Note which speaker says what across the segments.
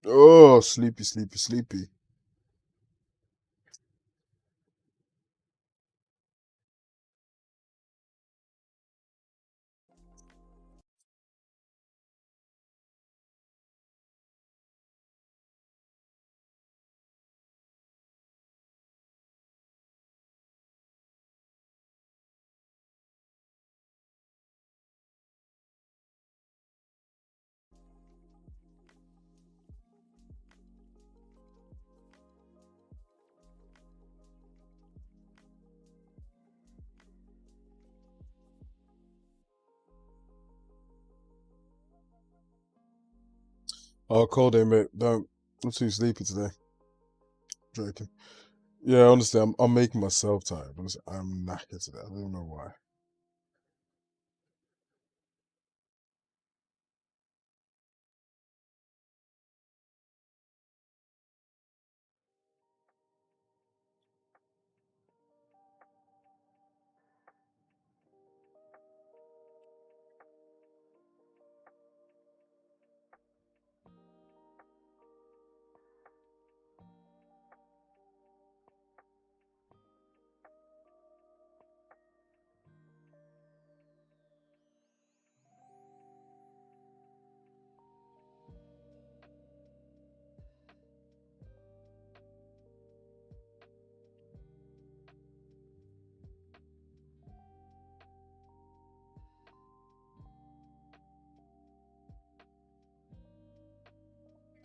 Speaker 1: Oh, sleepy, sleepy, sleepy. Oh, cold day, mate. Don't. I'm too sleepy today. Joking. Yeah, honestly, I'm making myself tired. Honestly, I'm knackered today. I don't know why.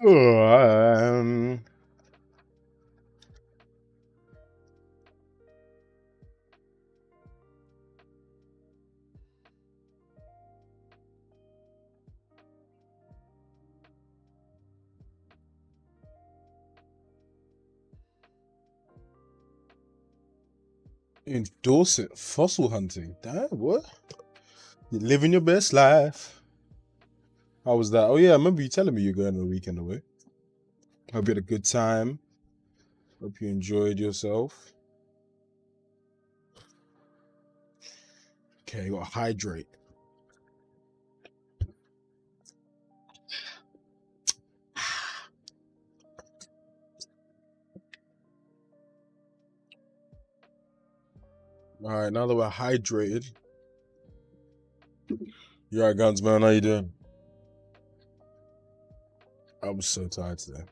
Speaker 1: Um, Endorse it. Fossil hunting. Damn, what? You're living your best life. How was that? Oh yeah, I remember you telling me you're going on a weekend away. Hope you had a good time. Hope you enjoyed yourself. Okay, you gotta hydrate. All right, now that we're hydrated, you alright, guns, man? How you doing? I was so tired today.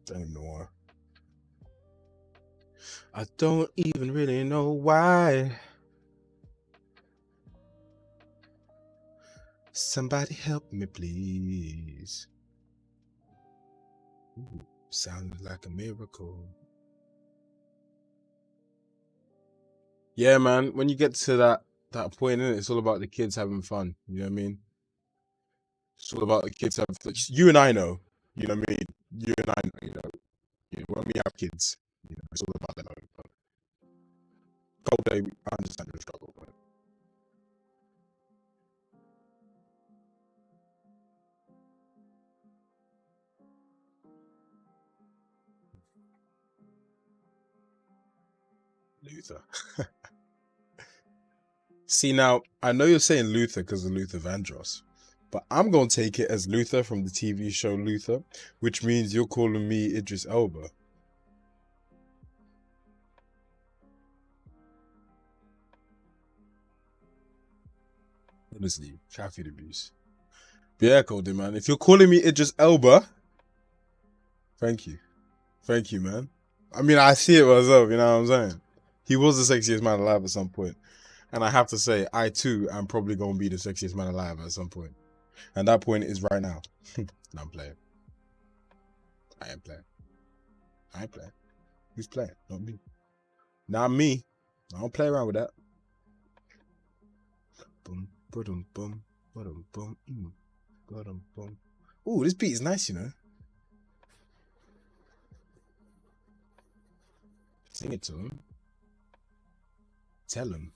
Speaker 1: Don't even know why. I don't even really know why. Somebody help me, please. Ooh, sounded like a miracle. Yeah, man. When you get to that point, innit, it's all about the kids having fun. You know what I mean? It's all about the kids having. You and I know. You know what I mean? You and I know. When we have kids, it's all about them having fun. Cold day, I understand the struggle, but Luther. See, now I know you're saying Luther because of Luther Vandross, but I'm gonna take it as Luther from the TV show Luther, which means you're calling me Idris Elba. Honestly, caffeine abuse. But yeah, Cody, man. If you're calling me Idris Elba, thank you. Thank you, man. I mean, I see it myself, you know what I'm saying? He was the sexiest man alive at some point. And I have to say, I too am probably going to be the sexiest man alive at some point. And that point is right now. No, I'm playing. I am playing. I ain't playing. Who's playing? Not me. Not me. I don't play around with that. Boom, boom, boom, boom, boom, boom, boom. Ooh, this beat is nice, you know. Sing it to him. Tell him.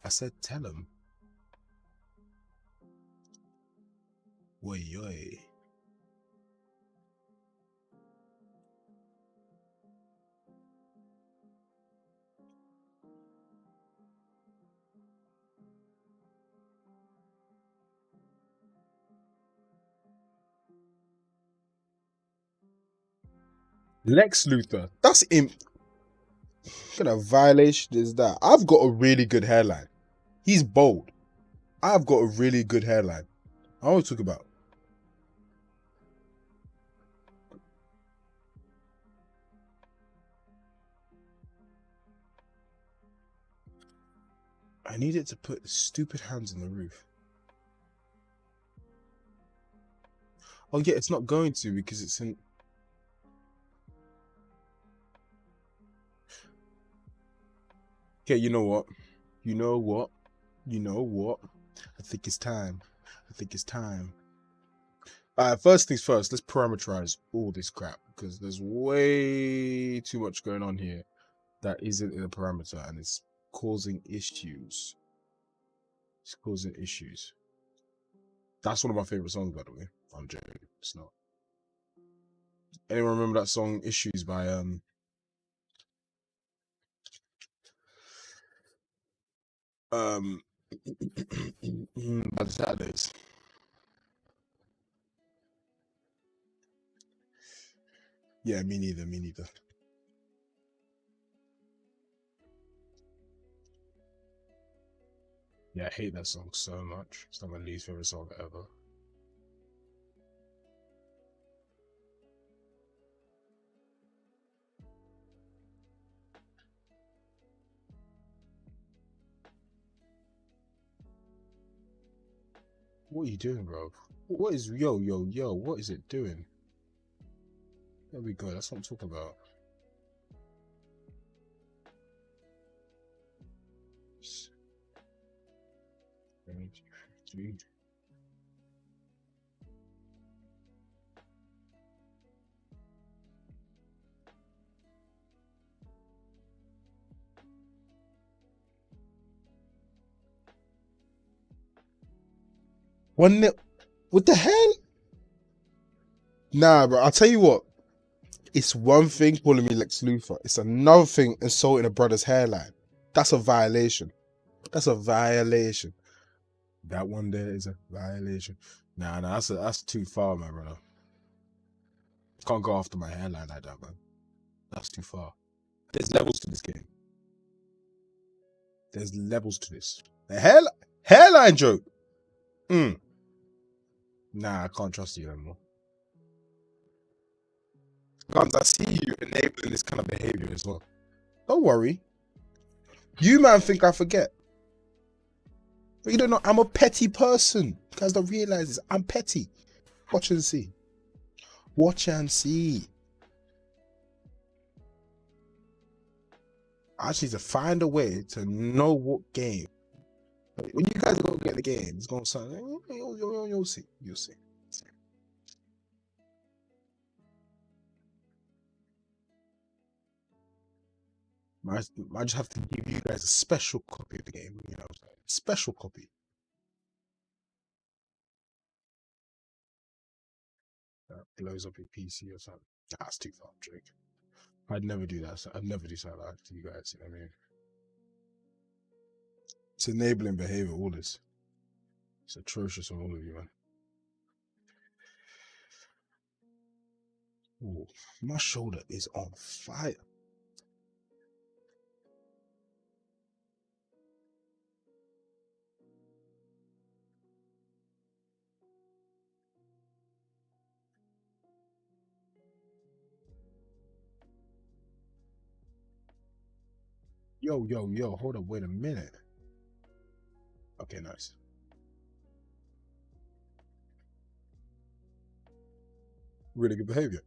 Speaker 1: I said tell him. Oi, oi. Lex Luthor. That's him. What kind of violation is that? I've got a really good hairline. He's bold. I've got a really good hairline. I want to talk about. I needed to put the stupid hands on the roof. Oh yeah, it's not going to because it's in. Okay, you know what? You know what? You know what? I think it's time. I think it's time. First things first, let's parameterize all this crap because there's way too much going on here that isn't in a parameter and it's causing issues. It's causing issues. That's one of my favorite songs, by the way. I'm joking. It's not. Anyone remember that song "Issues" by um by the Saturdays? Yeah, me neither. Me neither. Yeah, I hate that song so much. It's not my least favorite song ever. What are you doing, bro? What is yo? What is it doing? There we go. That's what I'm talking about. One nil. What the hell? Nah, bro. I'll tell you what. It's one thing calling me Lex Luthor. It's another thing insulting a brother's hairline. That's a violation. That's a violation. That one there is a violation. Nah, that's too far, my brother. Can't go after my hairline like that, man. That's too far. There's levels to this game. There's levels to this. The hairline joke. Nah, I can't trust you anymore. Guns, I see you enabling this kind of behavior as well. Don't worry. You man think I forget. But you don't know I'm a petty person. You guys don't realize this. I'm petty. Watch and see. Watch and see. I just need to find a way to know what game. When you guys go get the game, it's gonna sound. You'll see. You'll see. I just have to give you guys a special copy of the game. You know, special copy. That blows up your PC or something. That's too far, Jake. I'd never do that. I'd never do something like that to you guys. You know what I mean? It's enabling behavior. All this. It's atrocious on all of you, man. Ooh, my shoulder is on fire. Yo. Hold up. Wait a minute. Okay, nice. Really good behavior.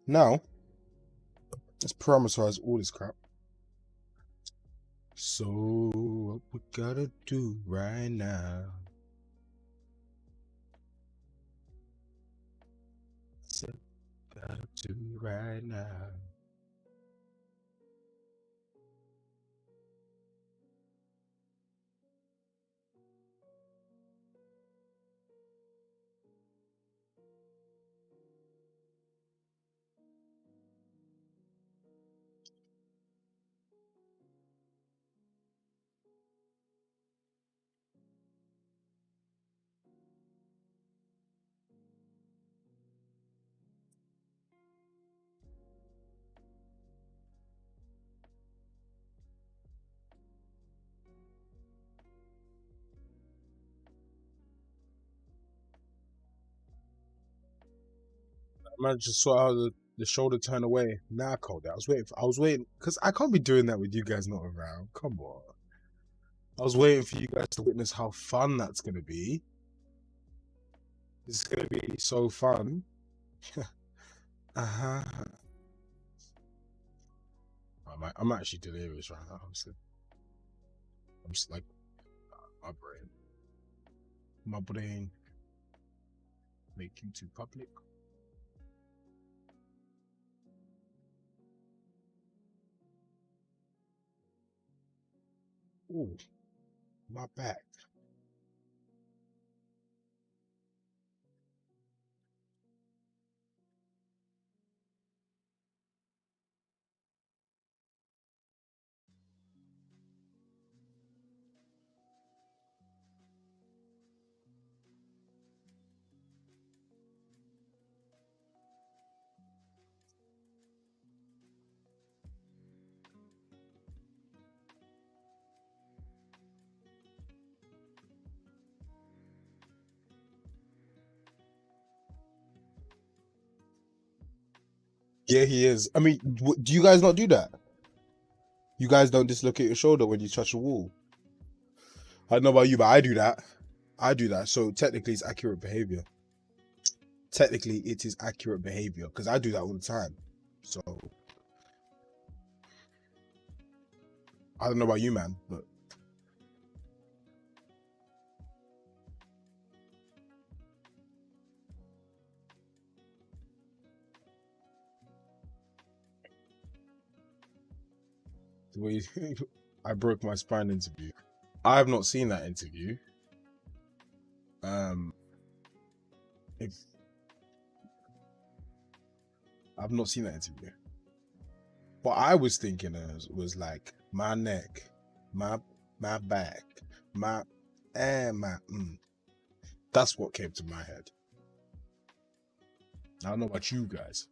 Speaker 1: Now, let's parameterize all this crap. So, what we gotta do right now? So, gotta do right now. Man just saw how the shoulder turn away. Nah, I called it. I was waiting because I can't be doing that with you guys not around. Come on. I was waiting for you guys to witness how fun that's gonna be. It's gonna be so fun. Uh-huh. I'm actually delirious right now. I'm just like my brain. My brain make you too public. Ooh, my back. Yeah, he is. I mean, do you guys not do that? You guys don't dislocate your shoulder when you touch a wall. I don't know about you, but I do that. I do that. So technically, it's accurate behavior. Technically, it is accurate behavior because I do that all the time. So I don't know about you, man, but the way I broke my spine interview. I have not seen that interview. Um, if I've not seen that interview, what I was thinking was like my neck, my my back, my and my. That's what came to my head. I don't know about you guys.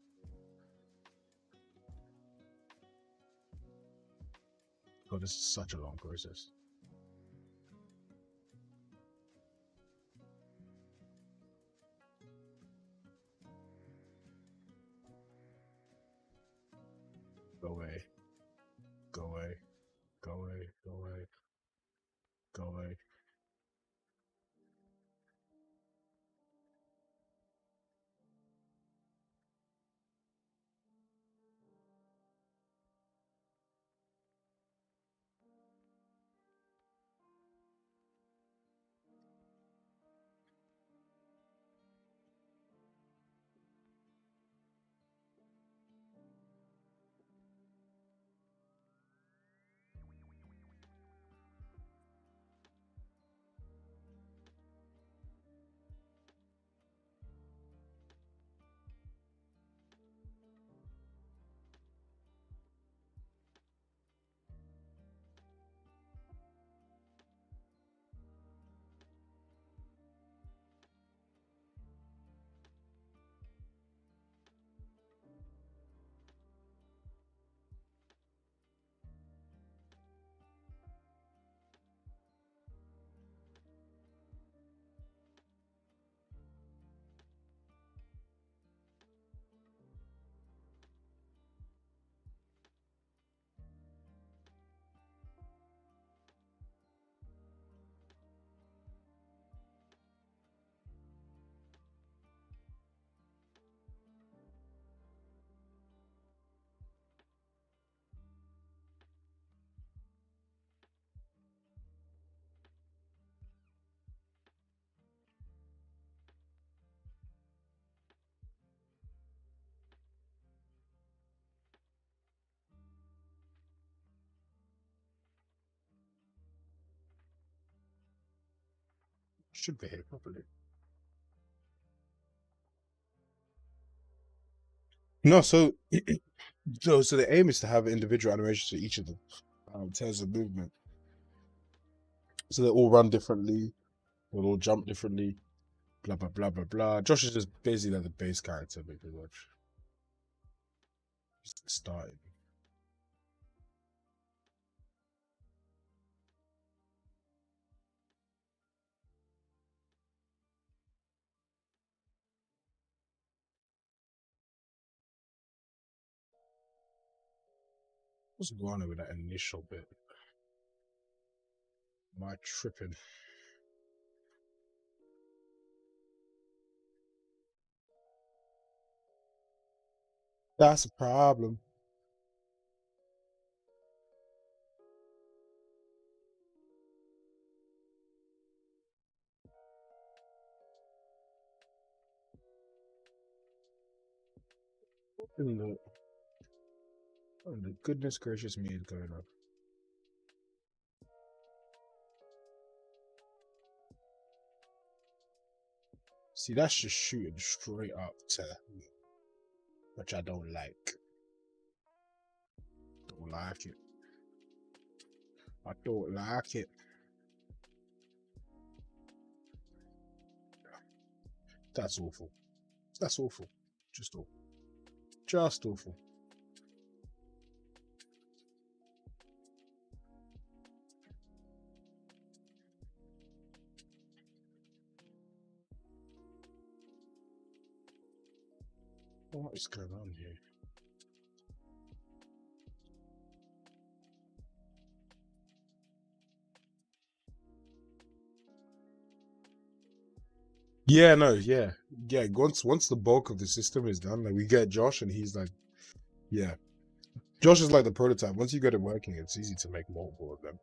Speaker 1: God, this is such a long process. Go away, go away, go away, go away, go away. Should behave properly. No, so the aim is to have individual animations for each of them in terms of movement. So they all run differently, they'll all jump differently, blah blah blah blah blah. Josh is just basically like the base character, pretty much. Just starting. What's going on with that initial bit? Am I tripping? That's a problem. The goodness gracious me is going on? See, that's just shooting straight up to me, which I don't like. Don't like it. I don't like it. That's awful. That's awful. Just awful. Just awful. What is going on here? Yeah, no, yeah. Once the bulk of the system is done, like we get Josh and he's like, yeah. Josh is like the prototype. Once you get it working, it's easy to make multiple of them.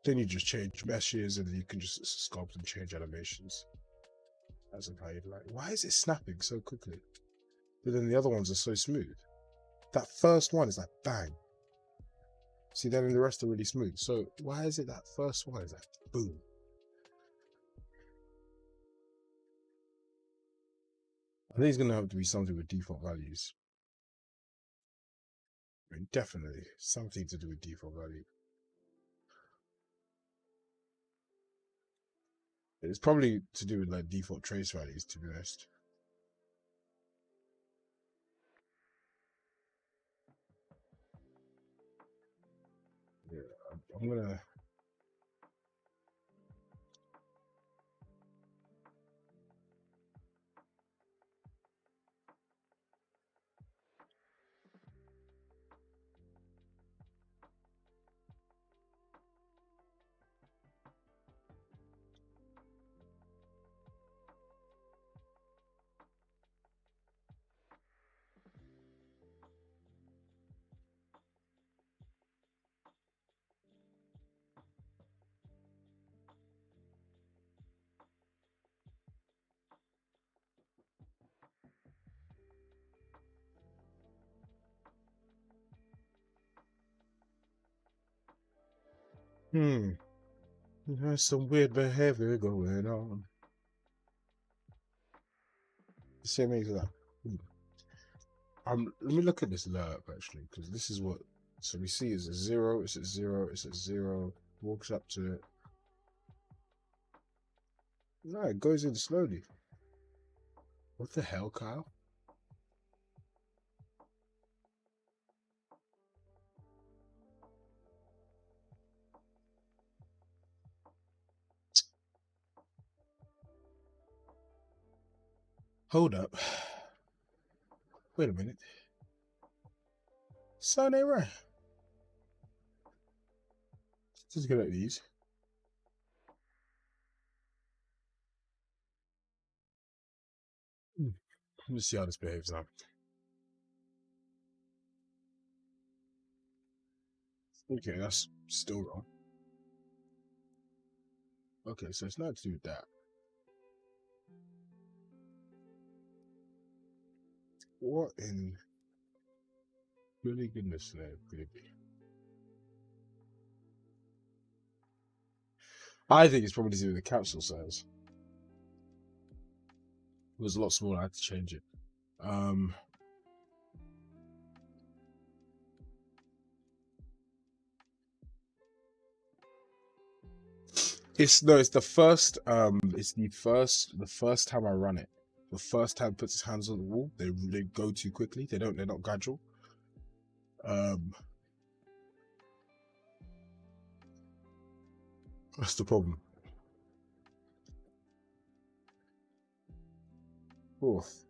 Speaker 1: Then you just change meshes and you can just sculpt and change animations. As of how you'd like. Why is it snapping so quickly? But then the other ones are so smooth. That first one is like bang. See, then the rest are really smooth. So why is it that first one is like boom? I think it's gonna have to be something with default values. I mean, definitely something to do with default value. It's probably to do with like default trace values, to be honest. Yeah, I'm gonna. There's some weird behavior going on. Same as that. Let me look at this lerp actually, because this is what. So we see is a 0. It's at 0. It's at 0. Walks up to it. No, it goes in slowly. What the hell, Kyle? Hold up. Wait a minute. Sun ain't right. Just get at these. Let me see how this behaves now. Okay, that's still wrong. Okay, so it's not to do with that. What in really goodness name could it be? I think it's probably to do with the capsule size. It was a lot smaller. I had to change it. It's the first the first time I run it. The first time it puts its hands on the wall, they go too quickly. They're not gradual. That's the problem. Fourth.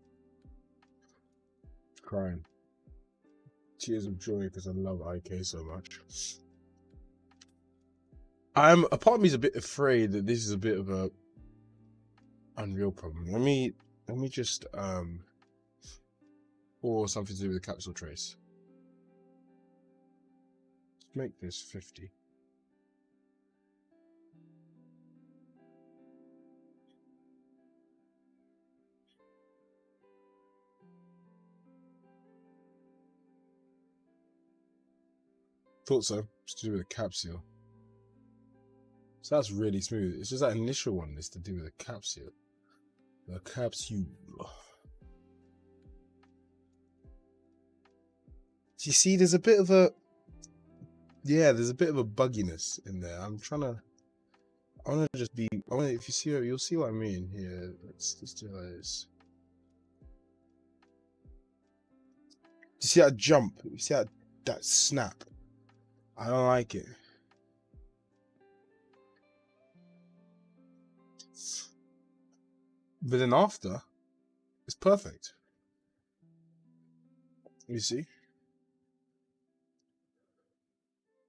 Speaker 1: Crying. tears of joy because I love IK so much. A part of me is a bit afraid that this is a bit of a Unreal problem. Let me just or something to do with the capsule trace. Let's make this 50. Thought so. It's to do with the capsule. So that's really smooth. It's just that initial one is to do with the capsule. The capsule. Do you see there's a bit of a there's a bit of a bugginess in there. I wanna just be if you see it, you'll see what I mean here. Let's do this. Do you see that jump? You see that snap? I don't like it. But then after, it's perfect. You see?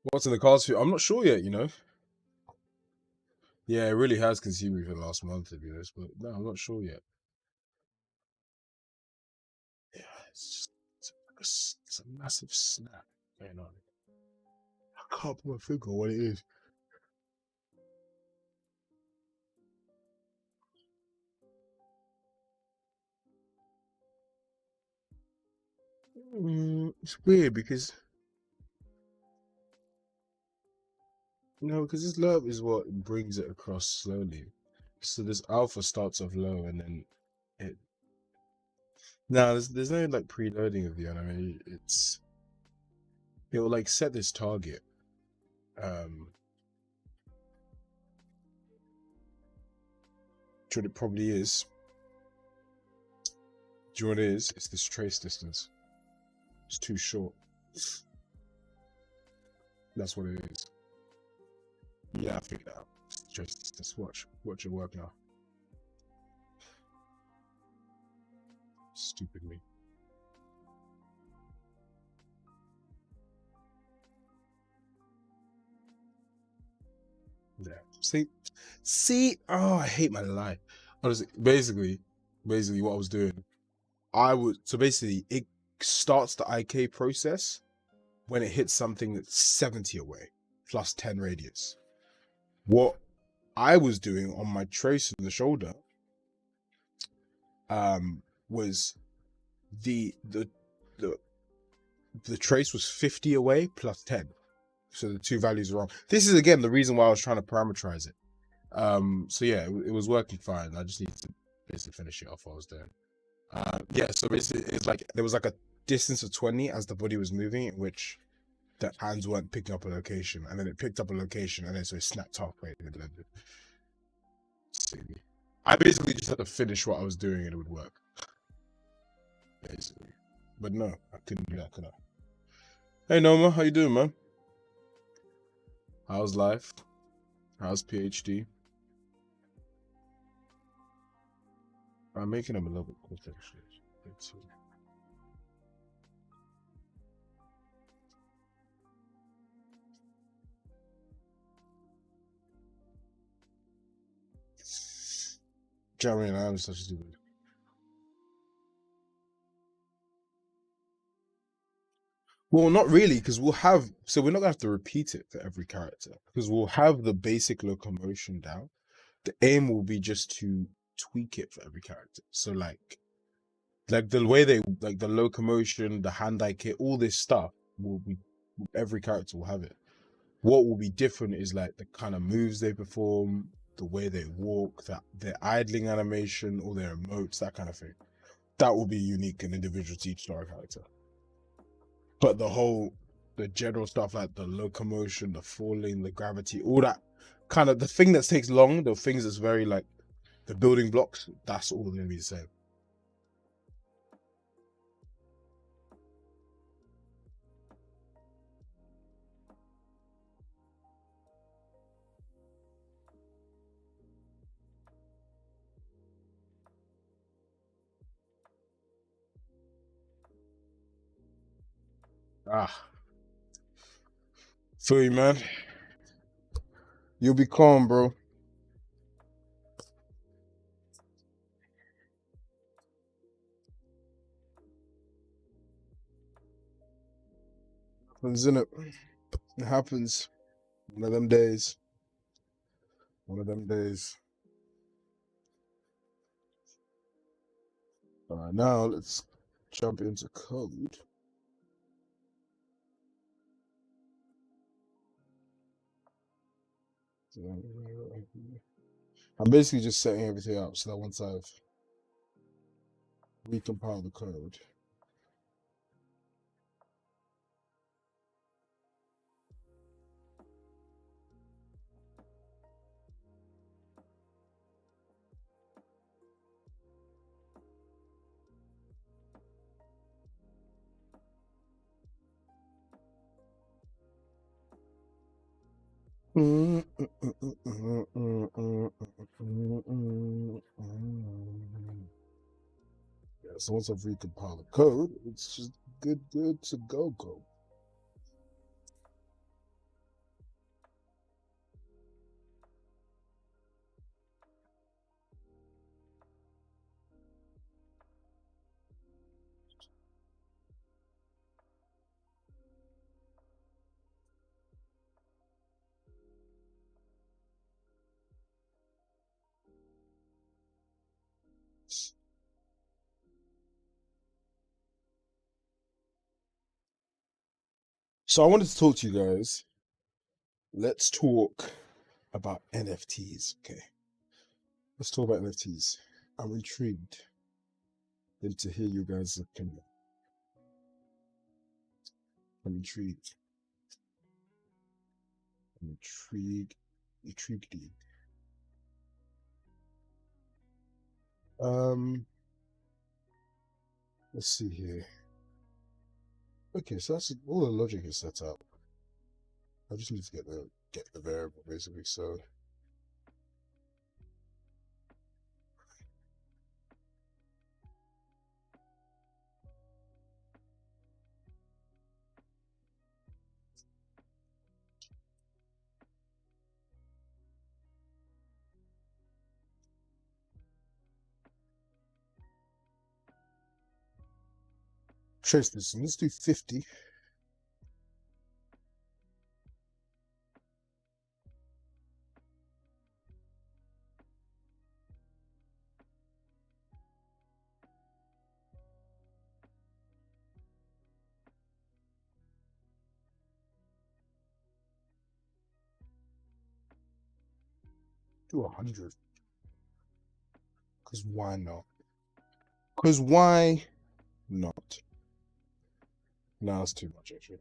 Speaker 1: What's in the cards for you? I'm not sure yet, you know? Yeah, it really has consumed me for the last month, to be honest, but no, I'm not sure yet. Yeah, it's a massive snap going on. I can't put my finger on what it is. It's weird because because this low is what brings it across slowly. So this alpha starts off low and then it. No, there's no like preloading of the anime. It will like set this target. What it probably is. Do you know what it is? It's this trace distance. It's too short. That's what it is. Yeah, I figured it out. Just watch it work now. Stupid me. Yeah. See. Oh, I hate my life. Honestly, basically, what I was doing, it starts the IK process when it hits something that's 70 away plus 10 radius. What I was doing on my trace in the shoulder was the trace was 50 away plus 10. So the two values are wrong. This is again the reason why I was trying to parameterize it. So yeah, it was working fine. I just needed to basically finish it off what I was doing. Yeah, so basically it's like there was like a distance of 20 as the body was moving, in which the hands weren't picking up a location, and then it picked up a location, and then so it snapped halfway and it blended. See, I basically just had to finish what I was doing and it would work. Basically. But no, I couldn't do that, could I? Hey Noma, how you doing, man? How's life? How's PhD? I'm making them a little bit quicker, actually. Jeremy and I am such a stupid. Well, not really, because we're not gonna have to repeat it for every character, because we'll have the basic locomotion down. The aim will be just to tweak it for every character. So like the way they like the locomotion, the hand-eye kit, all this stuff will be every character will have it. What will be different is like the kind of moves they perform, the way they walk, their idling animation, all their emotes, that kind of thing. That will be unique and individual to each story character. But the general stuff like the locomotion, the falling, the gravity, all that kind of the thing that takes long, the things that's very like the building blocks, that's all going to be the same. Ah, feel you, man. You'll be calm, bro. Happens, innit? It happens. One of them days. One of them days. All right, now let's jump into code. I'm basically just setting everything up so that once I've recompiled the code, yeah, so once I've recompiled the code, it's just good to go. So I wanted to talk to you guys. Let's talk about NFTs. Okay. Let's talk about NFTs. I'm intrigued then to hear you guys' opinion. I'm intrigued. I'm intrigued. Let's see here. Okay, so that's all the logic is set up. I just need to get the variable basically. So trace this. Let's do 50. Do 100. Because why not? Because why not? No, it's too much actually.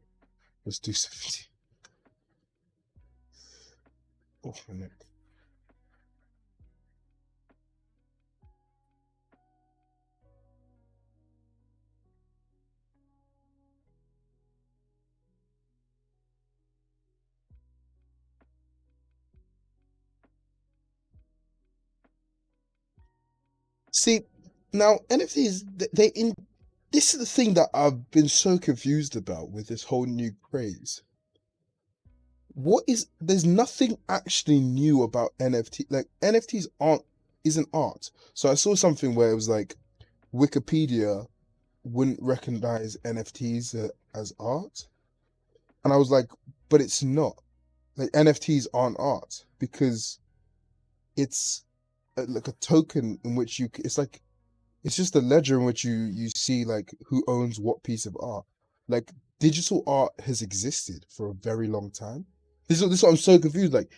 Speaker 1: Let's do 70. Oh, my neck. See, now NFTs, they in this is the thing that I've been so confused about with this whole new craze. There's nothing actually new about NFT. Like NFTs isn't art. So I saw something where it was like Wikipedia wouldn't recognize NFTs as art. And I was like, but it's not. Like NFTs aren't art because it's like a token in which it's like it's just a ledger in which you see like who owns what piece of art. Like digital art has existed for a very long time. This is what I'm so confused. Like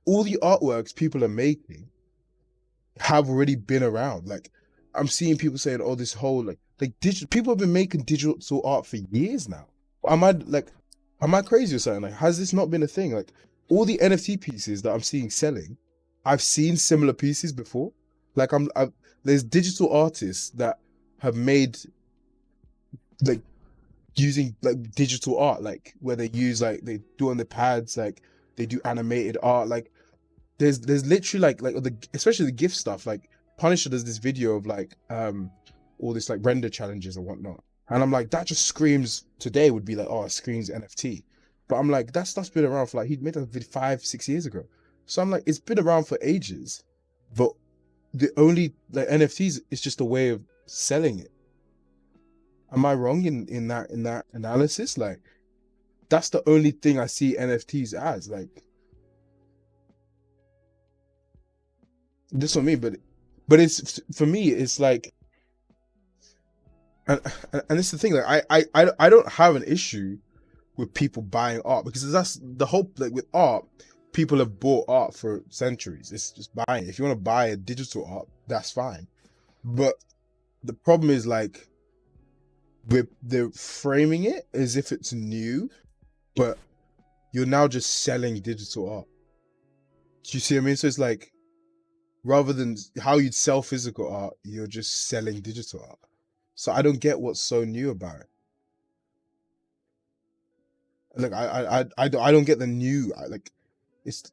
Speaker 1: all the artworks people are making have already been around. Like I'm seeing people saying, "Oh, this whole like digital people have been making digital art for years now." Am I like, am I crazy or something? Like, has this not been a thing? Like all the NFT pieces that I'm seeing selling, I've seen similar pieces before. Like there's digital artists that have made like using like digital art, like where they use like they do on the pads, like they do animated art. Like there's literally like the especially the gift stuff. Like Punisher does this video of like all this like render challenges and whatnot, And I'm like, that just screams today would be like, oh, it screams NFT. But I'm like, that stuff's been around for like, he made that video 5, 6 years ago. So I'm like, it's been around for ages. But the only like NFTs is just a way of selling it. Am I wrong in that analysis? Like, that's the only thing I see NFTs as. Like, this is what I mean. But it's for me, it's like, and it's the thing. Like, I don't have an issue with people buying art, because that's the whole, like with art, people have bought art for centuries. It's just buying. If you want to buy a digital art, that's fine. But the problem is, like, they're framing it as if it's new, but you're now just selling digital art. Do you see what I mean? So it's like, rather than how you'd sell physical art, you're just selling digital art. So I don't get what's so new about it. Like, I don't get the new. Like, it's,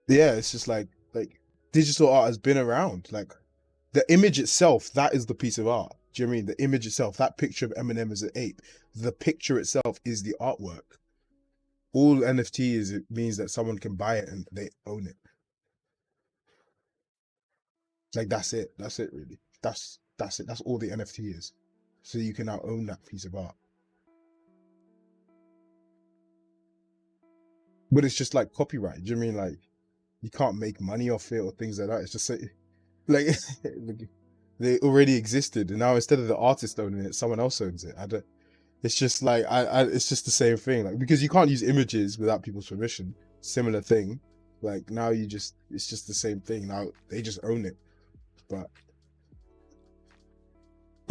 Speaker 1: yeah, it's just like digital art has been around. Like, the image itself, that is the piece of art. Do you know what I mean? The image itself, that picture of Eminem as an ape, the picture itself is the artwork. All NFT is, it means that someone can buy it and they own it. Like, that's it. That's it, really. That's it. That's all the NFT is. So you can now own that piece of art. But it's just like copyright. Do you know what I mean? Like, you can't make money off it or things like that. It's just like they already existed, and now instead of the artist owning it, someone else owns it. I don't. It's just like it's just the same thing. Like, because you can't use images without people's permission. Similar thing. Like, now it's just the same thing. Now they just own it. But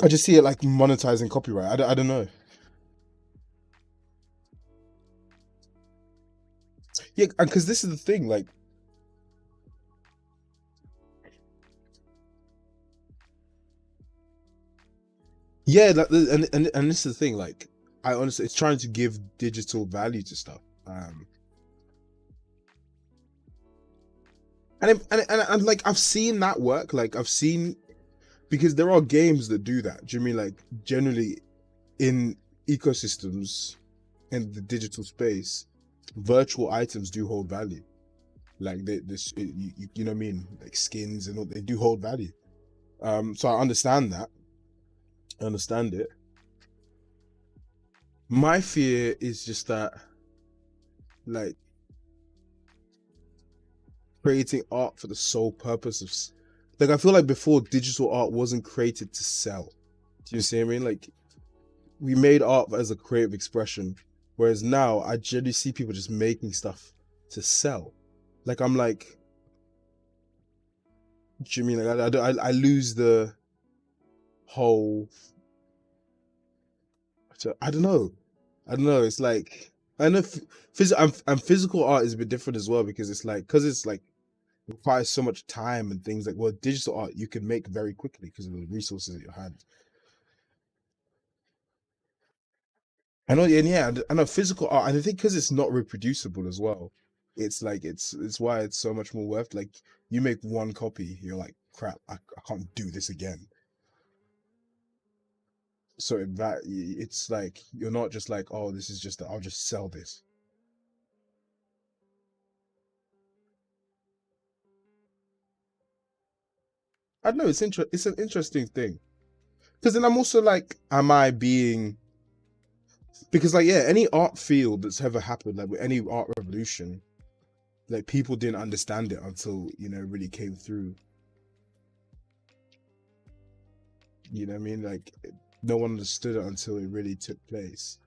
Speaker 1: I just see it like monetizing copyright. I don't know. Yeah, because this is the thing. Like, yeah, and this is the thing. Like, I honestly, it's trying to give digital value to stuff. And like, I've seen that work. Like, I've seen, because there are games that do that. Do you mean, like, generally in ecosystems in the digital space, virtual items do hold value. Like, you know what I mean, like skins and all, they do hold value. So I understand that. I understand it. My fear is just that, like, creating art for the sole purpose of, like, I feel like before, digital art wasn't created to sell. Do you see what I mean? Like, we made art as a creative expression, whereas now I generally see people just making stuff to sell. Like, I'm like, do you mean, like, I lose the whole, I don't know. I don't know. It's like, I know and physical art is a bit different as well, because it's like, requires so much time and things. Like, well, digital art you can make very quickly because of the resources at your hand. I know, and yeah, I know physical art, and I think because it's not reproducible as well, it's like, it's why it's so much more worth. Like, you make one copy, you're like, crap, I can't do this again. So in that, it's like, you're not just like, oh, this is just, I'll just sell this. I don't know, it's an interesting thing, because then I'm also like, am I being, because, like, yeah, any art field that's ever happened, like with any art revolution, like, people didn't understand it until, it really came through. You know what I mean? Like, no one understood it until it really took place.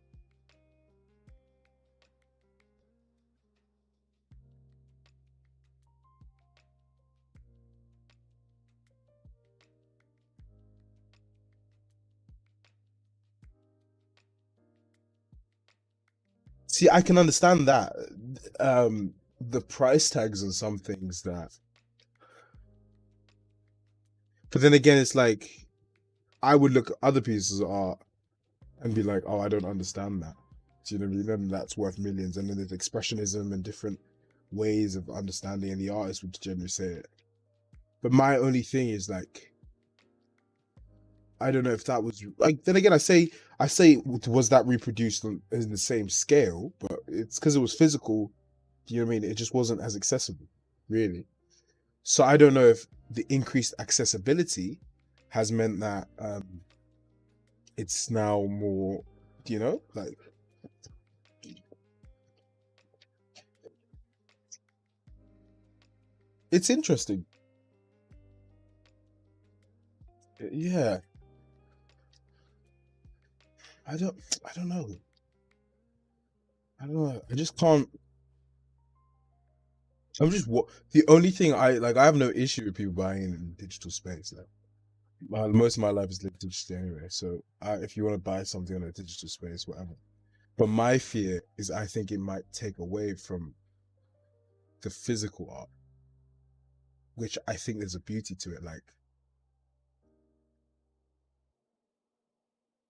Speaker 1: See, I can understand that. The price tags on some things, that, but then again, it's like, I would look at other pieces of art and be like, oh, I don't understand that. Do you know what I mean? Then that's worth millions. And then there's expressionism and different ways of understanding, and the artist would generally say it. But my only thing is, like, I don't know if that was like. Then again, I say was that reproduced in the same scale, but it's because it was physical. Do you know what I mean? It just wasn't as accessible, really. So I don't know if the increased accessibility has meant that it's now more, like it's interesting. Yeah, I don't, I don't know. I don't know. I just can't. I'm just what the only thing I like. I have no issue with people buying in digital space. Like most of my life is lived digitally anyway. So if you want to buy something on a digital space, whatever. But my fear is I think it might take away from the physical art, which I think there's a beauty to it. Like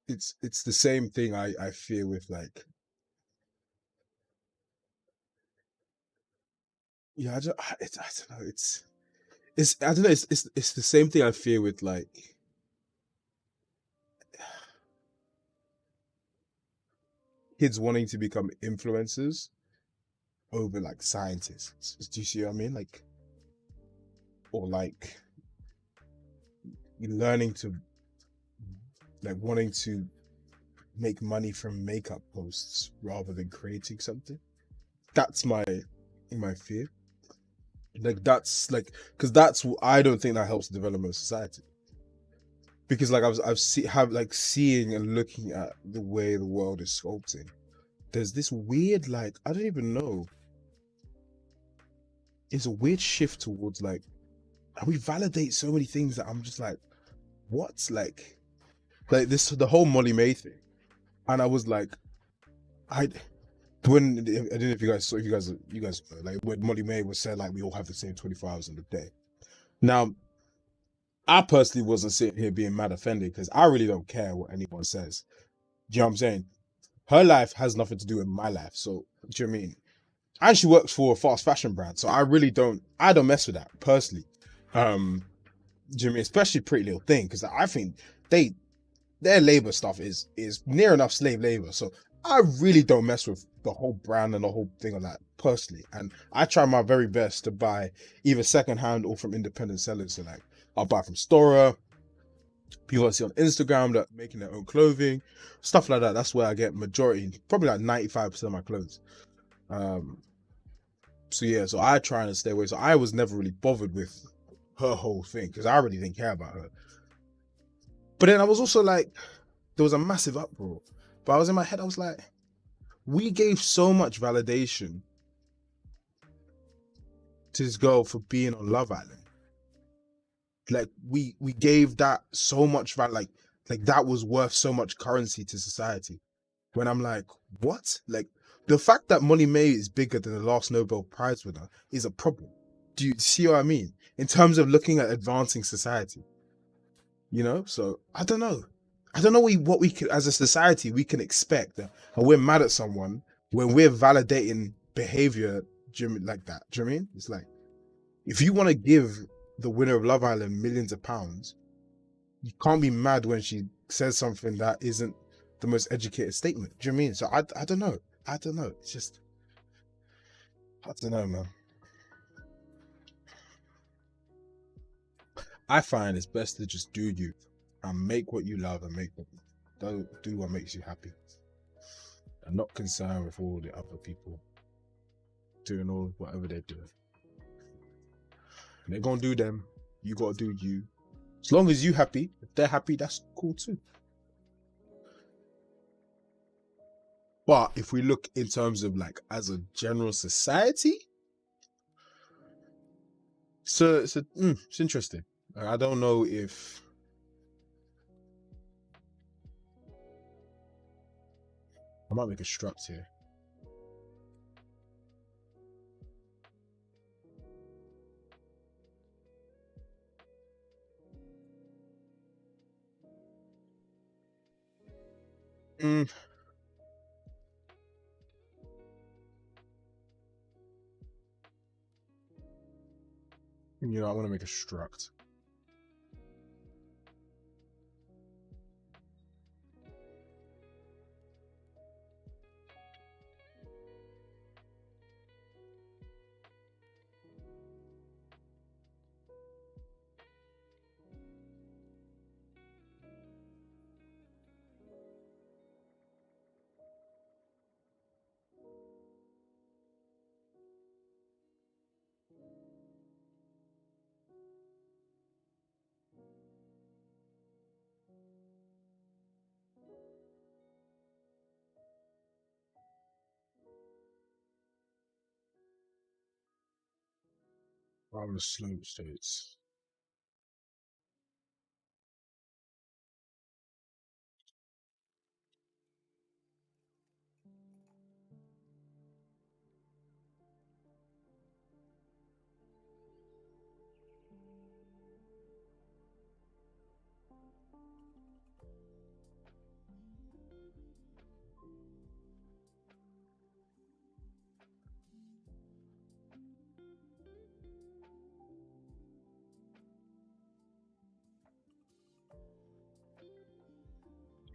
Speaker 1: it's the same thing I fear with like yeah I don't know it's I don't know it's the same thing I fear with like kids wanting to become influencers over like scientists. Do you see what I mean? Like or like learning to like wanting to make money from makeup posts rather than creating something. That's my fear. Like that's like because that's I don't think that helps the development of society. Because like have like seeing and looking at the way the world is sculpting. There's this weird like I don't even know. It's a weird shift towards like we validate so many things that I'm just like, what? Like this the whole Molly May thing. And I was like, I when I don't know if you guys saw if you guys like when Molly May was saying like we all have the same 24 hours in the day. Now I personally wasn't sitting here being mad offended because I really don't care what anyone says. Do you know what I'm saying? Her life has nothing to do with my life. So do you know what I mean? And she works for a fast fashion brand. So I don't mess with that personally. Um do you know what I mean? Especially Pretty Little Thing, because I think they their labor stuff is near enough slave labor. So I really don't mess with the whole brand and the whole thing on that personally. And I try my very best to buy either secondhand or from independent sellers. So like I'll buy from Stora, people I see on Instagram that are making their own clothing, stuff like that. That's where I get majority, probably like 95% of my clothes. Um so yeah, so I try and stay away. So I was never really bothered with her whole thing because I really didn't care about her. But then I was also like, there was a massive uproar. But I was in my head, I was like, we gave so much validation to this girl for being on Love Island. Like we gave that so much like that was worth so much currency to society. When I'm like, what? Like the fact that Molly May is bigger than the last Nobel Prize winner is a problem. Do you see what I mean? In terms of looking at advancing society, So I don't know. I don't know what we can, as a society, we can expect that and we're mad at someone when we're validating behavior like that. Do you know what I mean? It's like, if you want to give the winner of Love Island millions of pounds, you can't be mad when she says something that isn't the most educated statement. Do you know what I mean? So I don't know. I don't know. It's just, I don't know, man. I find it's best to just do you and make what you love and don't do what makes you happy. And not concerned with all the other people doing all whatever they're doing. They're gonna do them. You gotta do you. As long as you happy, if they're happy, that's cool too. But if we look in terms of like as a general society, it's interesting. I don't know if I might make a struct here. Mm, I want to make a struct. Other slope states.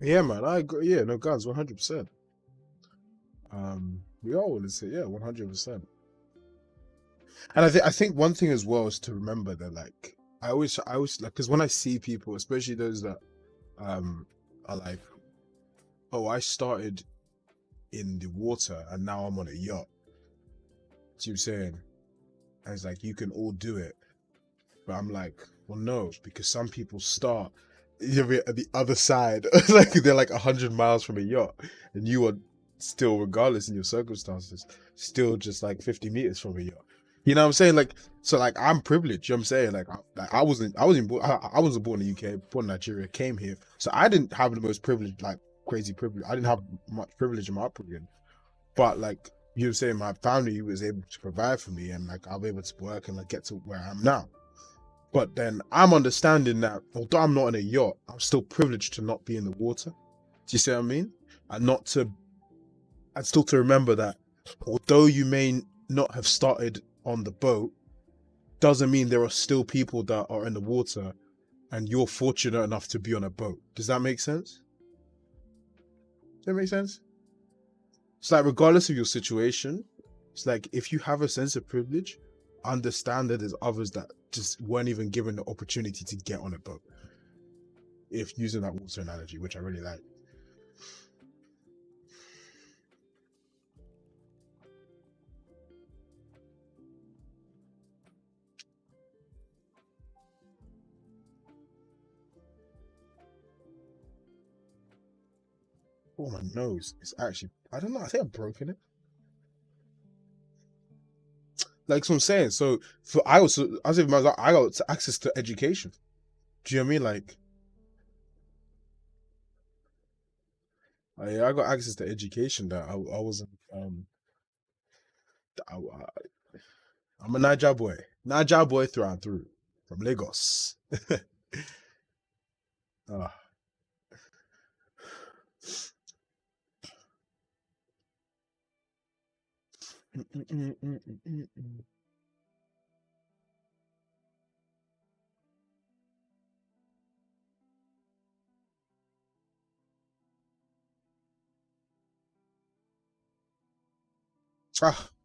Speaker 1: Yeah, man, I agree. Yeah, no guns, 100%. We all want to say, yeah, 100%. And I think one thing as well is to remember that, like, I always like, because when I see people, especially those that are like, oh, I started in the water and now I'm on a yacht. See what I'm saying? And it's like, you can all do it. But I'm like, well, no, because some people start at the other side. Like they're like 100 miles from a yacht, and you are still, regardless in your circumstances, still just like 50 meters from a yacht. You know what I'm saying? Like, so like I'm privileged. You know what I'm saying? Like I wasn't born in the UK, born in Nigeria, came here. So I didn't have the most privilege, like crazy privilege. I didn't have much privilege in my upbringing. But like you were saying, my family was able to provide for me, and like I was able to work and like get to where I am now. But then I'm understanding that although I'm not in a yacht, I'm still privileged to not be in the water. Do you see what I mean? And not to, and still to remember that although you may not have started on the boat, doesn't mean there are still people that are in the water and you're fortunate enough to be on a boat. Does that make sense? Does that make sense? It's like, regardless of your situation, it's like if you have a sense of privilege, understand that there's others that just weren't even given the opportunity to get on a boat. If using that water analogy, which I really like. Oh, my nose is actually, I don't know, I think I've broken it. Like, so I'm saying, so for I also, as if I got access to education. Do you know what I mean? Like, I got access to education that I wasn't, I'm a Niger boy through and through, from Lagos. Ah.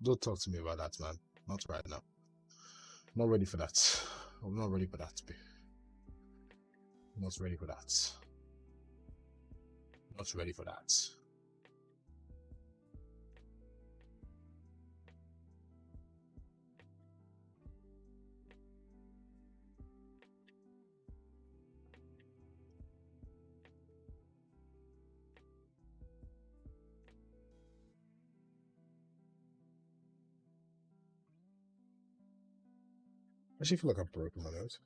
Speaker 1: Don't talk to me about that, man. Not right now. Not ready for that. I'm not ready for that. Not ready for that. Not ready for that. I actually feel like I've broken my nose.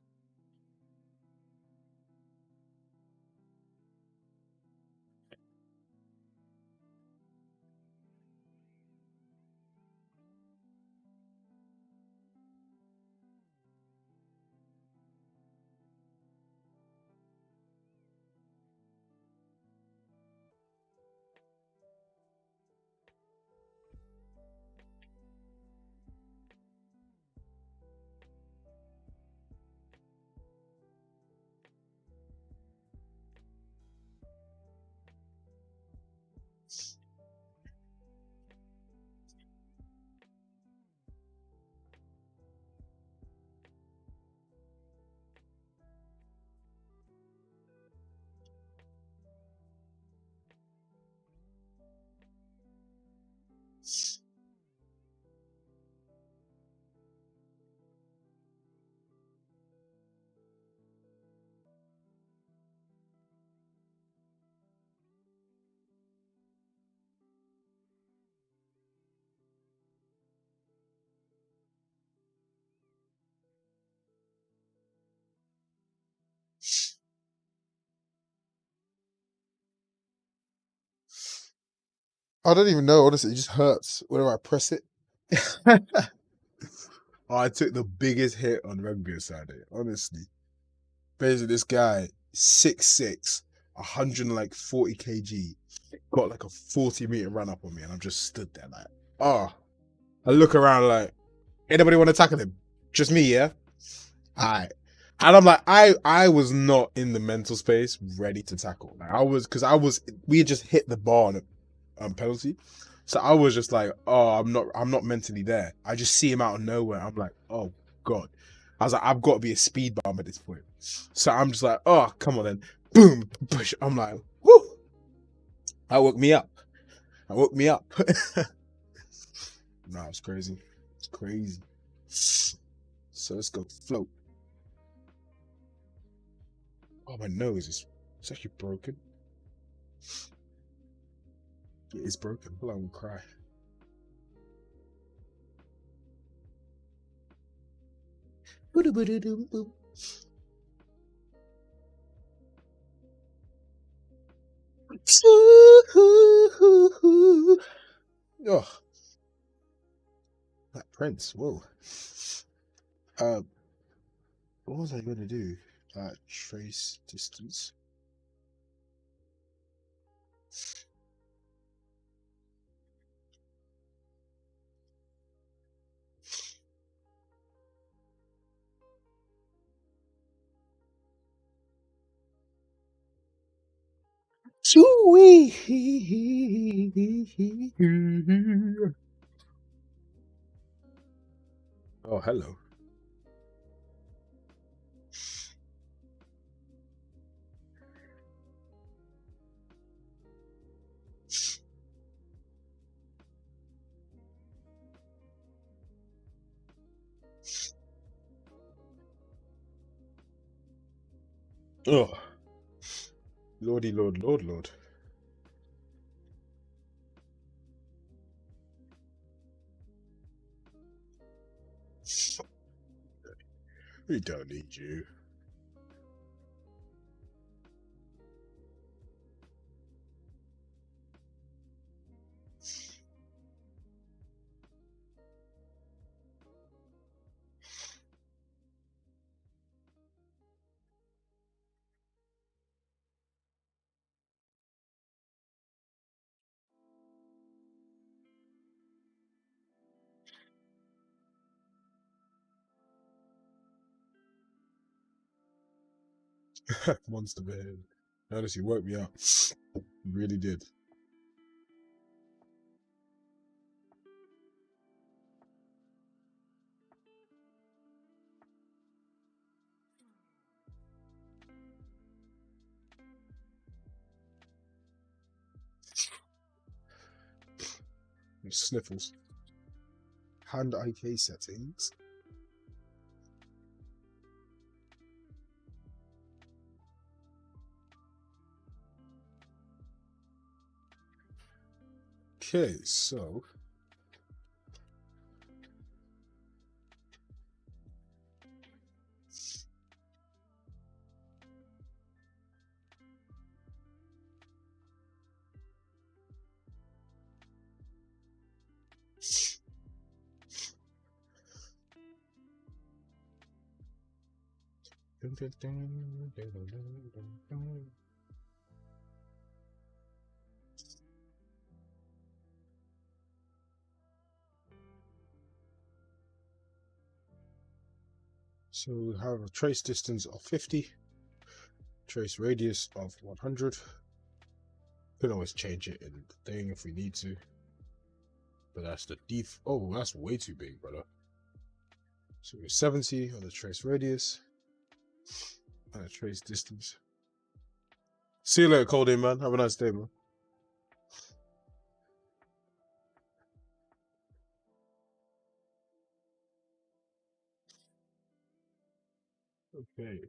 Speaker 1: I don't even know. Honestly, it just hurts whenever I press it. Oh, I took the biggest hit on rugby on Saturday. Honestly, basically, this guy 6'6", 140 kg, got like a 40-meter run up on me, and I'm just stood there like, oh. I look around like, anybody want to tackle him? Just me, yeah. Alright. And I'm like, I was not in the mental space ready to tackle. Like we had just hit the bar on a penalty. So I was just like, oh, I'm not mentally there. I just see him out of nowhere. I'm like, oh God. I was like, I've got to be a speed bump at this point. So I'm just like, oh, come on then. Boom, push. I'm like, whoo. That woke me up. That woke me up. Nah, it's crazy. It's crazy. So let's go float. Oh, my nose is it's actually broken. It is broken. Hold on, I'm gonna cry. Oh, that Prince. Whoa. What was I gonna do? Trace distance. Oh, hello. Oh, lordy, lord. We don't need you. Monster behavior. Honestly, woke me up. You really did. Sniffles. Hand IK settings. Okay, so we have a trace distance of 50, trace radius of 100. Can always change it in the thing if we need to. But that's the oh, that's way too big, brother. So we're 70 on the trace radius and a trace distance. See you later, Cold Day, man. Have a nice day, man. Okay.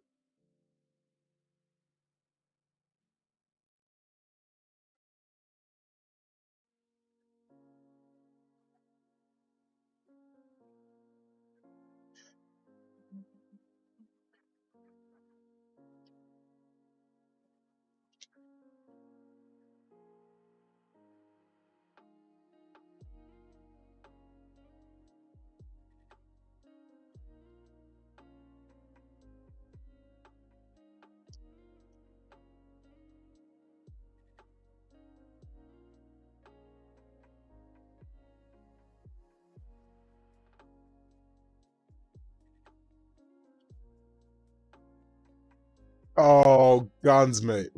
Speaker 1: Oh, guns, mate.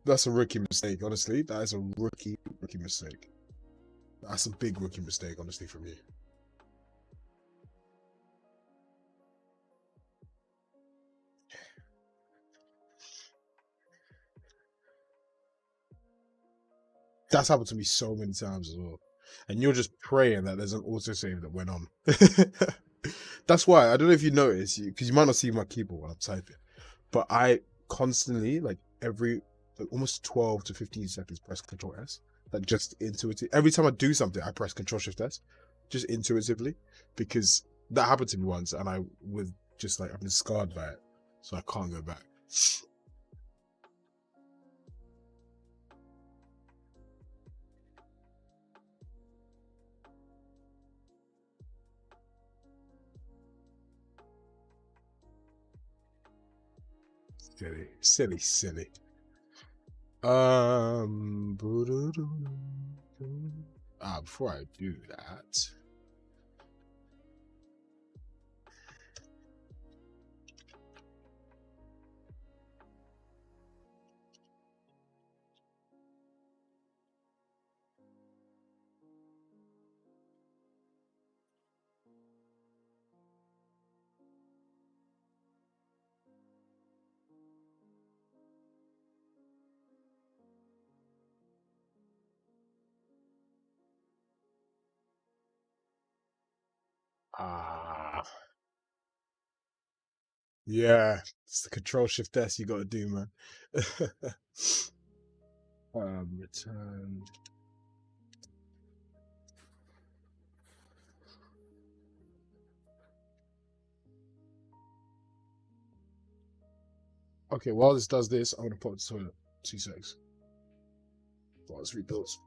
Speaker 1: That's a rookie mistake. Honestly, that is a rookie mistake. That's a big rookie mistake, honestly, from you. That's happened to me so many times as well. And you're just praying that there's an autosave that went on. That's why I don't know if you notice, because you might not see my keyboard while I'm typing, but I constantly, like almost 12 to 15 seconds, press Control S. Like just intuitive. Every time I do something, I press Control Shift S, just intuitively, because that happened to me once, and I was just like I've been scarred by it, so I can't go back. Silly. Before I do that, yeah, it's the Control Shift S you got to do, man. Return. Okay, while this does this, I'm gonna put the toilet. 2 secs. While this rebuilds.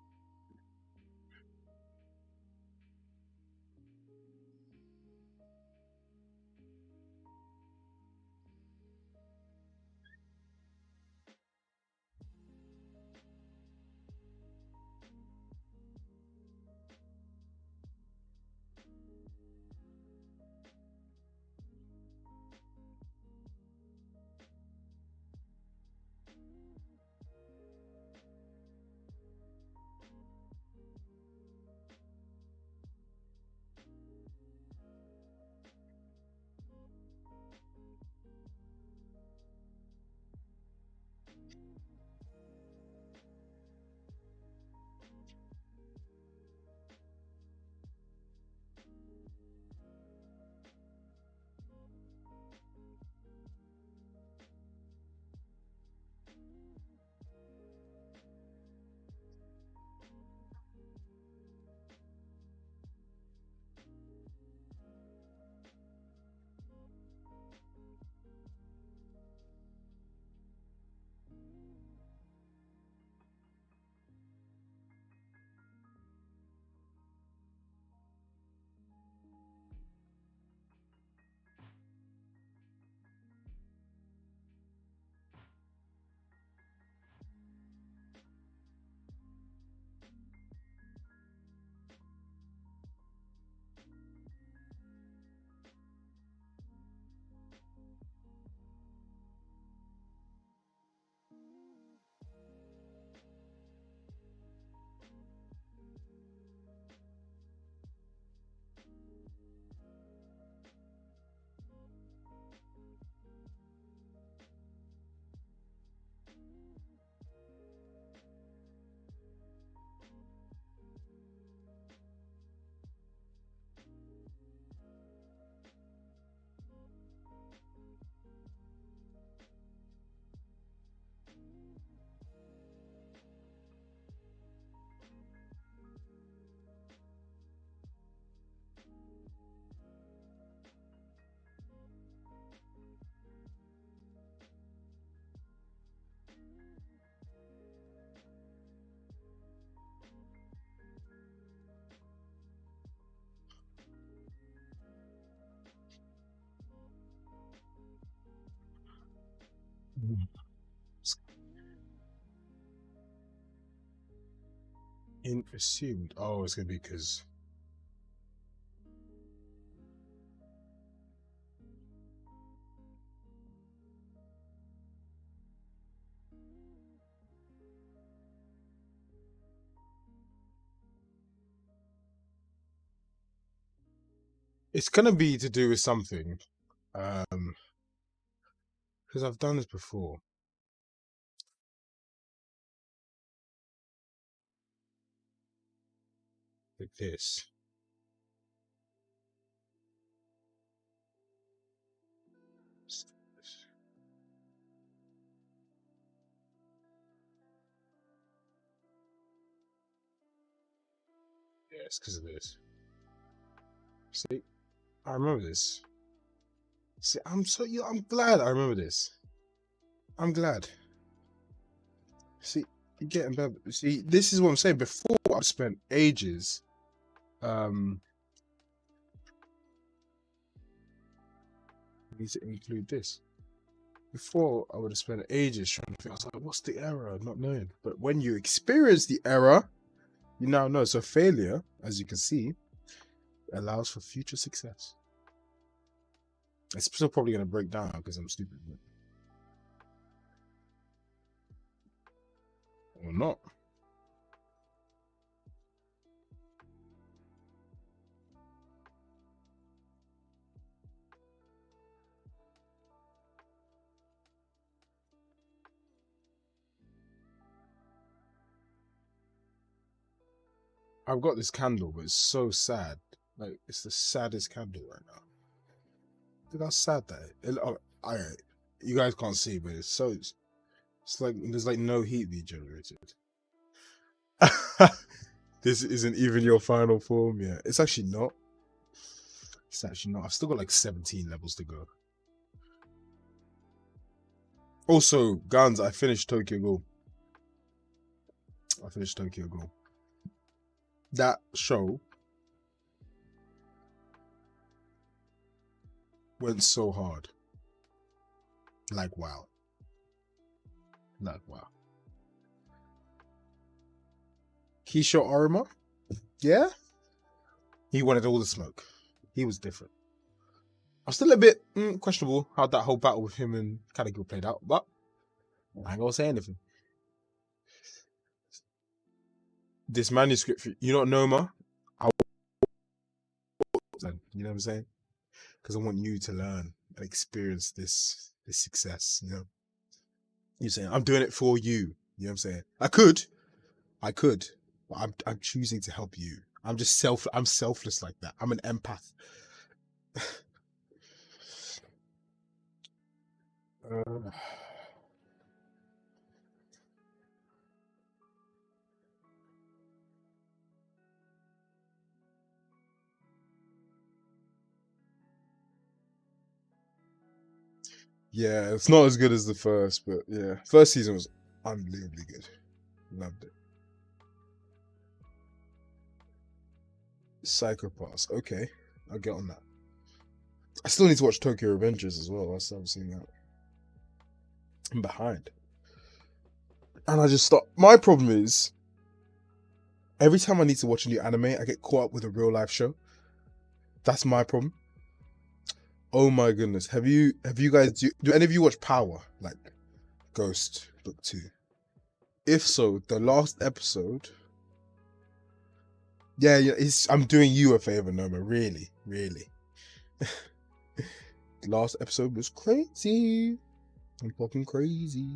Speaker 1: In assumed. Oh, it's gonna be because. It's gonna be to do with something. Because I've done this before. Like this. Yeah, it's because of this. See, I remember this. See, I'm glad I remember this. I'm glad. See, you're getting better. See, this is what I'm saying. Before, I've spent ages. I need to include this. Before, I would have spent ages trying to think. I was like, what's the error? Not knowing. But when you experience the error, you now know. So failure, as you can see, allows for future success. It's still probably going to break down because I'm stupid. Or not. I've got this candle, but it's so sad. Like, it's the saddest candle right now. Look how sad that is. You guys can't see, but it's so... It's like, there's like no heat being generated. This isn't even your final form yet. It's actually not. It's actually not. I've still got like 17 levels to go. Also, guns, I finished Tokyo Ghoul. That show went so hard. Like, wow. Kisho Arima? Yeah? He wanted all the smoke. He was different. I'm still a bit questionable how that whole battle with him and Kaneko played out, but I ain't gonna say anything. This manuscript, you don't know, ma? You know what I'm saying? Because I want you to learn and experience this success, you know? You're saying, I'm doing it for you. You know what I'm saying? I could, but I'm choosing to help you. I'm selfless like that. I'm an empath. Yeah, it's not as good as the first, but yeah. First season was unbelievably good. Loved it. Psychopaths. Okay, I'll get on that. I still need to watch Tokyo Revengers as well. I still haven't seen that. I'm behind. And I just stop. My problem is, every time I need to watch a new anime, I get caught up with a real life show. That's my problem. Oh my goodness. Have you guys, do any of you watch Power? Like Ghost Book 2? If so, the last episode. Yeah, I'm doing you a favor, Noma. Really. The last episode was crazy. I'm fucking crazy.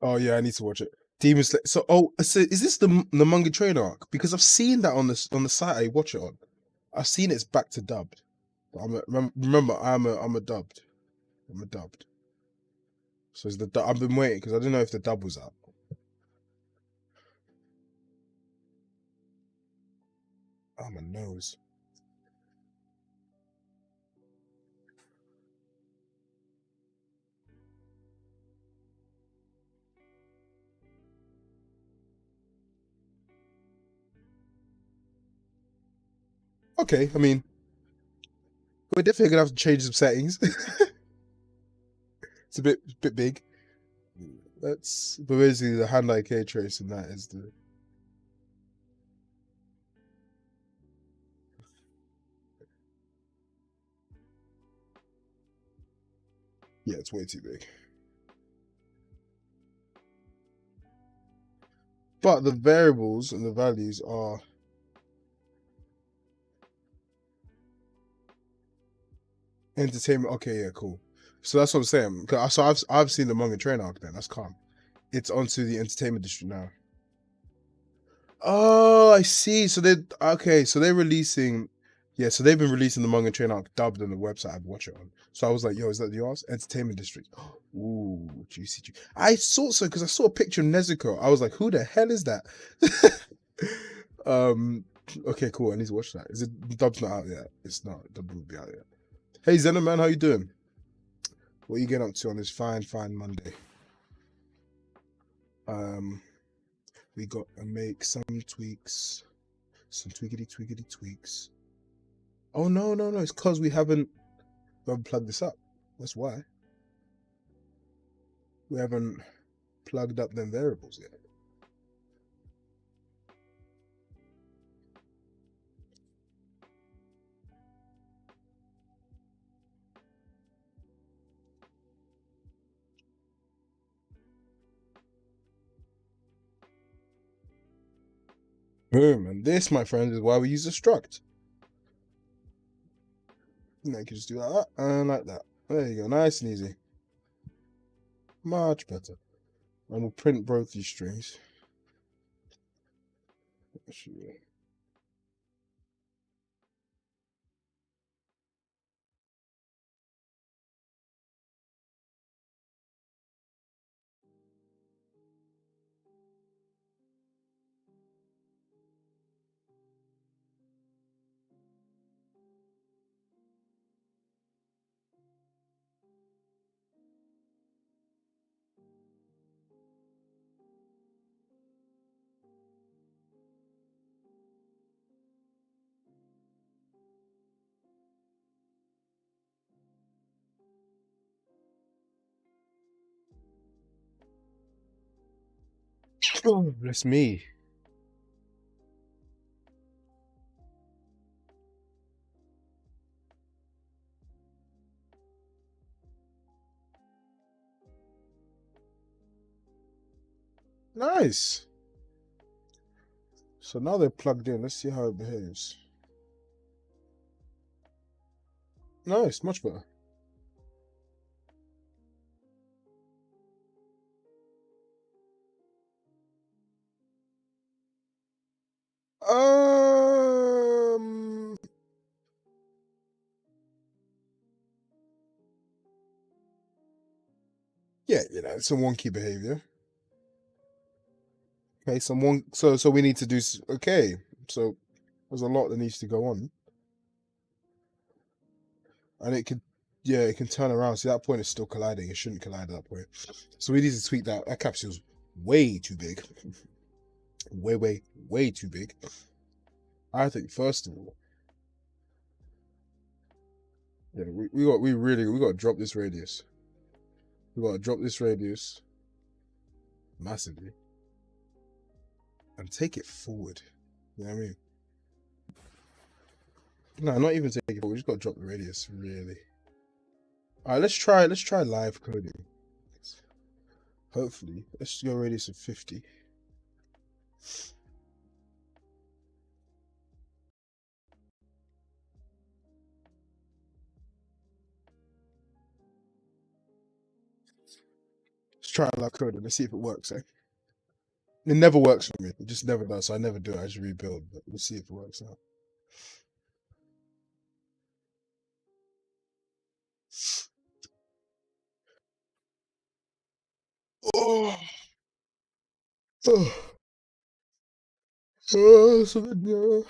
Speaker 1: Oh yeah, I need to watch it. Demon Slayer. So is this the manga trainer arc? Because I've seen that on the site I watch it on. I've seen it's back to dubbed. But remember, I'm a dubbed. I'm a dubbed. So I've been waiting because I didn't know if the dub was out. Oh, my nose. Okay, I mean, we're definitely gonna have to change some settings. It's a bit big. But basically the hand-eye K trace and that is the. Yeah, it's way too big. But the variables and the values are entertainment. Okay, yeah, cool. So that's what I'm saying. So I've seen the manga train arc then. That's calm. It's onto the entertainment district now. Oh, I see. So they okay. So they're releasing. Yeah, so they've been releasing the manga train arc dubbed on the website I'd watch it on. So I was like, yo, is that yours? Entertainment District. Ooh, juicy. I thought so because I saw a picture of Nezuko. I was like, who the hell is that? Okay, cool. I need to watch that. Is it dub's not out yet? It's not. Dub will be out yet. Hey Zena man, how you doing? What are you getting up to on this fine Monday? We got to make some tweaks. Some tweakity tweaks. Oh no. It's because we haven't plugged this up. That's why. We haven't plugged up them variables yet. Boom. And this, my friend, is why we use a struct. And then you can just do that and like that. There you go. Nice and easy. Much better. And we'll print both these strings. Oh, bless me. Nice. So now they're plugged in. Let's see how it behaves. Nice, much better. Yeah, it's a wonky behavior. Okay, so we need to do. Okay, so there's a lot that needs to go on, and it can turn around. See, that point is still colliding. It shouldn't collide at that point. So we need to tweak that. That capsule's way too big. Way too big. I think first of all, yeah, we got to drop this radius. We got to drop this radius massively and take it forward. You know what I mean? No, not even take it forward. We just got to drop the radius really. All right, let's try live coding. Hopefully, let's go radius of 50. Let's try live coding. Let's see if it works. Eh? It never works for me. It just never does. So I never do it. I just rebuild. But we'll see if it works out. Oh, oh, so good.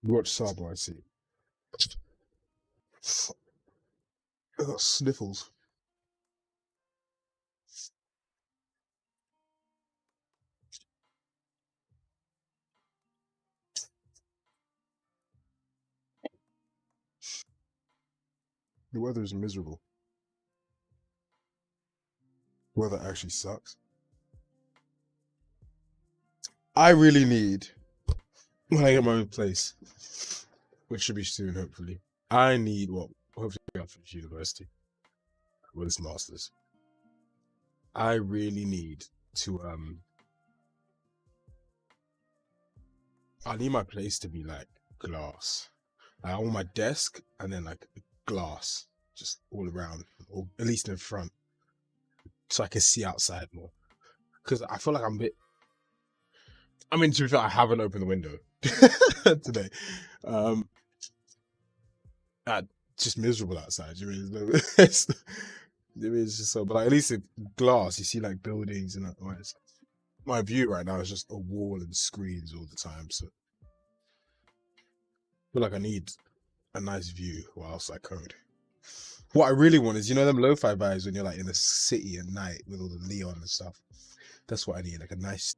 Speaker 1: Watch Sabo, I see. I got sniffles. The weather is miserable. The weather actually sucks. I really need, when I get my own place, which should be soon, hopefully, I need, well, hopefully I'll finish university with this master's. I really need to, I need my place to be like glass. I want my desk and then like glass just all around, or at least in front, so I can see outside more. Because I feel like I'm a bit. I mean, to be fair, I haven't opened the window today. Just miserable outside. You mean it's just so, but like, at least in glass, you see like buildings and that. My view right now is just a wall and screens all the time. So I feel like I need a nice view whilst I code. What I really want is, them lo-fi vibes when you're like in the city at night with all the neon and stuff. That's what I need, like a nice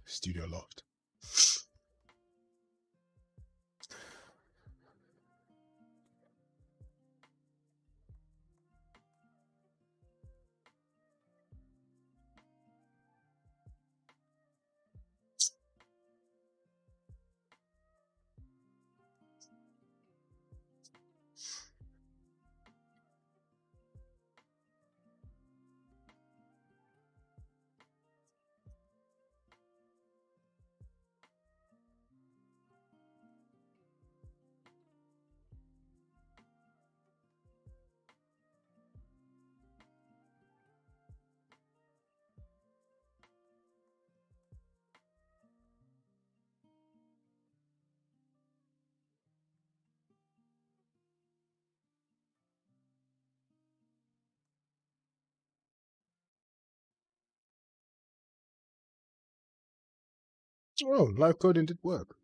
Speaker 1: studio loft. Oh, live coding did work.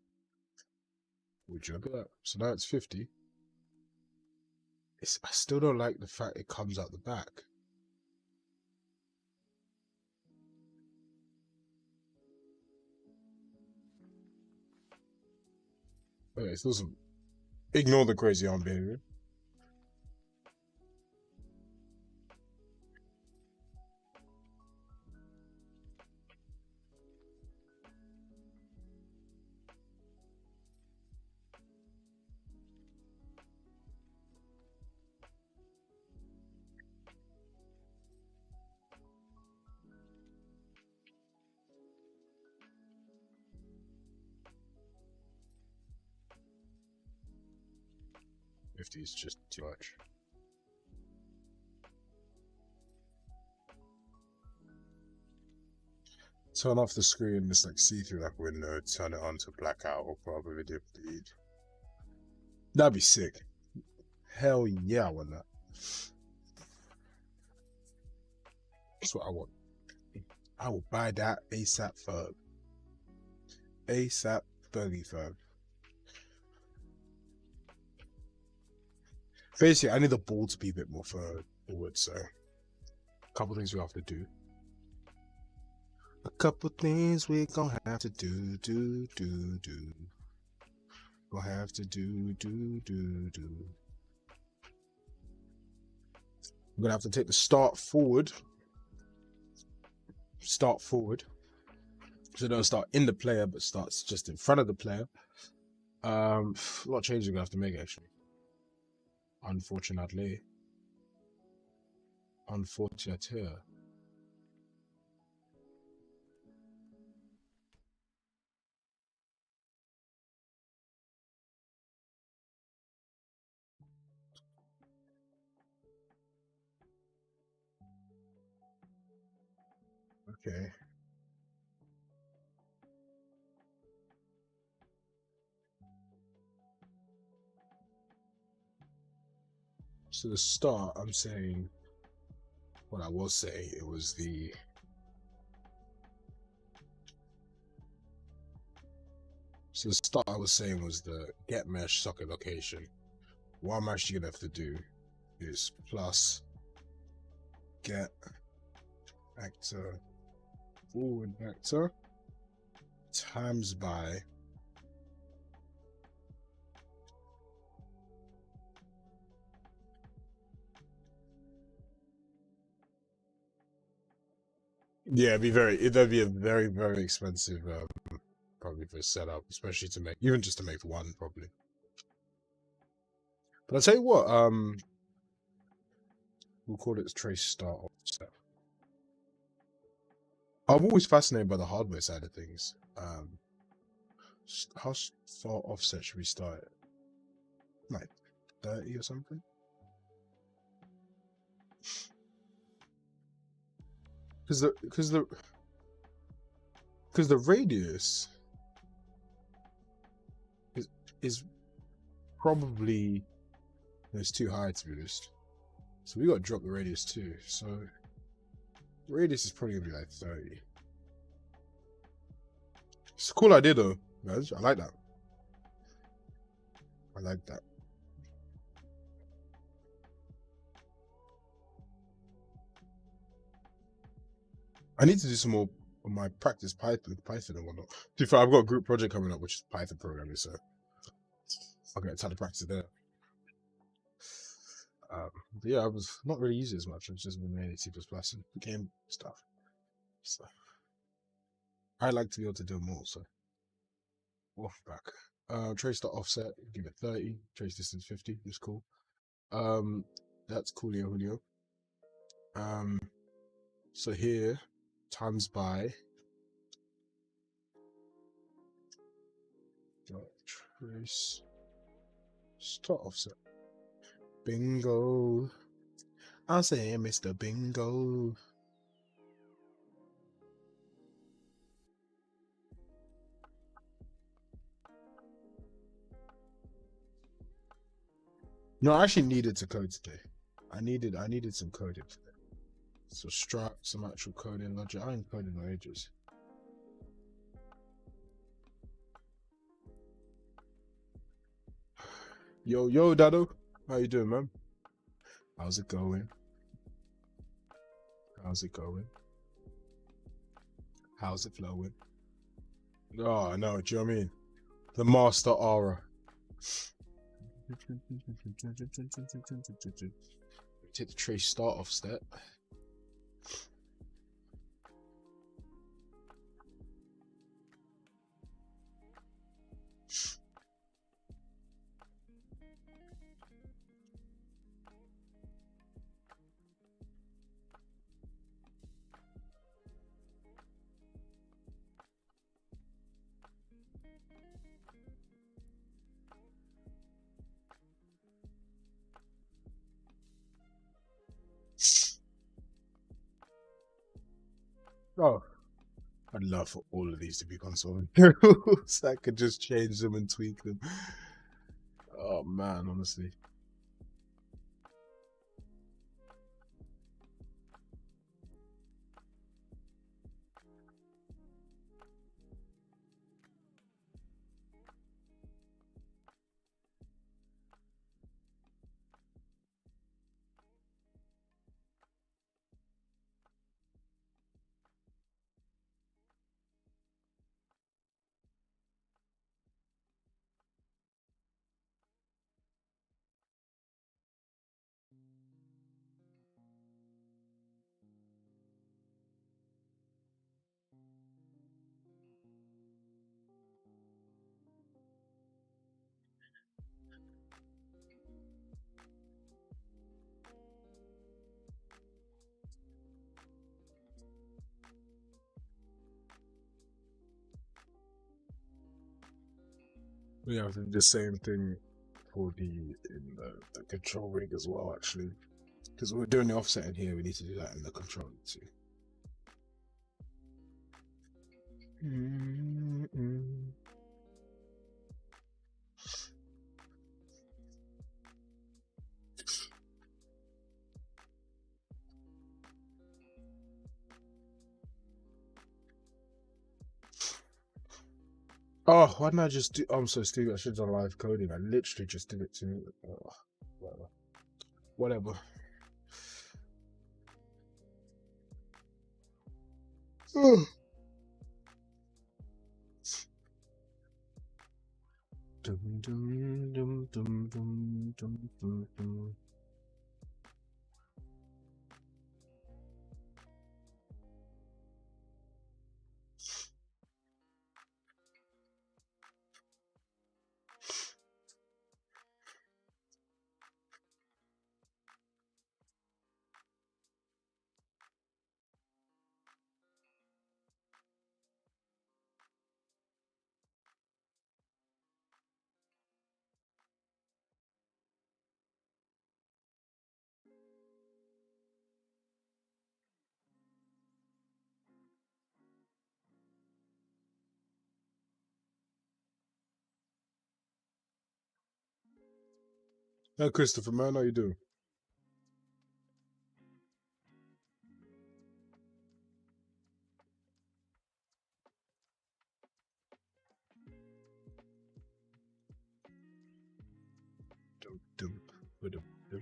Speaker 1: Would you look at that? So now it's 50. I still don't like the fact it comes out the back. Okay, it doesn't. Ignore the crazy arm behavior. If is just too much. Turn off the screen, it's like see through that window, turn it on to blackout or probably video bleed. That'd be sick. Hell yeah, I want that. That's what I want. I will buy that ASAP Ferg. ASAP Fergie Ferg. Basically, I need the ball to be a bit more forward, so a couple things we have to do. A couple things we gonna have to do. Gonna have to do. We're gonna have to take the start forward. So don't start in the player, but starts just in front of the player. A lot of changes we're gonna have to make actually. Unfortunately. Okay. So the start, I'm saying, what I was saying, it was the So the start I was saying was the get mesh socket location. What I'm actually gonna have to do is plus get actor forward vector times by yeah, that'd be a very, very expensive probably for a setup, especially to make even just to make one probably. But I'll tell you what, we'll call it trace start offset. I'm always fascinated by the hardware side of things. How far offset should we start at? Like 30 or something? Because the radius is probably it's too high to be honest. So we got to drop the radius too. So the radius is probably gonna be like 30. It's a cool idea though, guys. I like that. I like that. I need to do some more of my practice Python and whatnot. To be fair, I've got a group project coming up, which is Python programming, so I'll get a ton of practice there. But yeah, I was not really using it as much. I've just been mainly C++ and game stuff. So I like to be able to do more. So off back. Trace dot offset, give it 30. Trace distance 50. It's cool. That's coolio Julio. So here times by trace start offset. Bingo. I'll say Mr. Bingo. No, I actually needed to code today. I needed some coding today. So struct, some actual coding logic. I ain't coding in ages. Yo, Dado. How you doing, man? How's it going? How's it going? How's it flowing? Oh, no, do you know what I mean? The master aura. Take the trace start off step. Oh, I'd love for all of these to be console so I could just change them and tweak them. Oh man, honestly. We have to do the same thing for the control rig as well, actually. Because we're doing the offset in here, we need to do that in the control too. Oh, why didn't I just do? I'm so stupid. I should have done live coding. I literally just did it to me. Whatever. Whatever. Dum, dum, dum, dum, dum, dum, dum, dum. Hey, Christopher, man, how you doing? Dum, dum, ba-dum, dum,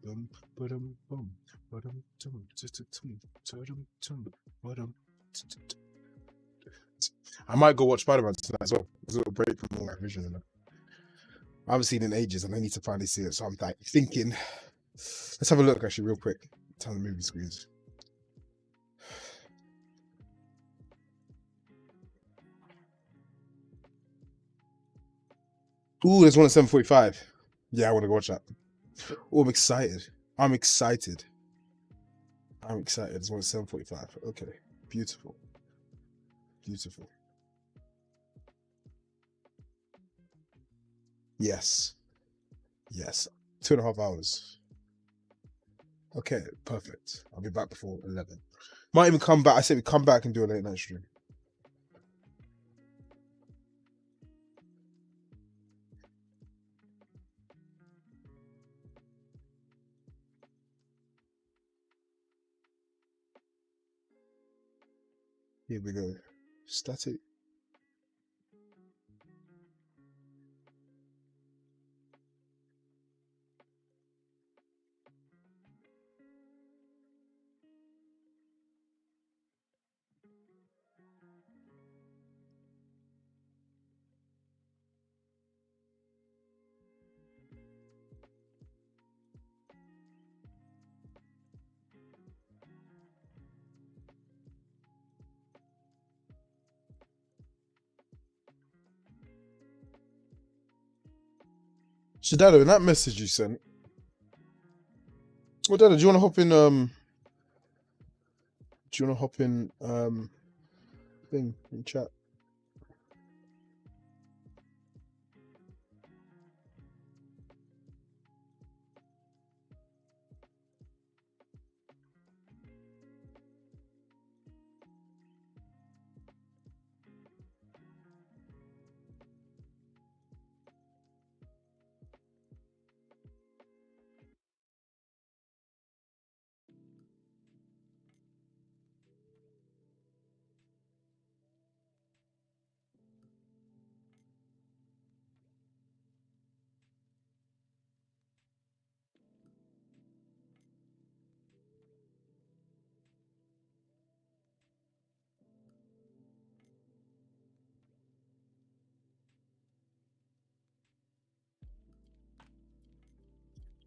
Speaker 1: dum, ba-dum, bum, ba-dum, dum, tum, ta-dum, tum, ba-dum, t-t-t. I might go watch Spider-Man tonight as well. It's a little break from all my vision. You know? I haven't seen it in ages, and I need to finally see it. So I'm like thinking, let's have a look actually, real quick. Time the movie screens. Ooh, there's one at 7:45. Yeah, I want to go watch that. Oh, I'm excited. I'm excited. I'm excited. There's one at 7:45. Okay, beautiful, beautiful. Yes, yes. 2.5 hours. Okay, perfect. I'll be back before 11. Might even come back. I said we come back and do a late night stream. Here we go. Static. Shadado, in that message you sent. Well, Dada, do you want to hop in? Do you want to hop in? Thing in chat.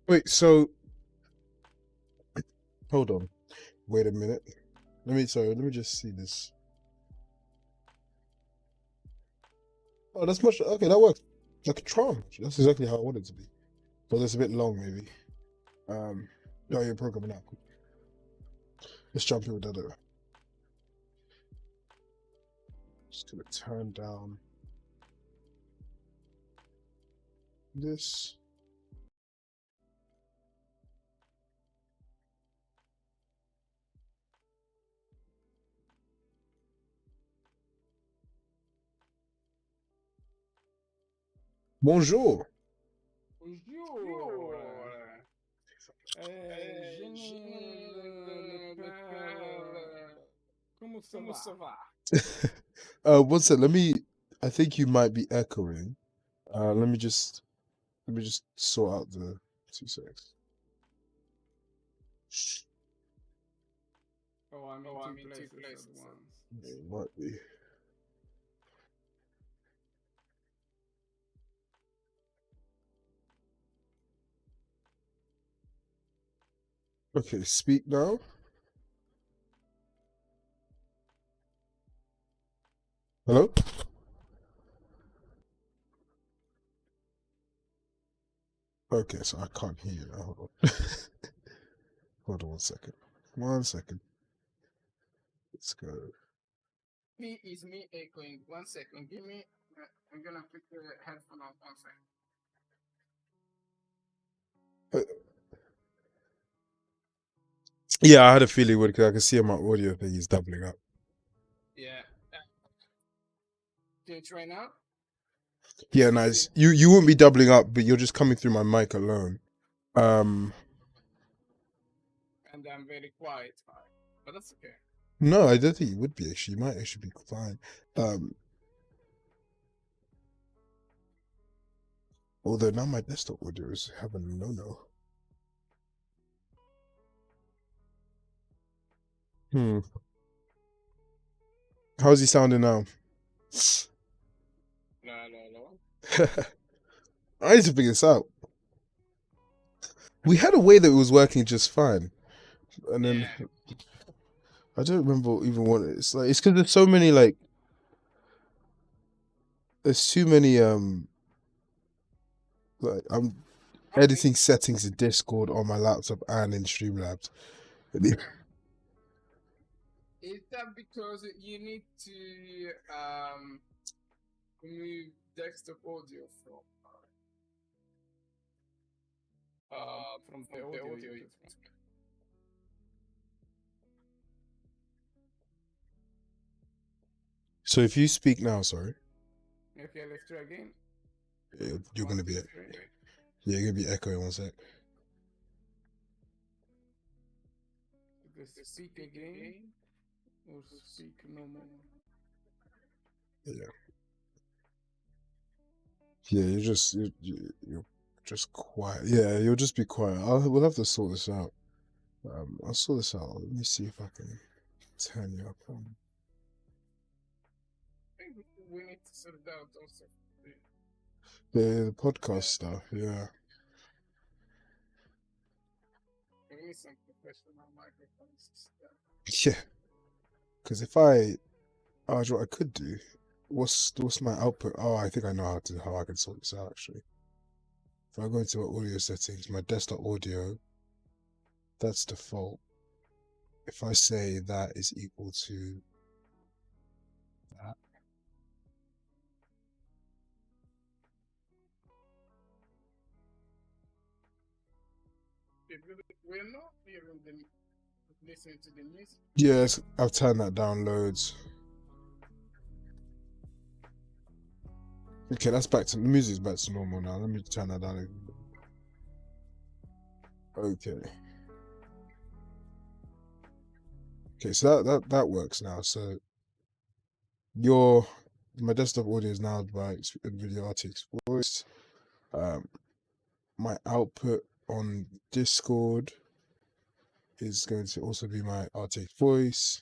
Speaker 1: Wait, so hold on. Wait a minute. Let me just see this. Oh, that's much okay, that works. Like a charm. That's exactly how I want it to be. But it's a bit long maybe. No, you're programming now. Let's jump in with that. Just gonna turn down this. Bonjour.
Speaker 2: Bonjour. Je ne pas. Comment ça va?
Speaker 1: One sec, let me I think you might be echoing. Let me just sort out the 2 seconds.
Speaker 2: Oh, I'm in two places at once.
Speaker 1: It might be. Okay, speak now. Hello? Okay, so I can't hear you now. Hold on. Hold on 1 second. 1 second. Let's go.
Speaker 2: Is me echoing. 1 second. Give me. I'm gonna put the headphone on 1 second.
Speaker 1: Yeah, I had a feeling because I can see on my audio thing he's doubling up.
Speaker 2: Yeah. Can you try now?
Speaker 1: Yeah, nice. You won't be doubling up, but you're just coming through my mic alone.
Speaker 2: And I'm very quiet, but that's okay.
Speaker 1: No, I don't think you would be actually. You might actually be fine. Although now my desktop audio is having a no. How's he sounding now?
Speaker 2: No.
Speaker 1: I need to figure this out. We had a way that it was working just fine, and then I don't remember even what it's like. It's because there's so many there's too many like I'm editing settings in Discord on my laptop and in Streamlabs.
Speaker 2: Is that because you need to remove desktop audio from the audio you put?
Speaker 1: So if you speak now, sorry,
Speaker 2: Okay, let's try again.
Speaker 1: you're gonna be you're gonna be echoing 1 sec.
Speaker 2: Speak again or speak no more.
Speaker 1: Yeah, you're just quiet. Yeah, you'll just be quiet. We'll have to sort this out. I'll sort this out. Let me see if I can turn you up.
Speaker 2: I think we need to sort it out also.
Speaker 1: The podcast stuff, yeah.
Speaker 2: We need some professional microphones.
Speaker 1: Yeah. Because if I, what I could do. What's my output? Oh, I think I know how I can sort this out actually. If I go into my audio settings, my desktop audio, that's default. If I say that is equal to that.
Speaker 2: We're not hearing them listening to the music.
Speaker 1: Yes, I've turned that down loads. Okay, that's back to the music's back to normal now. Let me turn that down. Okay. Okay, so that works now. So my desktop audio is now by NVIDIA RTX voice. My output on Discord is going to also be my RTX voice.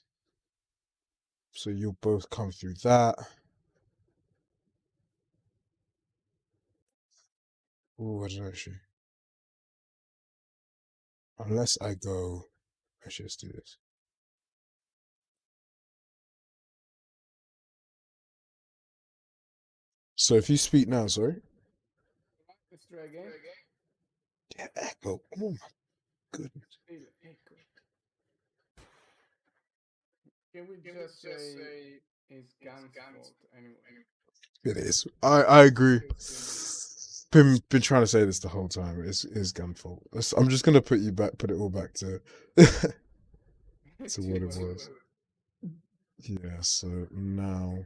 Speaker 1: So you'll both come through that. Oh, I don't know actually. Unless I go, actually, let's do this. So if you speak now, sorry.
Speaker 2: Let's try again.
Speaker 1: Yeah, echo. Oh my goodness.
Speaker 2: Still echo. Can we just say it's Gun's fault anyway?
Speaker 1: It is. I agree. Been trying to say this the whole time. It's Gun fault. I'm just gonna put it all back to to what it was. Yeah. So now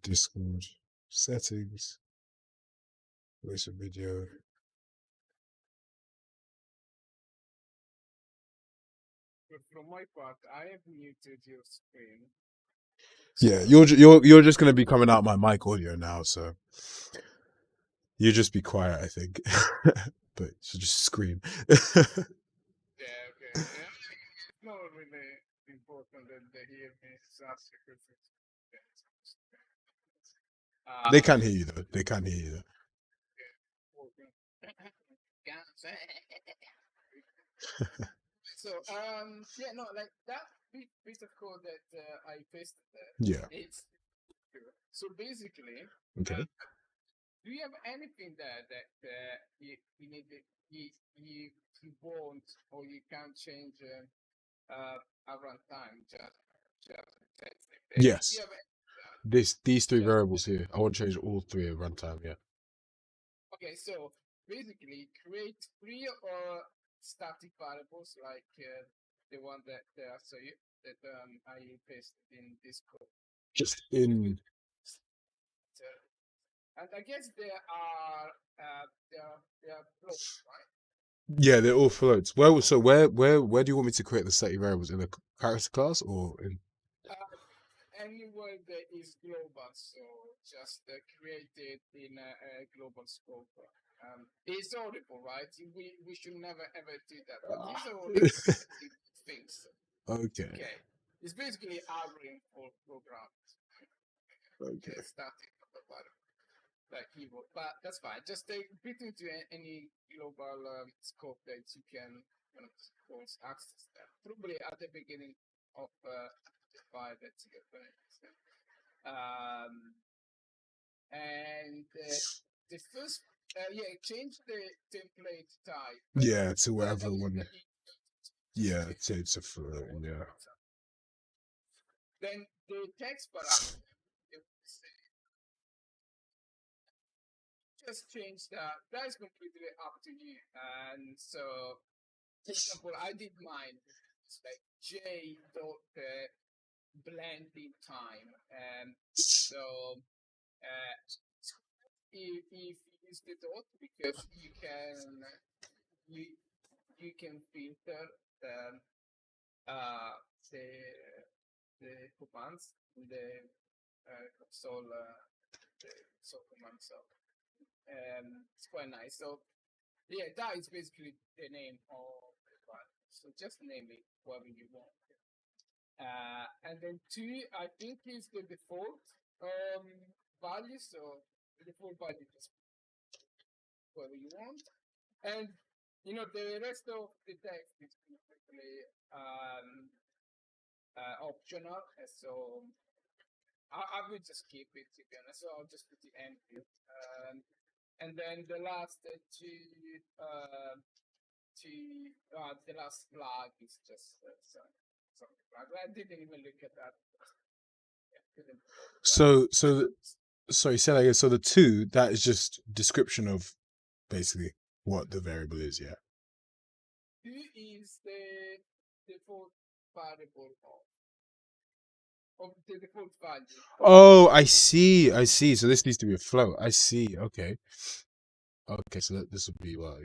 Speaker 1: Discord settings, voice and video.
Speaker 2: But from my part, I have muted your screen.
Speaker 1: Yeah, you're just gonna be coming out my mic audio now, so you just be quiet, I think. But so just scream.
Speaker 2: Yeah, okay. Yeah, it's not really important that they hear me sound because
Speaker 1: They can't hear you though. They can't hear you though.
Speaker 2: working. So yeah, no, like that piece of code that I pasted there,
Speaker 1: Yeah.
Speaker 2: it's so basically,
Speaker 1: Okay.
Speaker 2: do you have anything there that you need you won't or you can't change a runtime just
Speaker 1: Yes.
Speaker 2: you have
Speaker 1: These three
Speaker 2: just
Speaker 1: variables here. I want to change all three at runtime. Yeah.
Speaker 2: okay, so basically create three static variables like the one that I saw you that I pasted in this code.
Speaker 1: Just in.
Speaker 2: And I guess they are floats, right?
Speaker 1: Yeah, they're all floats. Well, so where do you want me to create the static variables in the character class or in?
Speaker 2: Uh, Anywhere that is global, so just create it in a global scope. It's audible, right? We should never ever do that, but these are all things.
Speaker 1: Okay.
Speaker 2: Okay, it's basically arraying for programs.
Speaker 1: Okay.
Speaker 2: Static, like keyboard, but that's fine. Just take fit into any global scope that you can access that. Probably at the beginning of the file that you get back. And the first, yeah, change the template type.
Speaker 1: Yeah, to whatever one. Yeah, it's a float. Yeah.
Speaker 2: Then the text parameter, just change that. That is completely up to you. And so, for example, I did mine. It's like J dot blending time. So if you use the dot because you you can filter the uh, the the commands in the console the console command. So it's quite nice. So yeah, that is basically the name of the file. So just name it whatever you want. And then two, I think is the default value. So the default value is whatever you want. And you know the rest of the text is completely optional. So I will just keep it to be honest. So I'll just put it empty. And then the last the last flag is just something flag. I didn't even look at that.
Speaker 1: So sorry, say that again. So the two, that is just description of basically what the variable is. Yeah.
Speaker 2: Two is the default variable of the default value.
Speaker 1: Oh, I see. I see. So this needs to be a float. I see. Okay. Okay. So this would be what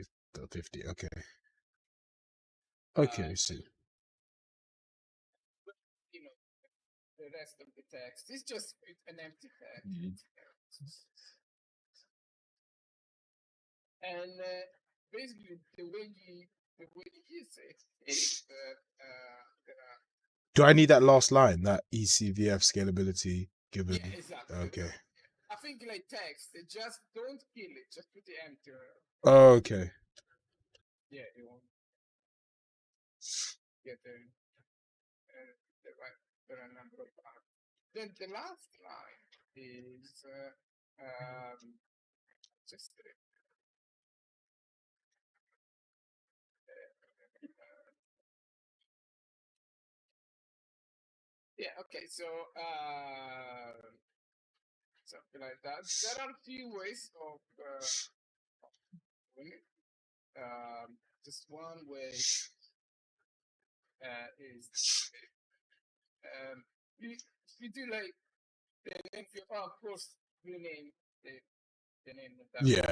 Speaker 1: 50. Okay. Okay. I see.
Speaker 2: You know, the rest of the text is just an empty text. And basically, the way you use it is
Speaker 1: Do I need that last line? That ECVF scalability given.
Speaker 2: yeah, exactly.
Speaker 1: Okay.
Speaker 2: I think like text, just don't kill it, just put the empty.
Speaker 1: Oh, okay.
Speaker 2: Yeah, you won't get the right number of parts. Then the last line is just yeah, okay, so something like that. There are a few ways of doing it. Just one way is you do like the name of your, of course, rename the name of that.
Speaker 1: Yeah.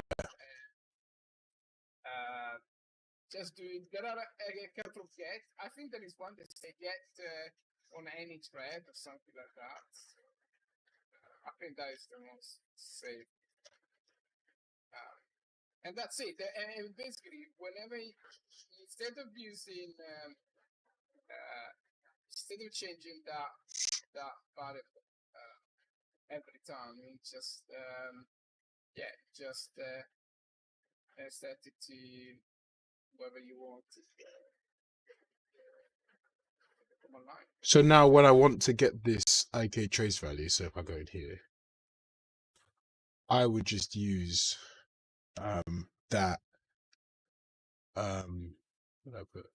Speaker 2: Just do it. There are a couple of get. I think there is one that say get on any thread or something like that. think that is the most safe. And that's it. And basically, whenever instead of using instead of changing that variable every time, you just just set it to whatever you want to come online.
Speaker 1: So now when I want to get this IK trace value, so if I go in here, I would just use that what did I put?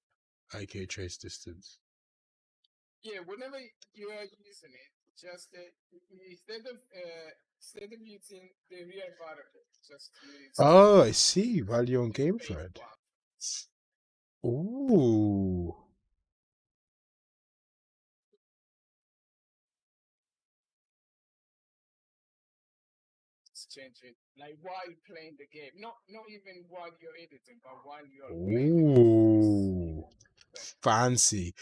Speaker 1: IK trace distance.
Speaker 2: Yeah, whenever you are using it, just instead of using the real variable, just use
Speaker 1: Oh, I see. Value on game
Speaker 2: base
Speaker 1: thread.
Speaker 2: one.
Speaker 1: Ooh.
Speaker 2: Just change it like while playing the game, not even while you're editing, but while you're playing the game.
Speaker 1: Ooh. Fancy.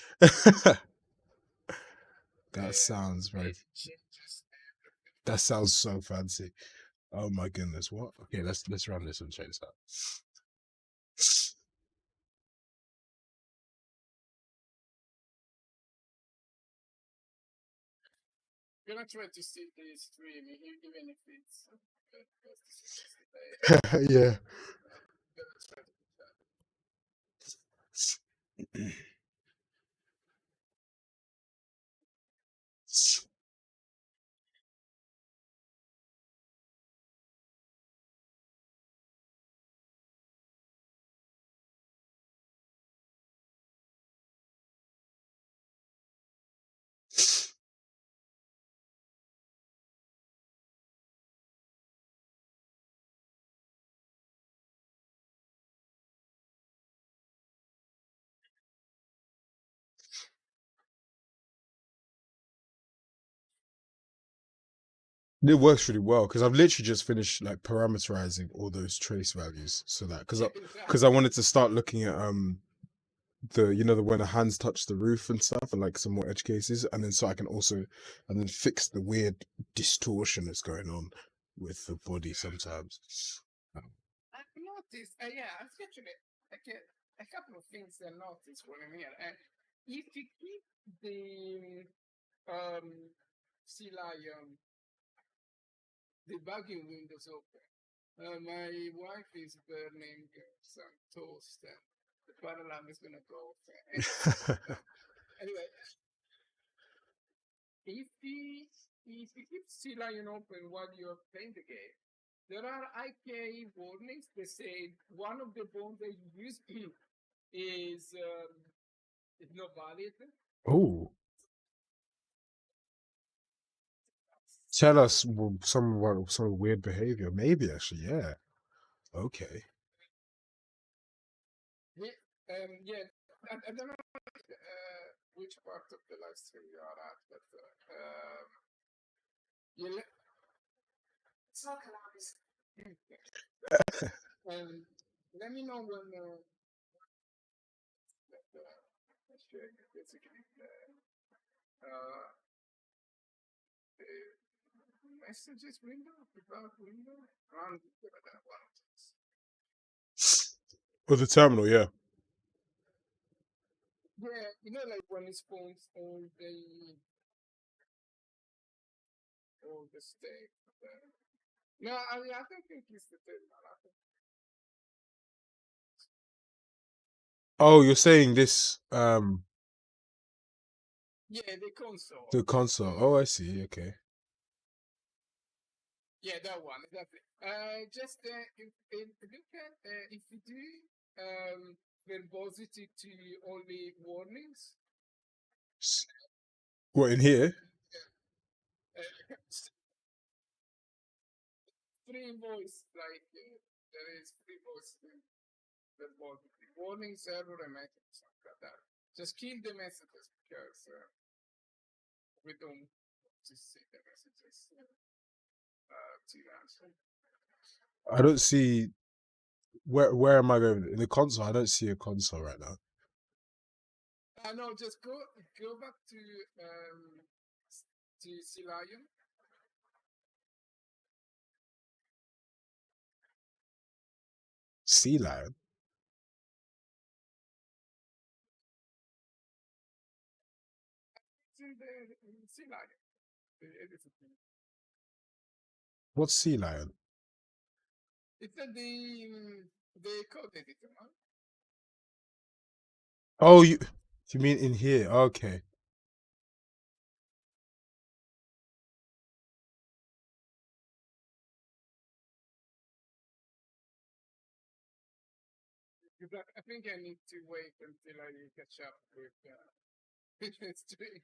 Speaker 1: That sounds very.
Speaker 2: It changes
Speaker 1: That sounds so fancy. Oh my goodness! What? Okay, let's run this and check this out.
Speaker 2: I'm gonna try to see the stream, even if it's
Speaker 1: Yeah.
Speaker 2: gonna try to do that.
Speaker 1: It works really well because I've literally just finished like parameterizing all those trace values so that because I wanted to start looking at the when the hands touch the roof and stuff and like some more edge cases and then so I can also and then fix the weird distortion that's going on with the body sometimes.
Speaker 2: I've noticed, I've actually a couple of things I noticed when I'm here. And if you keep the sea lion debugging windows open, my wife is burning some toast and the fire alarm is gonna go off. Anyway, if you keep sea lion open while you're playing the game, there are IK warnings that say one of the bones that you use is not valid.
Speaker 1: Oh, tell us some weird behavior. Maybe actually, yeah. Okay.
Speaker 2: Yeah, I don't know which part of the live stream you are at, but yeah, let me know when basically the messages window, about window, around that one.
Speaker 1: Or the terminal, yeah.
Speaker 2: Yeah, like when it spawns all the state. No, I mean, I don't think it's the terminal.
Speaker 1: Oh, you're saying this
Speaker 2: Yeah, the console.
Speaker 1: the console. Oh, I see. Okay.
Speaker 2: Yeah, that one, exactly. Just if look at if you do verbosity to only warnings.
Speaker 1: What in here?
Speaker 2: Free voice, like there is free voice verbosity. Warnings, error, and messages, something like that. Just kill the messages because we don't just see the messages to answer.
Speaker 1: I don't see where am I going in the console? I don't see a console right now.
Speaker 2: No, just go back to Sea Lion.
Speaker 1: Sea lion.
Speaker 2: It's in the sea lion. It is.
Speaker 1: What's sea lion?
Speaker 2: It's the code editor, no?
Speaker 1: Oh, you mean in here? Okay.
Speaker 2: Because I think I need to wait until I catch up with history.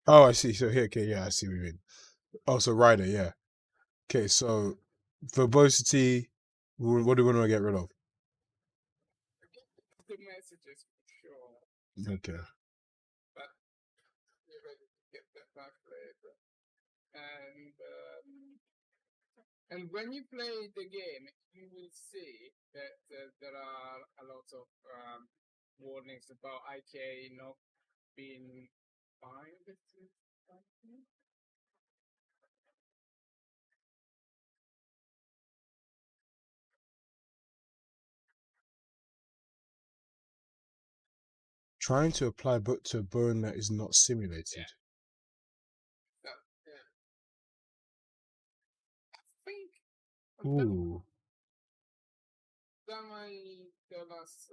Speaker 1: Oh, I see. So here, okay, yeah, I see what you mean. Oh, so rider, yeah. Okay, so verbosity, what do we want to get rid of?
Speaker 2: The messages for sure,
Speaker 1: Okay.
Speaker 2: but we're ready to get that back later. And and when you play the game, you will see that there are a lot of warnings about IK not being fine.
Speaker 1: Trying to apply but to a bone that is not simulated.
Speaker 2: So, I think
Speaker 1: Ooh,
Speaker 2: that might tell us,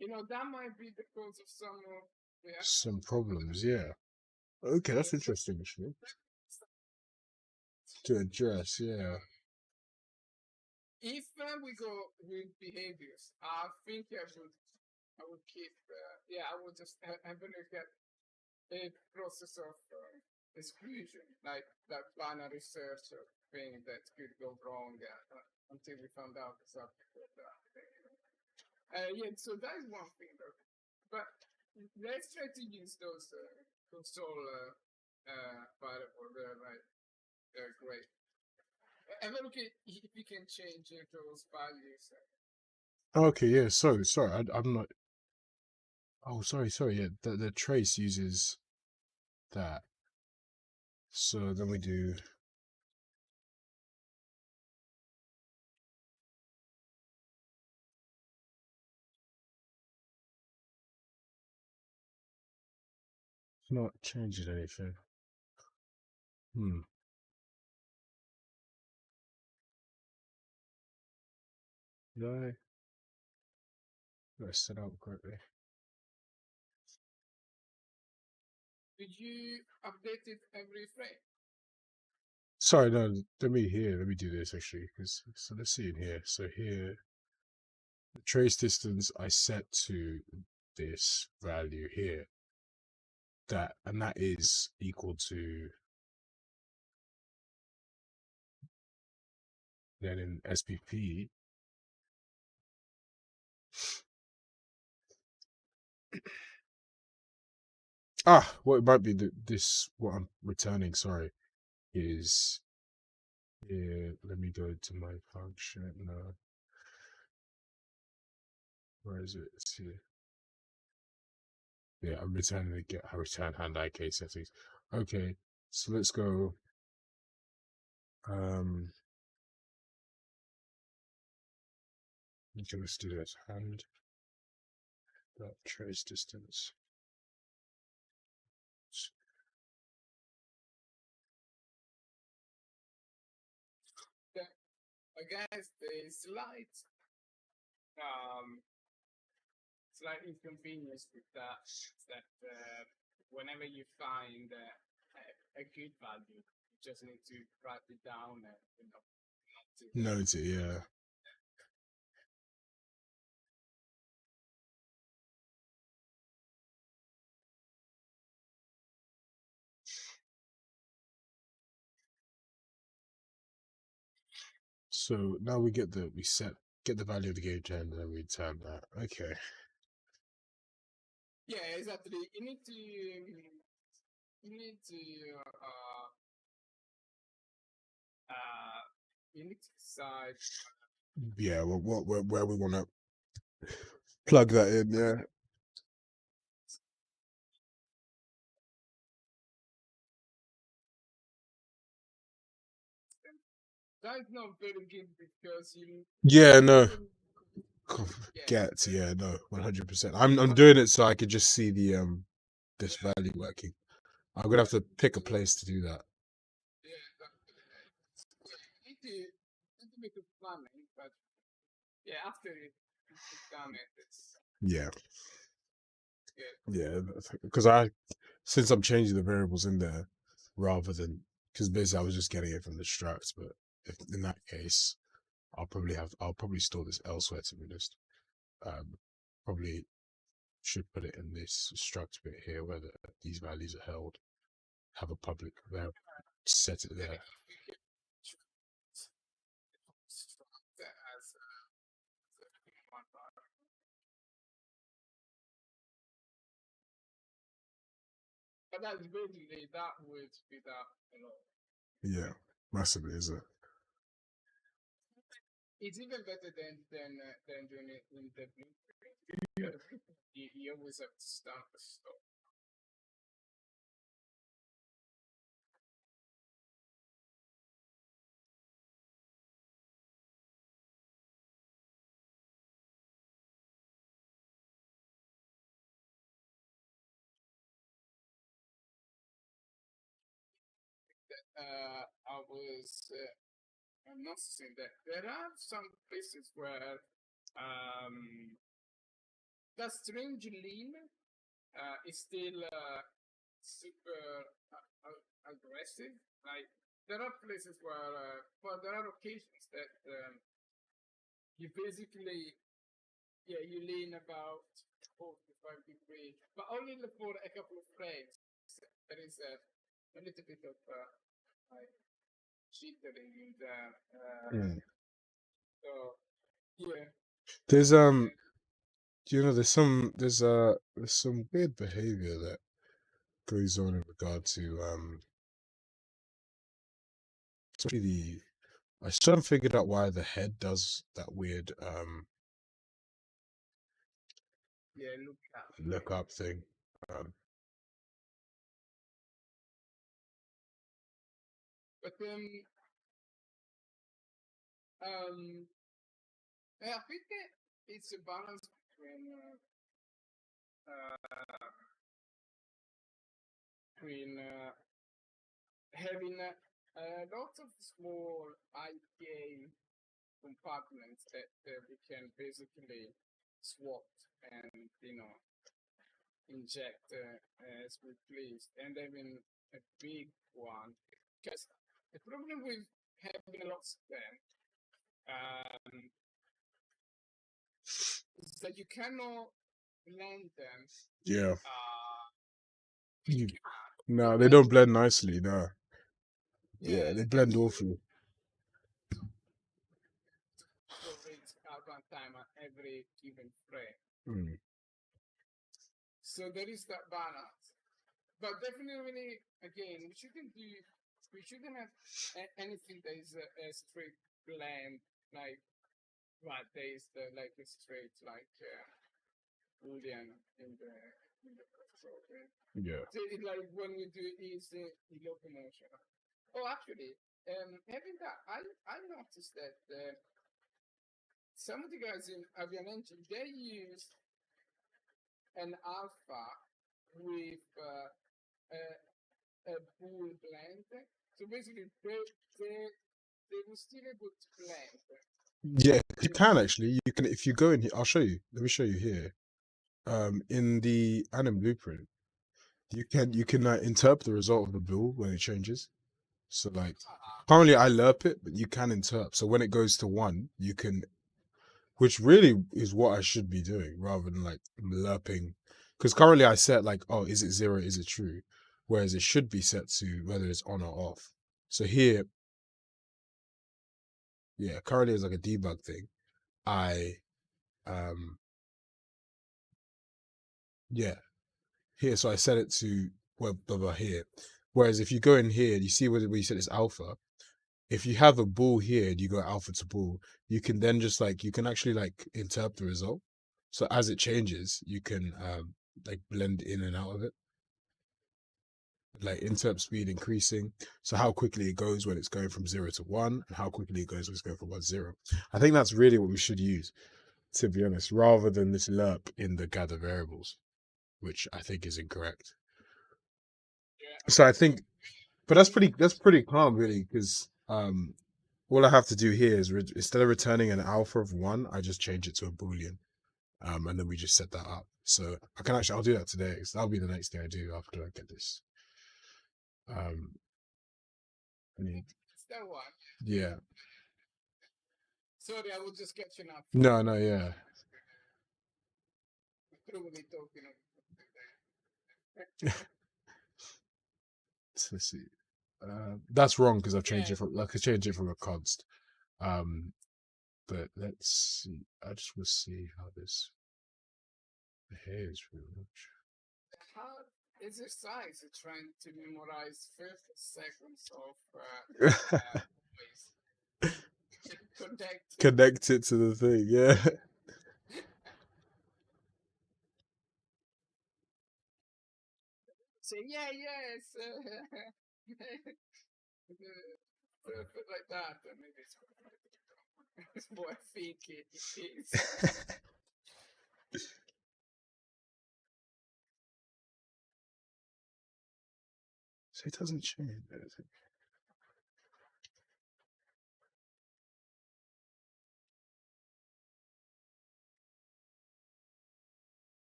Speaker 2: that might be the cause of some of the
Speaker 1: some problems, yeah. Okay, that's interesting, actually. To address, yeah.
Speaker 2: If we go with behaviors, I think I would keep, I would just have a look at a process of exclusion, like that binary search thing that could go wrong until we found out exactly what that thing. So that is one thing, though. But let's try to use those console variable there, right? Great. And then okay, if you can change those values.
Speaker 1: Okay, yeah, sorry, I'm not. Oh, sorry, yeah. The trace uses that. So then we do. Not changing anything. Hmm. Did I set up correctly?
Speaker 2: Did you update it every frame?
Speaker 1: Sorry, no. Let me do this actually. So let's see in here. So here, the trace distance I set to this value here. That is equal to then in SPP. What it might be this what I'm returning. Sorry, is here. Let me go to my function. No, where is it? It's here. Yeah, I'm returning the get. I return hand IK settings. Okay, so let's go. Let's do this hand dot trace distance.
Speaker 2: I guess the um, slight inconvenience with that is that whenever you find a good value, you just need to write it down and
Speaker 1: Note it, yeah. So now we get the get the value of the gauge end and then we return that. Okay.
Speaker 2: Yeah, exactly. You need to you need to decide.
Speaker 1: Yeah, where we want to plug that in, yeah.
Speaker 2: that's not very good because you
Speaker 1: Yeah, no.
Speaker 2: yeah,
Speaker 1: Get, yeah, no, 100%. I'm doing it so I could just see the this value working. I'm gonna have to pick a place to do that.
Speaker 2: yeah, yeah, you need to make a planning, but yeah, after you've done it, it's
Speaker 1: Yeah,
Speaker 2: good.
Speaker 1: yeah, because I since I'm changing the variables in there rather than because basically I was just getting it from the struct, but if, in that case, I'll probably store this elsewhere to be honest. Probably should put it in this struct bit here where these values are held. Have a public variable, set it there.
Speaker 2: If we can struct that as one bar. But that's basically that would speed up a lot.
Speaker 1: Yeah, massively, is it?
Speaker 2: It's even better than doing it in the blueprint.
Speaker 1: Yeah.
Speaker 2: You always have to start the stop. I was noticing that there are some places where that strange lean is still super aggressive. Like there are places where, well, there are occasions that you basically, yeah, you lean about 45 degrees, but only for a couple of frames. There is a little bit of like jittering in there. So yeah,
Speaker 1: There's you know, there's some weird behavior that goes on in regard to especially the I still haven't figured out why the head does that weird
Speaker 2: yeah,
Speaker 1: look up thing. Um,
Speaker 2: but I think that it's a balance uh, between having lots of small IPA compartments that we can basically swap and inject as we please, and having a big one. Because the problem with having a lot of them is that you cannot blend them.
Speaker 1: yeah.
Speaker 2: You
Speaker 1: No, they don't blend nicely, no. Yeah,
Speaker 2: yeah,
Speaker 1: they blend awfully.
Speaker 2: rates at one time at every given frame.
Speaker 1: Mm.
Speaker 2: So there is that balance. But definitely, again, we shouldn't have anything that is a straight blend, like, right, there is like a straight, like, Boolean in the program.
Speaker 1: Yeah.
Speaker 2: So it's like when we do is the locomotion. Oh, actually, having that, I noticed that some of the guys in Avian Engine, they use an alpha with a bool blend. So basically, they were still able to blend.
Speaker 1: Yeah, you can actually. You can if you go in here. I'll show you. Let me show you here. In the anim blueprint, you can interpret the result of the bool when it changes. So like currently I lerp it, but you can interp. So when it goes to 1, you can, which really is what I should be doing rather than like lerping. Because currently I set like, oh, is it 0? Is it true? Whereas it should be set to whether it's on or off. So here, yeah, currently it's like a debug thing. I yeah, here. So I set it to well, blah, blah, here. Whereas if you go in here, you see where you set it's alpha. If you have a bool here and you go alpha to bool, you can then just like you can actually like interpret the result. So as it changes, you can like blend in and out of it. like interp speed increasing. So how quickly it goes when it's going from 0 to 1, and how quickly it goes when it's going from 1 to 0. I think that's really what we should use, to be honest, rather than this lerp in the gather variables, which I think is incorrect. So I think, but that's pretty calm, really, because all I have to do here is instead of returning an alpha of 1, I just change it to a boolean, and then we just set that up. So I'll do that today. So that'll be the next thing I do after I get this.
Speaker 2: That one.
Speaker 1: Yeah.
Speaker 2: Sorry, I was just catching up.
Speaker 1: No, yeah.
Speaker 2: Truly talking.
Speaker 1: Let's see. That's wrong because I've changed it from a const. But let's see. I just want to see how this behaves really much.
Speaker 2: How exercise is trying to memorize 30 seconds of
Speaker 1: connect it to the thing, yeah.
Speaker 2: Say yes. Like that. Maybe it's what I think it is.
Speaker 1: So it doesn't change anything.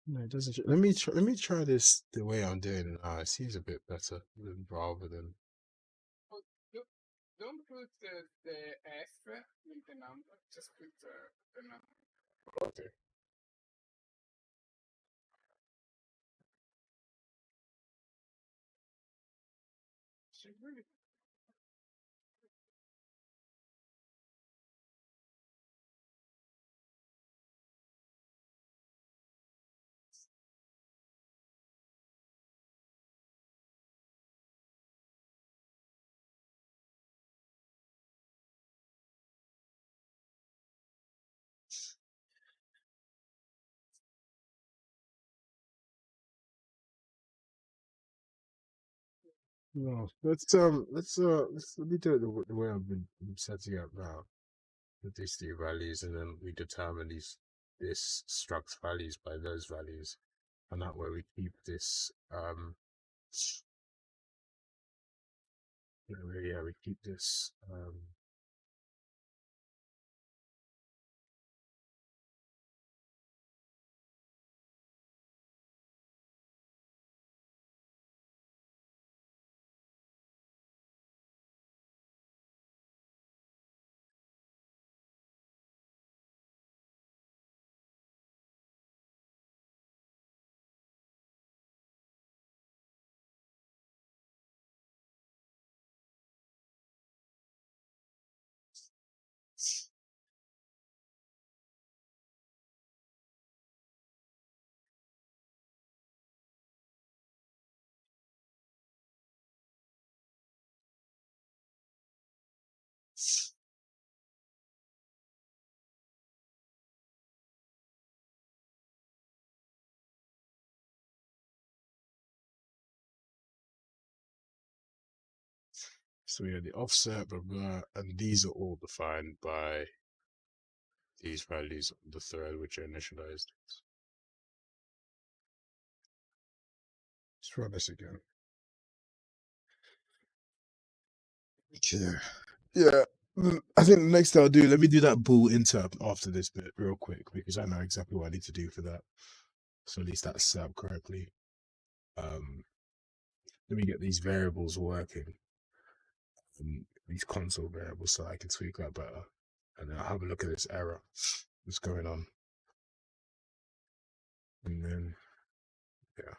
Speaker 1: No, it doesn't. Let me try this the way I'm doing it now. It seems a bit better rather than.
Speaker 2: Don't put the F in the number. Just put the number.
Speaker 1: Okay. No, let's let me do it the way I've been setting up now with these 3 values, and then we determine this struct values by those values, and that way we keep this we keep this so we have the offset, blah, blah, and these are all defined by these values on the thread which are initialized. Let's run this again. Okay. Yeah. I think the next thing I'll do, let me do that bool interp after this bit real quick, because I know exactly what I need to do for that. So at least that's set up correctly. Let me get these variables working, these console variables, so I can tweak that better. And then I'll have a look at this error that's going on. And then, yeah.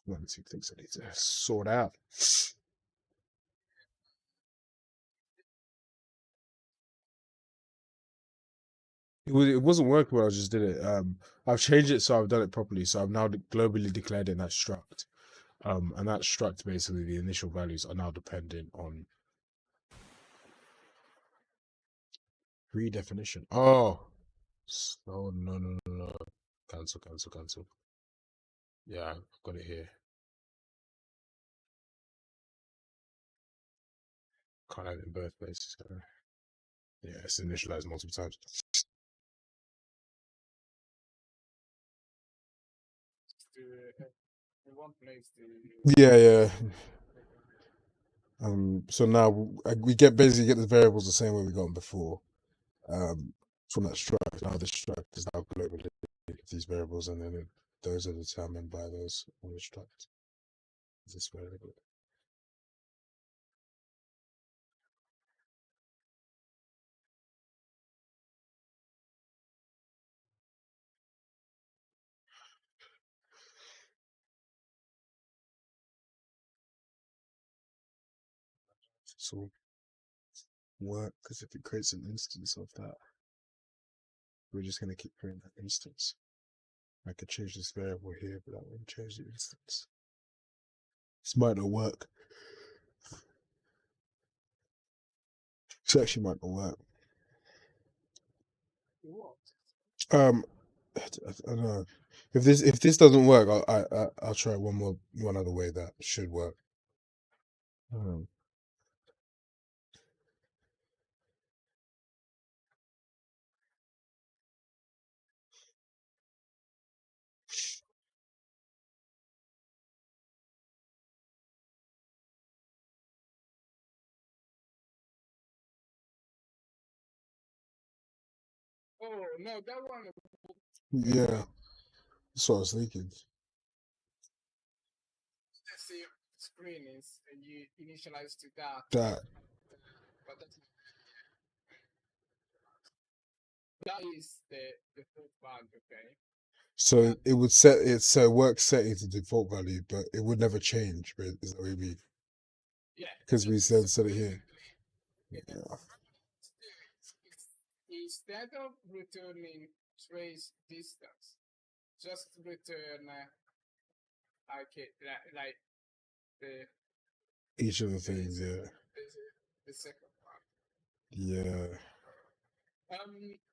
Speaker 1: One, two things I need to sort out. It wasn't working when I just did it. I've changed it so I've done it properly. So I've now globally declared in that struct. And that struct, basically, the initial values are now dependent on redefinition. Oh, no. Cancel. Yeah, I've got it here. Can't have it in both places. Yeah, it's initialized multiple times.
Speaker 2: In one place to.
Speaker 1: Yeah, yeah. So now we basically get the variables the same way we got them before. From that struct. Now the struct is now globally these variables, and then those are determined by those on the struct. This variable. So work because if it creates an instance of that, we're just gonna keep creating that instance. I could change this variable here, but that won't change the instance. This might not work. This actually might not work.
Speaker 2: What?
Speaker 1: I don't know. If this doesn't work, I'll try one other way that should work. Um,
Speaker 2: Oh no, that one.
Speaker 1: yeah, that's what I was thinking.
Speaker 2: Let's see, screen is you initialize to that.
Speaker 1: That
Speaker 2: But that is the default value, okay?
Speaker 1: so it would set it so it works set it to default value, but it would never change. But is that what you mean?
Speaker 2: Yeah.
Speaker 1: Because we
Speaker 2: so
Speaker 1: set it here.
Speaker 2: basically,
Speaker 1: Yeah.
Speaker 2: Instead of returning trace distance, just return like the
Speaker 1: Each of the things, yeah.
Speaker 2: the second part.
Speaker 1: Yeah.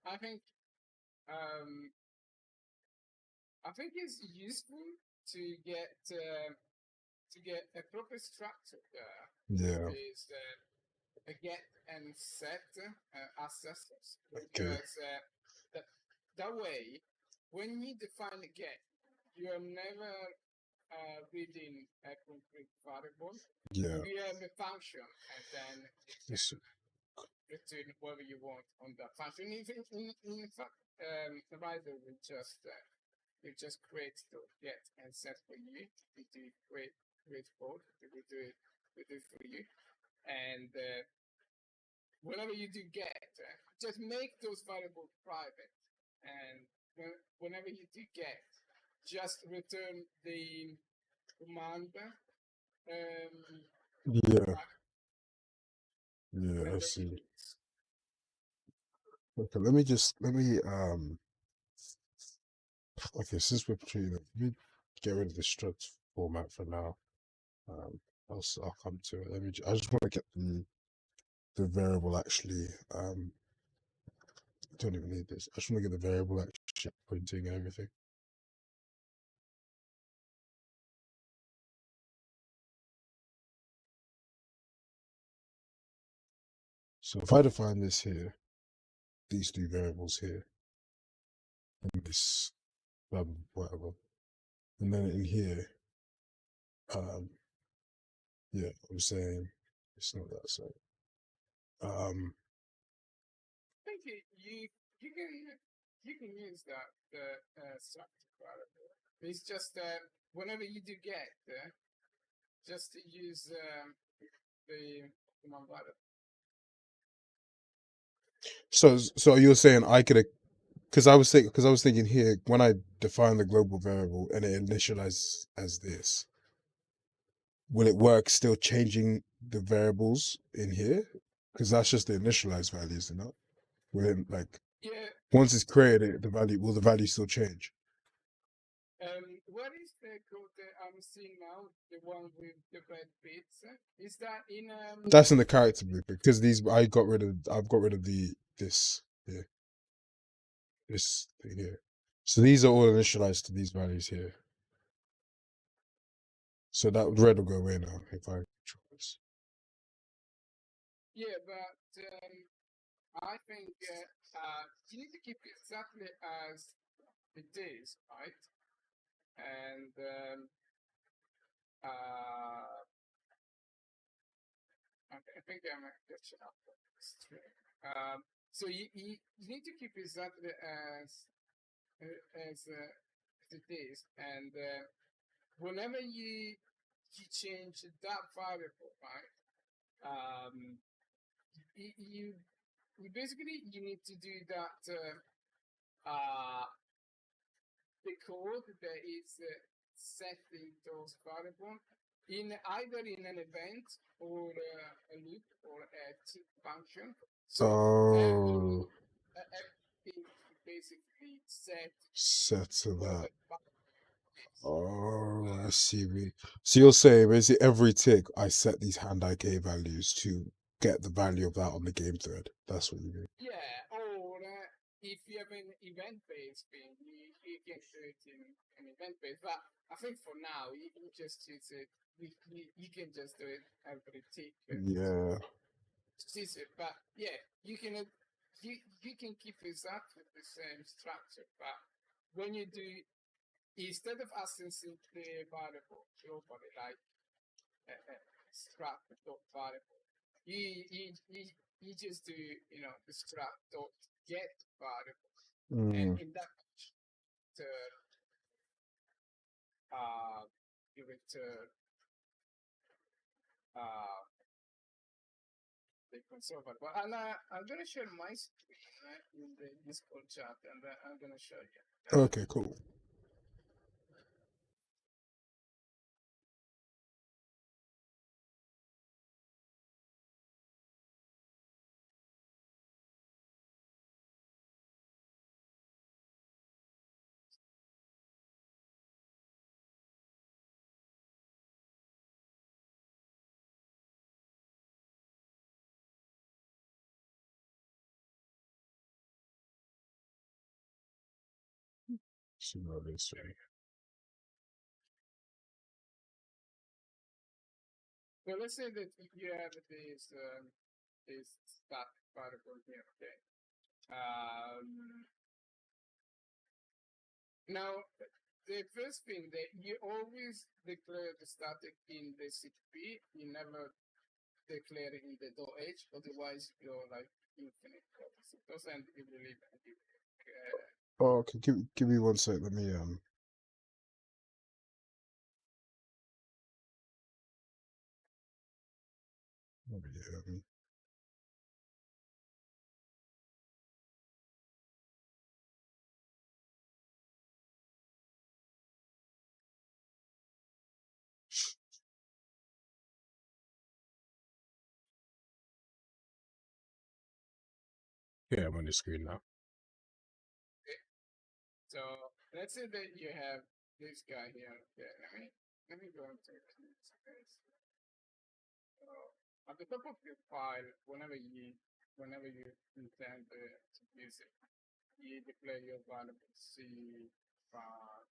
Speaker 2: I think um I think it's useful to get a proper structure there.
Speaker 1: Yeah.
Speaker 2: Is a get and set accessors
Speaker 1: Okay.
Speaker 2: because that way when you define a get, you are never reading a concrete variable.
Speaker 1: Yeah.
Speaker 2: You have a function and then you
Speaker 1: Yes.
Speaker 2: return whatever you want on that function. In fact, the writer will just create the get and set for you. We do create code. We do it for you. And whenever you do get, just make those variables private. And whenever you do get, just return the command.
Speaker 1: Yeah. Yeah, I see. Okay, let me okay, since we're treating it, let me get rid of the struct format for now. I'll come to it. I just want to get the variable actually. I don't even need this. I just want to get the variable actually pointing and everything. So if I define this here, these two variables here, and this blah, blah, whatever, and then in here, yeah, I'm saying it's not that. So,
Speaker 2: I think you can use that structure variable. It's just whenever you do get, just use the command variable.
Speaker 1: so you're saying I could, because I was thinking here when I define the global variable and it initializes as this, will it work still changing the variables in here? Because that's just the initialized values, you know? Will it like
Speaker 2: Yeah.
Speaker 1: once it's created, will the value still change?
Speaker 2: What is the code that I'm seeing now? The one with the red bits? Is that in
Speaker 1: That's in the character blueprint because I've got rid of this here, this thing here. So these are all initialized to these values here. So that red will go away now if I control this.
Speaker 2: Yeah, but I think you need to keep it exactly as it is, right? And I think I'm catching up on this train. So you need to keep exactly as it is, and whenever you change that variable, right? You you basically you need to do that the code that is setting those variables in either in an event or a loop or a function. So
Speaker 1: Oh,
Speaker 2: everything you basically
Speaker 1: set to
Speaker 2: for
Speaker 1: that.
Speaker 2: the function.
Speaker 1: Oh, I see. So you're saying basically every tick I set these hand IK values to get the value of that on the game thread. That's what you mean.
Speaker 2: Yeah, or if you have an event-based thing, you can do it in an event-based. But I think for now, you just use it. You can just do it every tick.
Speaker 1: Yeah.
Speaker 2: Use it, but yeah, you can keep exactly the same structure. But when you do, instead of accessing the variable globally, like struct dot variable, you just do the struct dot get variable, and
Speaker 1: Mm.
Speaker 2: in that turn you return uh the console variable. And I'm gonna share my screen in the Discord chat, and I'm gonna show you.
Speaker 1: Okay, cool. See what it is.
Speaker 2: So let's say that you have this static variable here, okay? Now, the first thing that you always declare the static in the CTP, you never declare it in the .h, otherwise you're like infinite copies. It doesn't really
Speaker 1: Oh, okay, give me one sec. Let me yeah. Yeah, I'm on the screen now.
Speaker 2: So let's say that you have this guy here. Okay, let me go into space. So at the top of your file, whenever you intend to use it, you declare your variable C bar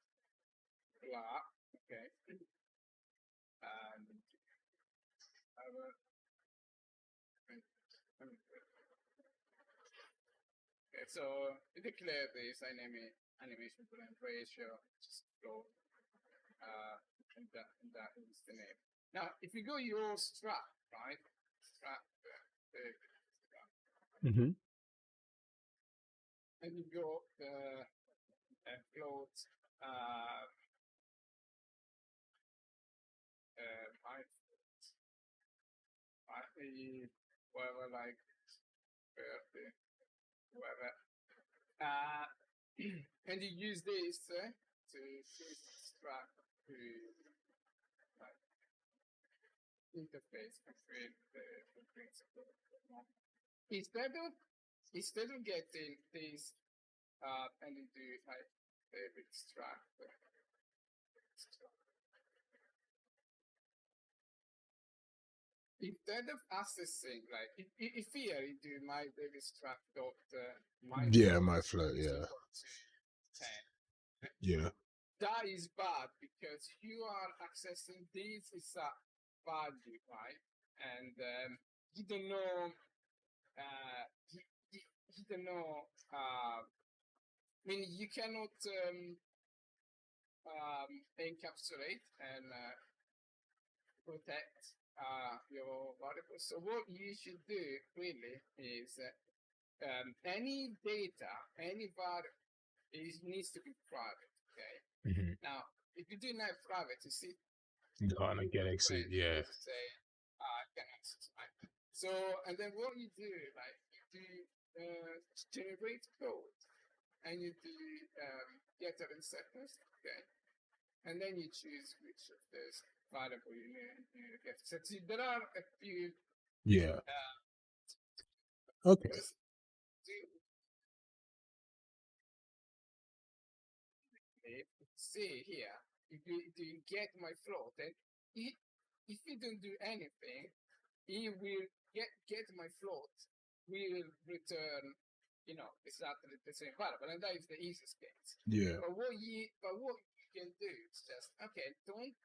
Speaker 2: blah. Okay, and okay, so you declare this animation blend ratio, just flow, and that is the name. Now, if you go your struct, right? Struct,
Speaker 1: Mm-hmm.
Speaker 2: and you go float, whatever, like 30, whatever. And you use this to struct to like, interface between the principle. Instead of getting this and you do like extract. Instead of accessing, like if here you do my extract dot my
Speaker 1: Yeah, my float.
Speaker 2: is
Speaker 1: Yeah,
Speaker 2: equal to 10.
Speaker 1: yeah.
Speaker 2: that is bad because you are accessing this is a value, right? And you don't know, you don't know. I mean, you cannot encapsulate and protect your variables. So what you should do really is any data, any variable needs to be private. Okay.
Speaker 1: Mhm.
Speaker 2: Now, if you do not private, you see,
Speaker 1: You can't get exit. Yeah.
Speaker 2: say, can access, right? So, and then what you do, like, you do generate code, and you do getter and setters, okay, and then you choose which of those variable you get. So there are a few.
Speaker 1: Yeah. Okay.
Speaker 2: See here, if you get my float, and if you don't do anything, he will get my float. We will return, exactly the same variable, and that is the easiest case.
Speaker 1: Yeah.
Speaker 2: But what you can do is just don't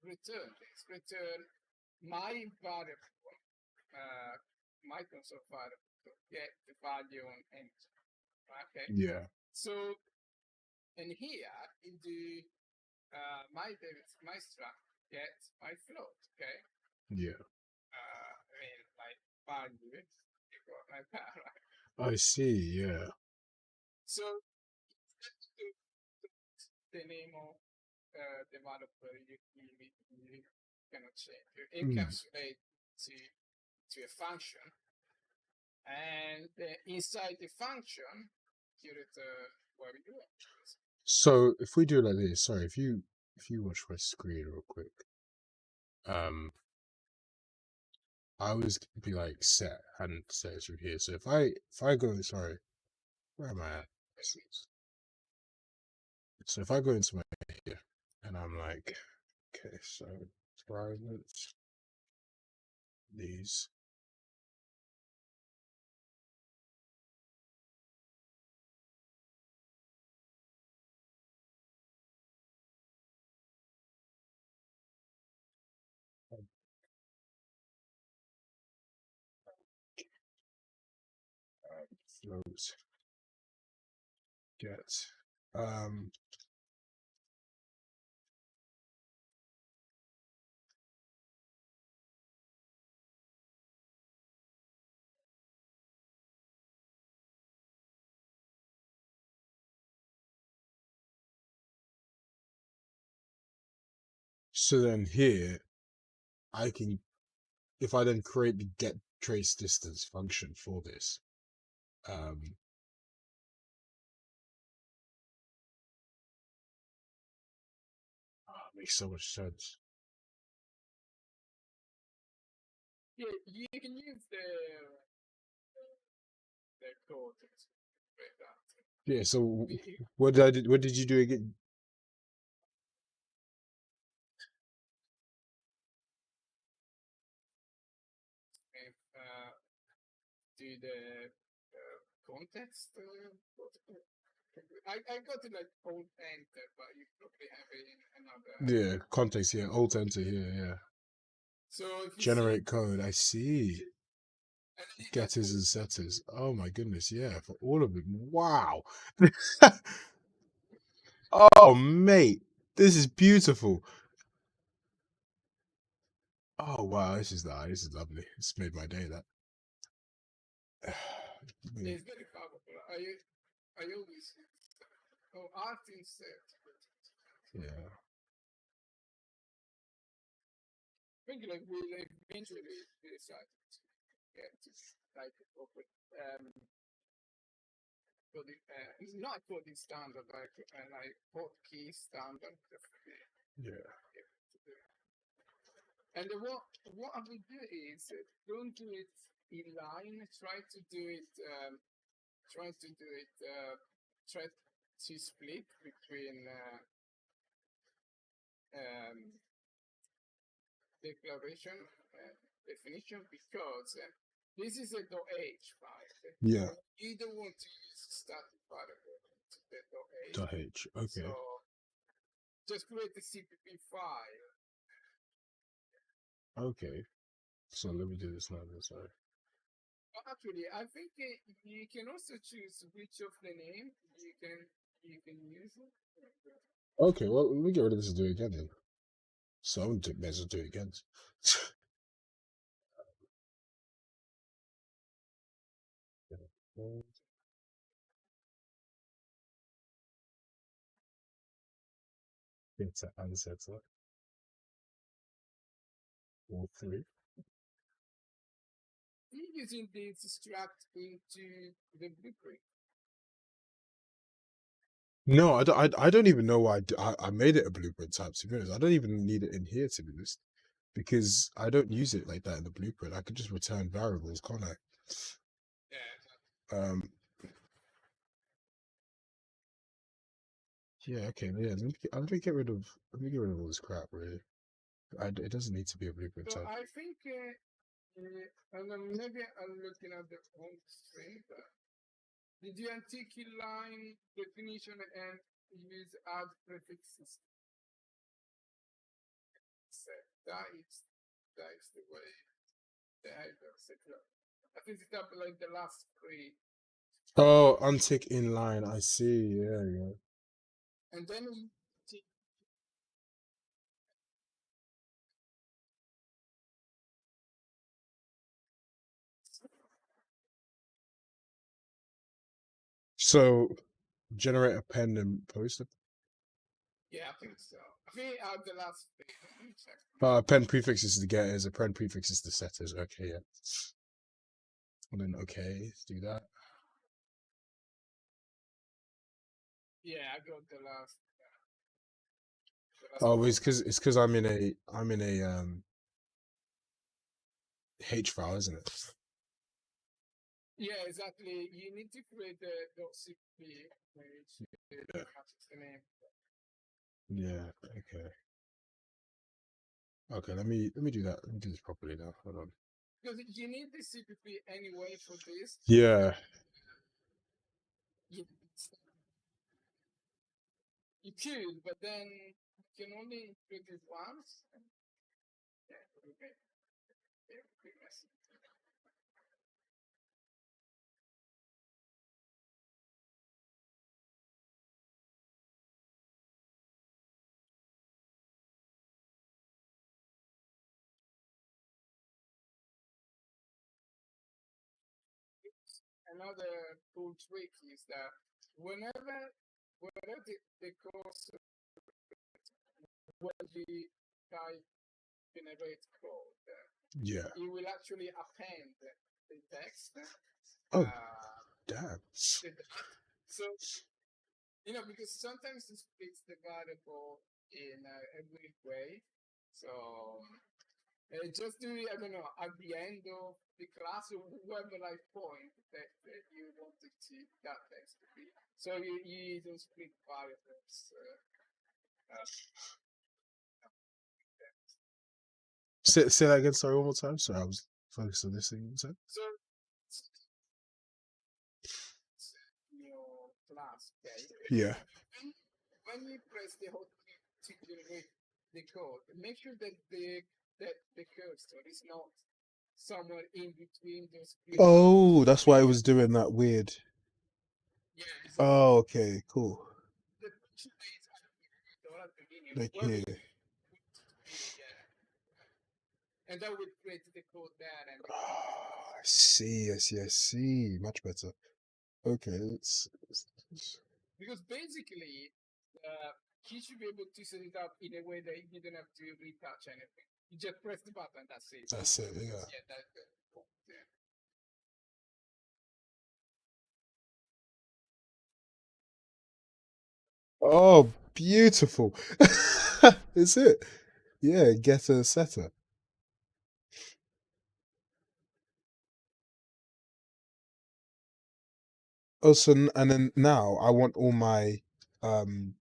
Speaker 2: return this. Return my variable, my console variable to get the value on empty. Okay.
Speaker 1: Yeah.
Speaker 2: So, and here in the my struct get my float. Okay.
Speaker 1: Yeah.
Speaker 2: I mean, like value, you got like that, right?
Speaker 1: I see. Yeah.
Speaker 2: So the name of developer you cannot change. You encapsulate to a function, and inside the function you return what you want.
Speaker 1: So if we do like this, sorry, if you watch my screen real quick, I always be like set and set it through here. So if I go, sorry, where am I at? So if I go into my here and I'm like, okay, so private these. Float get so then here I can, if I then create the get trace distance function for this, makes so much sense.
Speaker 2: Yeah, you can use the code to create that.
Speaker 1: Yeah. So what did you do again?
Speaker 2: Do the context. I got to like alt enter, but you probably have it in another.
Speaker 1: Yeah, context here, alt enter here, yeah.
Speaker 2: So if you
Speaker 1: Generate
Speaker 2: see,
Speaker 1: code, I see. Getters and setters. Oh my goodness, yeah, for all of them. Wow. Oh mate, this is beautiful. Oh wow, this is lovely. It's made my day. That.
Speaker 2: it's very powerful. I always art instead.
Speaker 1: Yeah.
Speaker 2: I think like we eventually decided to get like open for the not for the standard like hotkey standard.
Speaker 1: Yeah.
Speaker 2: And what I will do is don't do it in line. Try to do it. Try to split between declaration definition because this is a .h file.
Speaker 1: Yeah.
Speaker 2: You don't want to use static variable to the .h.
Speaker 1: .h. Okay.
Speaker 2: So just create the CPP file.
Speaker 1: Okay. So let me do this now. Sorry.
Speaker 2: Actually, I think you can also choose which of the name you can use it.
Speaker 1: Okay, well, let me get rid of this and do it again then. So I'm gonna may as well do it again. It's an unsettler. All three.
Speaker 2: You're using this struct into the blueprint.
Speaker 1: No, I don't even know why I made it a blueprint type, to be honest. I don't even need it in here, to be honest, because I don't use it like that in the blueprint. I could just return variables, can't I?
Speaker 2: Yeah.
Speaker 1: Yeah, okay, yeah. Let me get rid of all this crap, really. It doesn't need to be a blueprint
Speaker 2: So
Speaker 1: type.
Speaker 2: I think, and maybe I'm looking at the wrong string, but did you antique line definition and use add prefixes? So that is the way the header set up. I think it's up like the last three.
Speaker 1: Oh, untick in line. I see. Yeah, yeah.
Speaker 2: And then we tick.
Speaker 1: So generate a pen and post it.
Speaker 2: Yeah, I think so. I think the last three. Let me check.
Speaker 1: Pen prefix is the getters. A pen prefix is the setters. Okay, yeah. And then okay, do that.
Speaker 2: Yeah, I got the last.
Speaker 1: Oh, it's because I'm in a H file, isn't it?
Speaker 2: Yeah, exactly. You need to create the .cp which matches the name.
Speaker 1: Yeah. Okay. Okay. Let me do that. Let me do this properly now. Hold on.
Speaker 2: Because you need the CPP anyway for this.
Speaker 1: Yeah.
Speaker 2: You, you could, but then you can only include it once. Yeah, okay. Yeah, pretty messy. Another cool trick is that whenever the course when you type generate code,
Speaker 1: Yeah.
Speaker 2: it will actually append the text.
Speaker 1: Oh,
Speaker 2: Uh,
Speaker 1: damn.
Speaker 2: so because sometimes it splits the variable in a weird way. So just do it, I don't know, at the end of the class or whatever like point that you wanted to that text to be. So you don't split variables.
Speaker 1: Say that again. Sorry, one more time. Sorry, I was focused on this thing.
Speaker 2: So your class, okay?
Speaker 1: Yeah.
Speaker 2: When you press the hot key to generate the code, make sure that the cursor is not somewhere in between those.
Speaker 1: Oh, that's why it was doing that weird.
Speaker 2: Yeah.
Speaker 1: Oh, okay, cool.
Speaker 2: The function is at the beginning.
Speaker 1: Like
Speaker 2: Where
Speaker 1: here.
Speaker 2: yeah. And that would create the code there and
Speaker 1: I see. I see. Much better. Okay,
Speaker 2: because basically he should be able to set it up in a way that you don't have to retouch anything. You just press the button, that's it.
Speaker 1: that's it. Yeah.
Speaker 2: Yeah, that's good. Yeah.
Speaker 1: Oh, beautiful. Is it? Yeah, get a setter. Oh, so and then now I want all my then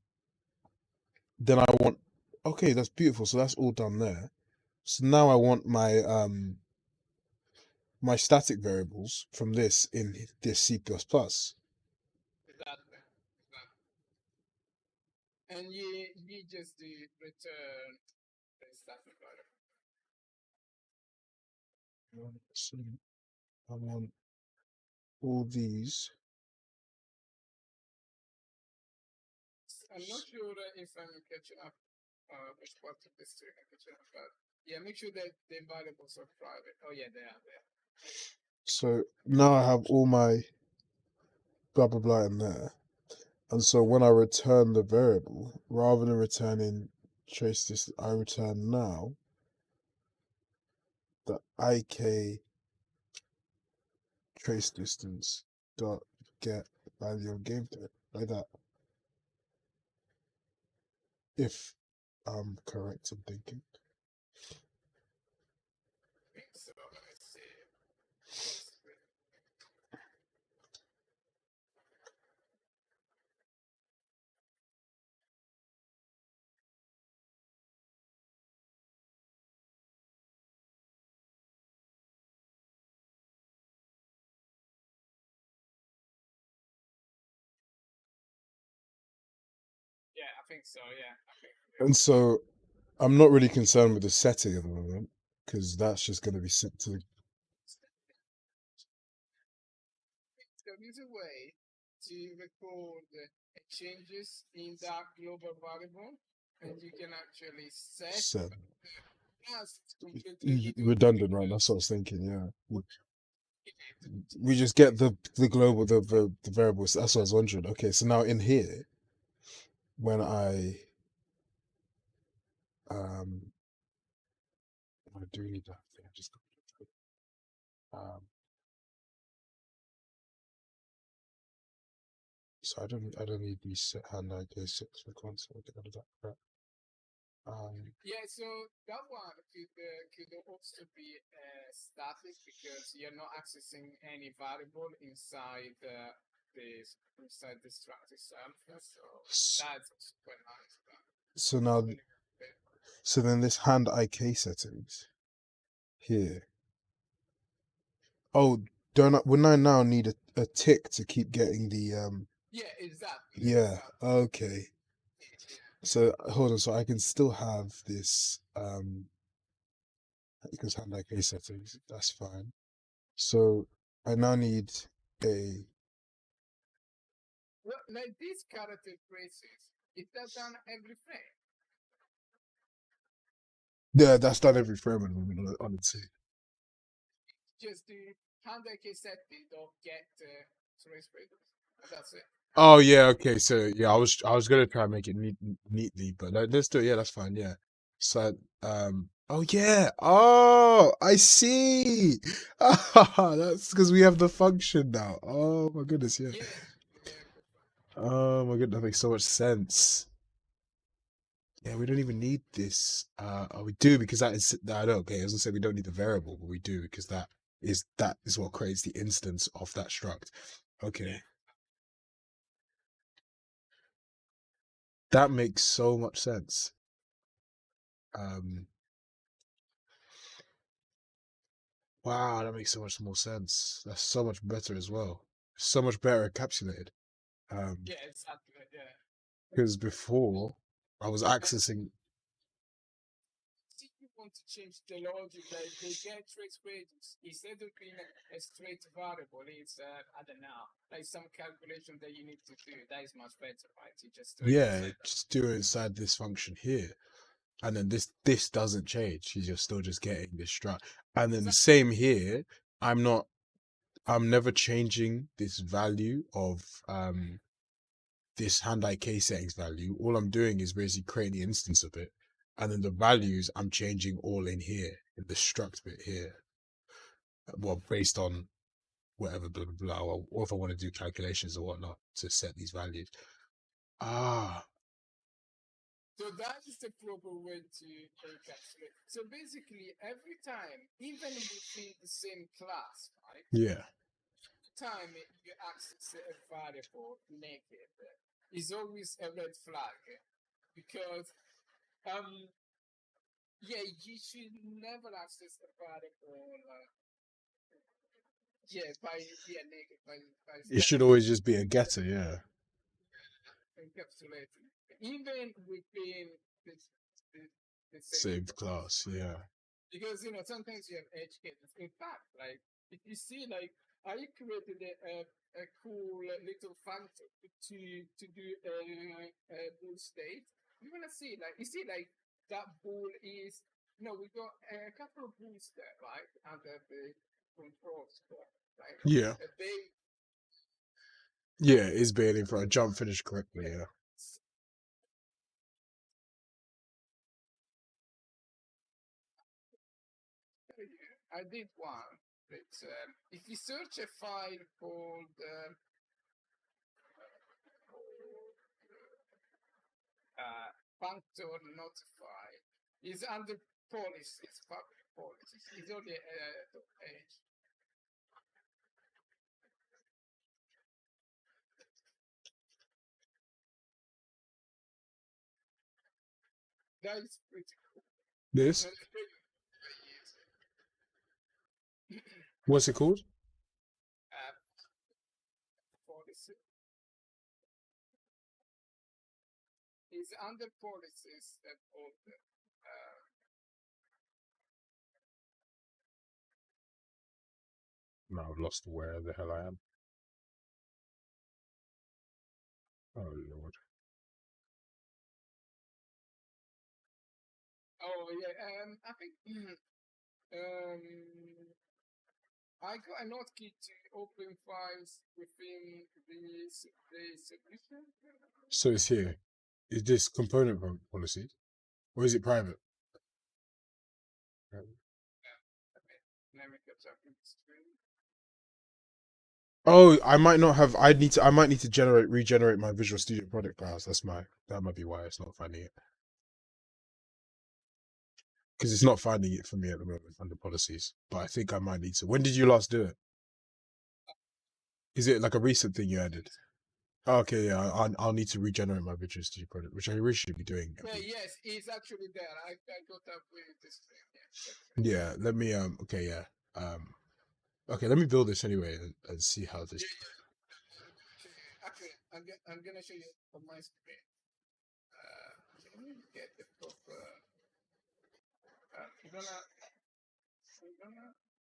Speaker 1: I want okay, that's beautiful. So that's all done there. So now I want my static variables from this in this C++.
Speaker 2: Exactly. and you just do return the static variable.
Speaker 1: So I want all these.
Speaker 2: I'm not sure if I'm catching up which part of this tree I'm catching up, but yeah, make sure that the variables are private. Oh yeah, they are there.
Speaker 1: So now I have all my blah blah blah in there. And so when I return the variable, rather than returning trace this, I return now the IK trace distance dot get value of game type, like that. If I'm correct, I'm thinking.
Speaker 2: I think so. Let's see. Yeah, I think so. Yeah, I think.
Speaker 1: And so I'm not really concerned with the setting at the moment because that's just going to be set to.
Speaker 2: There is a way to record changes in that global variable, and you can actually set
Speaker 1: Set.
Speaker 2: as completely
Speaker 1: Redundant, right? That's what I was thinking. Yeah, we just get the global the variables. That's what I was wondering. Okay, so now in here, when I I do need that thing. I just got so I don't need these set hand ideas six for console. Get rid of that crap.
Speaker 2: Yeah, so that one could also be static because you're not accessing any variable inside inside the struct itself. So that's quite nice.
Speaker 1: So now, so then this hand IK settings here. Oh, wouldn't I now need a tick to keep getting the
Speaker 2: Yeah, exactly.
Speaker 1: Yeah.
Speaker 2: Exactly.
Speaker 1: Okay. So hold on. So I can still have this because hand IK settings. That's fine. So I now need a.
Speaker 2: Well, like these character traces, is that done every frame?
Speaker 1: Yeah, that's done every frame on the two.
Speaker 2: Just the hand IK setting, don't get trace breakers. And that's it.
Speaker 1: Oh yeah, okay. So yeah, I was gonna try and make it neatly, but let's do it. Yeah, that's fine. Yeah. So oh yeah. Oh, I see. Ah, that's because we have the function now. Oh my goodness, yeah.
Speaker 2: Yeah.
Speaker 1: Oh my goodness, that makes so much sense. Yeah, we don't even need this. Oh, we do because that is I don't. Okay, I was gonna say we don't need the variable, but we do because that is what creates the instance of that struct. Okay. That makes so much sense. Wow, that makes so much more sense. That's so much better as well. So much better encapsulated.
Speaker 2: Yeah, exactly. Yeah.
Speaker 1: Because before I was accessing.
Speaker 2: See, you want to change the logic, like they get trace breakers instead of being a straight variable. It's I don't know, like some calculation that you need to do. That is much better, right? You just do it
Speaker 1: Yeah,
Speaker 2: inside.
Speaker 1: just do it inside this function here, and then this doesn't change. You're still just getting this struct, and then the same here. I'm not. I'm never changing this value of this hand IK settings value. All I'm doing is basically creating the instance of it, and then the values I'm changing all in here in the struct bit here. Well, based on whatever blah blah blah, or if I want to do calculations or whatnot to set these values. Ah,
Speaker 2: So that is the proper way to encapsulate. So basically, every time, even within the same class, right?
Speaker 1: yeah.
Speaker 2: Time you access a variable naked is always a red flag because yeah, you should never access a variable naked by
Speaker 1: It should always just be a getter, yeah.
Speaker 2: encapsulating. even within this the
Speaker 1: Same class, yeah.
Speaker 2: because sometimes you have edge cases. In fact, like if you see like I created a cool little function to do a bull state, you're gonna see like you see like that bull is we got a couple of bulls there, right, under the control square, right?
Speaker 1: Yeah.
Speaker 2: They
Speaker 1: Yeah, is bailing for a jump finish correctly, yeah.
Speaker 2: I did one. It's, if you search a file called functor notify, is under policies, public policies. It's only a page. That is pretty cool.
Speaker 1: This?
Speaker 2: And the thing I use it.
Speaker 1: What's it called?
Speaker 2: Policy. It's under policies of the
Speaker 1: No, I've lost where the hell I am. Oh Lord.
Speaker 2: oh yeah, I think I got a hotkey to open files within the solution.
Speaker 1: So it's here. Is this component policy? Or is it private?
Speaker 2: Let me catch up with the screen.
Speaker 1: Oh, I might not have. I might need to regenerate my Visual Studio product browse. That might be why it's not finding it. Because it's not finding it for me at the moment under policies. But I think I might need to. When did you last do it? Is it like a recent thing you added? Okay, yeah, I'll need to regenerate my Visual Studio product, which I really should be doing.
Speaker 2: Yeah, yes, it's actually there. I got up with this thing.
Speaker 1: Yeah, let me okay, yeah. Okay, let me build this anyway and see how this.
Speaker 2: Actually, I'm gonna show you on my screen. Let me get the proper. I'm gonna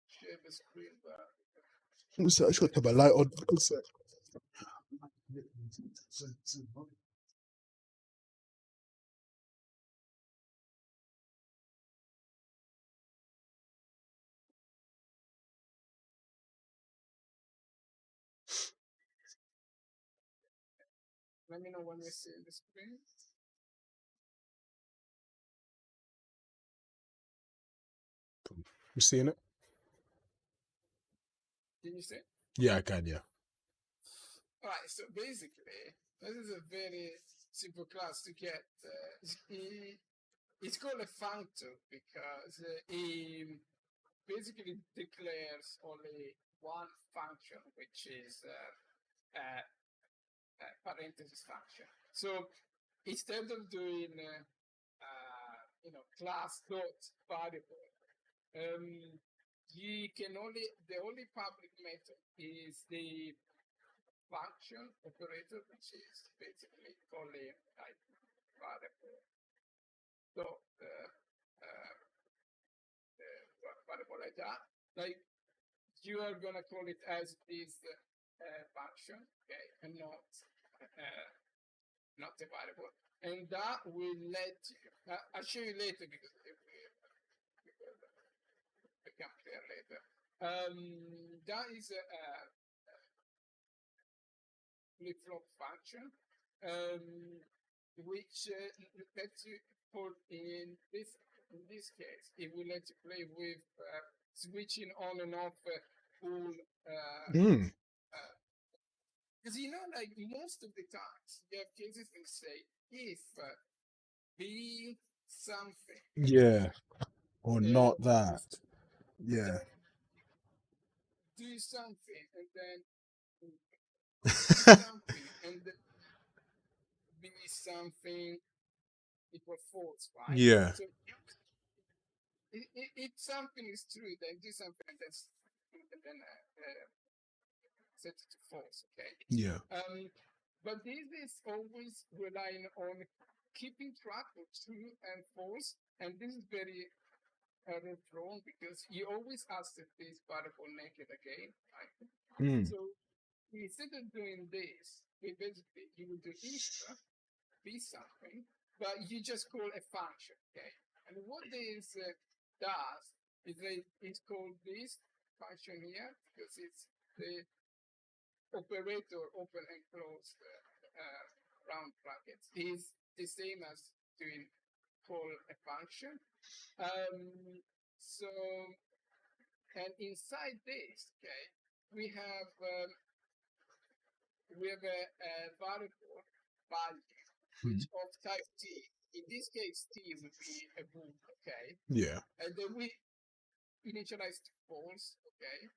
Speaker 2: share the screen, but
Speaker 1: So I should have a light on.
Speaker 2: let me know when you see the screen.
Speaker 1: You seeing it?
Speaker 2: Can you see?
Speaker 1: Yeah, I can. Yeah.
Speaker 2: All right. So basically, this is a very simple class to get. It's called a functor because it basically declares only one function, which is a parenthesis function. So instead of doing class dot variable, you can the only public method is the function operator, which is basically calling type variable dot variable like that. Like you are gonna call it as this function, okay, and not a variable, and that will let you. I'll show you later because it will become clear later. That is a flip-flop function, which lets you put in this case, it will let you play with switching on and off full. Because like most of the times, you have cases that say if be something.
Speaker 1: Yeah. Or not that. Yeah.
Speaker 2: Do something and then do something and then be something equal false, right?
Speaker 1: Yeah.
Speaker 2: So if something is true, then do something and then set it to false, okay?
Speaker 1: Yeah.
Speaker 2: But this is always relying on keeping track of true and false, and this is very error prone because you always access this variable naked again, right?
Speaker 1: Mm.
Speaker 2: So instead of doing this, we basically you will do if be something, but you just call a function, okay? And what this does is that it's called this function here because it's the operator open and close round brackets is the same as doing call a function. Um, so, and inside this, okay, we have um, a variable value which of type t. In this case, t would be a bool, okay,
Speaker 1: Yeah.
Speaker 2: and then we initialize to false, okay.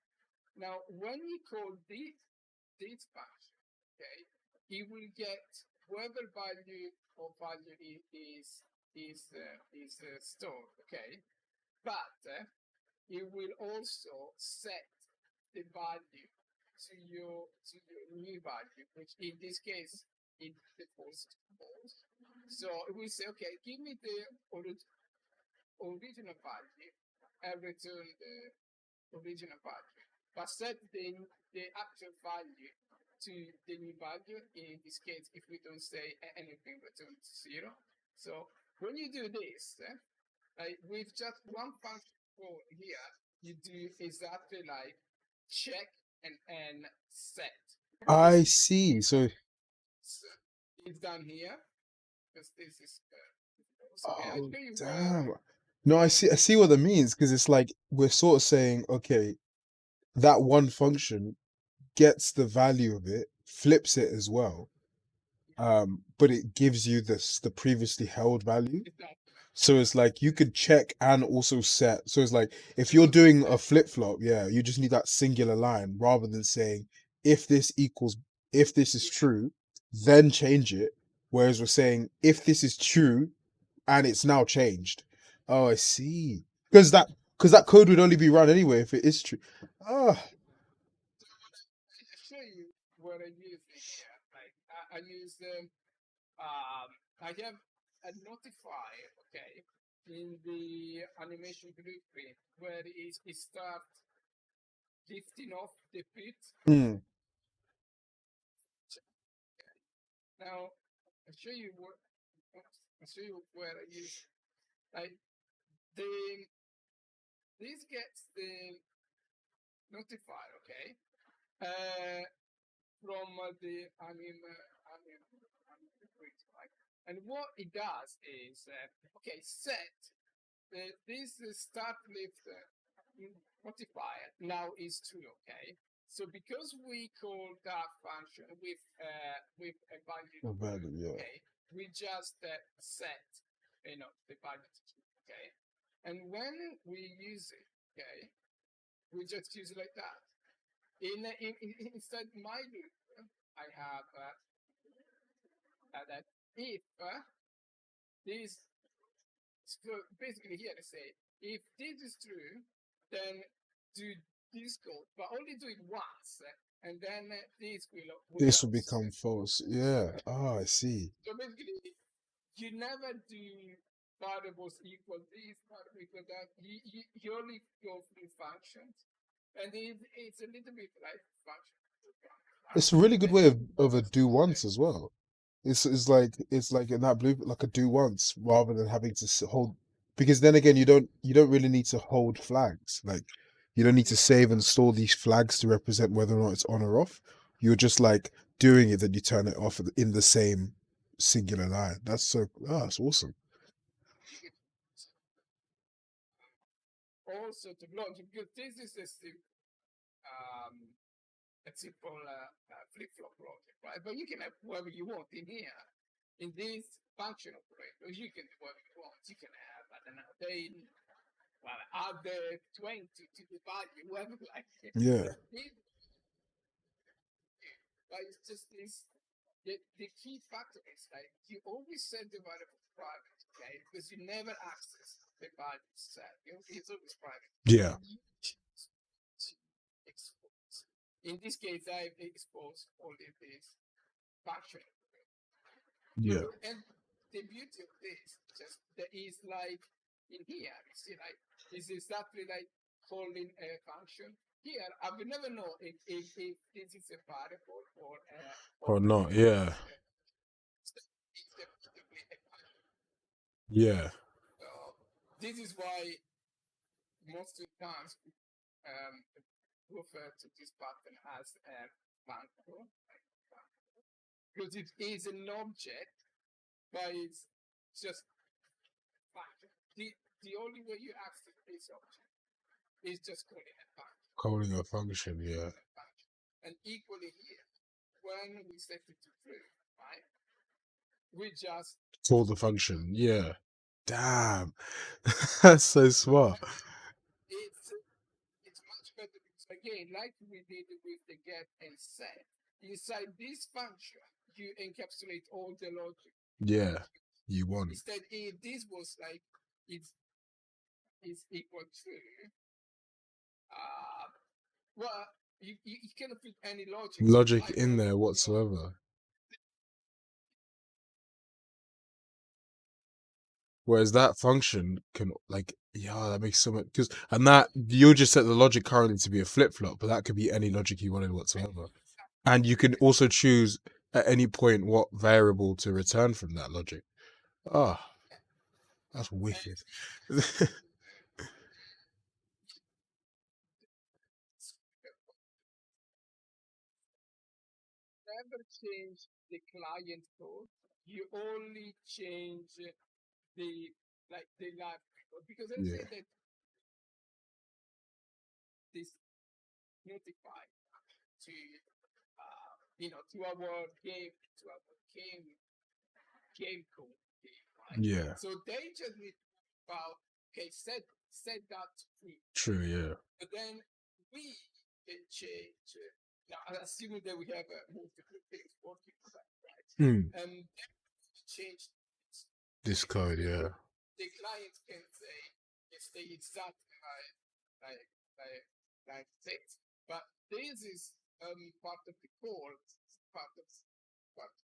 Speaker 2: Now, when we call this function, okay, it will get whatever value or value is stored, okay, but it will also set the value to your new value, which in this case it defaults to false. So it will say, okay, give me the original value and return the original value, but set the actual value to the new value. In this case, if we don't say anything, return to zero. So when you do this, with just one function call here, you do exactly like check and set.
Speaker 1: I see. So,
Speaker 2: So it's done here because this is. Okay, I
Speaker 1: oh
Speaker 2: show you where.
Speaker 1: damn. No, I see what that means because it's like we're sort of saying, okay, that one function gets the value of it, flips it as well, but it gives you the previously held value.
Speaker 2: Exactly.
Speaker 1: So it's like you could check and also set. So it's like if you're doing a flip flop, yeah, you just need that singular line rather than saying if this equals if this is true, then change it. Whereas we're saying if this is true and it's now changed. Oh, I see. Because that code would only be run anyway if it is true. Oh,
Speaker 2: I show you what I use here. Like I use I have a notifier, okay, in the animation blueprint where it starts lifting off the pit.
Speaker 1: mm,
Speaker 2: Now I'll show you what I'll show you where I use like the this gets the notifier, okay, uh, from the anim blueprint, right? And what it does is okay, set this start lift modifier now is true, okay? So because we call that function with a value
Speaker 1: not bad,
Speaker 2: true,
Speaker 1: yeah.
Speaker 2: okay, we just set the value to true, okay? And when we use it, okay, we just use it like that. Instead my loop, I have that if this so basically here they say if this is true, then do this code, but only do it once, and then this will
Speaker 1: This will
Speaker 2: else.
Speaker 1: become false. Yeah. Oh, I see.
Speaker 2: So basically, you never do variables equal this, variable equal that. You only go through functions, and it's a little bit like function.
Speaker 1: It's a really good way of a
Speaker 2: Just
Speaker 1: do once as well. It's like in that blue like a do once rather than having to hold because then again you don't really need to hold flags like you don't need to save and store these flags to represent whether or not it's on or off. You're just like doing it then you turn it off in the same singular line. That's awesome.
Speaker 2: also to logic because this is um, a simple flip-flop logic, right? But you can have whatever you want in here. In this function operator, you can do whatever you want. You can have, I don't know, add the 20 to the value, whatever like it.
Speaker 1: Yeah.
Speaker 2: But it's just this, the key factor is like, you always set the variable private, okay? Because you never access the value set. It's always private.
Speaker 1: Yeah.
Speaker 2: You choose to expose. In this case, I've exposed only this function.
Speaker 1: Yeah.
Speaker 2: And the beauty of this just that is like in here, you see, like is exactly like calling a function. Here, I will never know if this is a variable
Speaker 1: Or
Speaker 2: this
Speaker 1: not,
Speaker 2: is
Speaker 1: yeah.
Speaker 2: it's definitely a function.
Speaker 1: Yeah.
Speaker 2: So this is why most of the times um, refer to this pattern as a function, because it is an object, but it's just function. The only way you access this object is just calling a function.
Speaker 1: Calling a function, yeah.
Speaker 2: And equally here, when we set it to true, right? We just
Speaker 1: Call the function, yeah. Damn. That's so smart.
Speaker 2: it's much better because again, like we did with the get and set, inside this function you encapsulate all the logic.
Speaker 1: Yeah. You want.
Speaker 2: Instead, if this was like it's equal to well, you cannot put any
Speaker 1: Logic
Speaker 2: like,
Speaker 1: in there whatsoever. Whereas that function can like, yeah, that makes so much because and that you just set the logic currently to be a flip flop, but that could be any logic you wanted whatsoever. And you can also choose at any point what variable to return from that logic. Ah, that's wicked.
Speaker 2: never change the client code. You only change the the live code because let's
Speaker 1: Yeah.
Speaker 2: say that this notify to to our game code, right?
Speaker 1: Yeah.
Speaker 2: So they just need to about okay set that to true.
Speaker 1: True, yeah.
Speaker 2: But then we can change. Now, assuming that we have multiple things working for that, right? Change
Speaker 1: This code, yeah.
Speaker 2: the client can say it's the exact like like like text, but this is part of the code, part of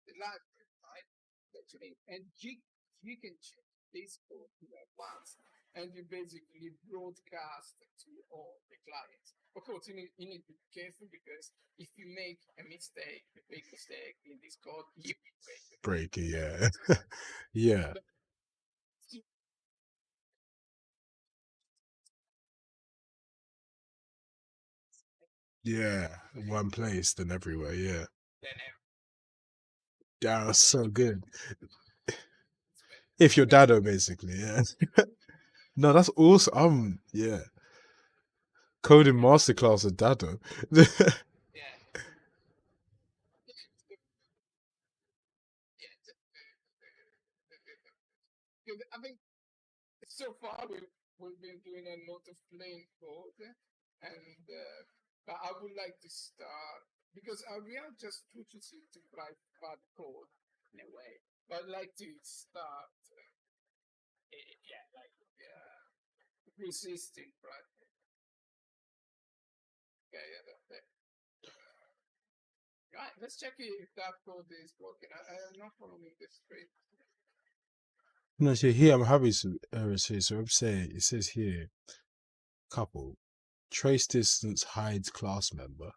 Speaker 2: the library, right? Actually, and you can check this code at once, and you basically broadcast to all the clients. Of course, you need to be careful because if you make a big mistake in this code, you
Speaker 1: break it, yeah. Yeah. Yeah. One place, then everywhere, yeah. Yeah, that's so good. If you're Dado, basically, yeah. No, that's awesome. Yeah. Coding masterclass with Dado.
Speaker 2: yeah. I think so far we've been doing a lot of plain code, and but I would like to start because we are just choosing to write bad code in a way. But I'd like to start, resisting, right? Okay, yeah, that's it. Right, let's check if that code is working. I am not following this straight.
Speaker 1: No, so here I'm happy to say. So I'm saying it says here, couple trace distance hides class member.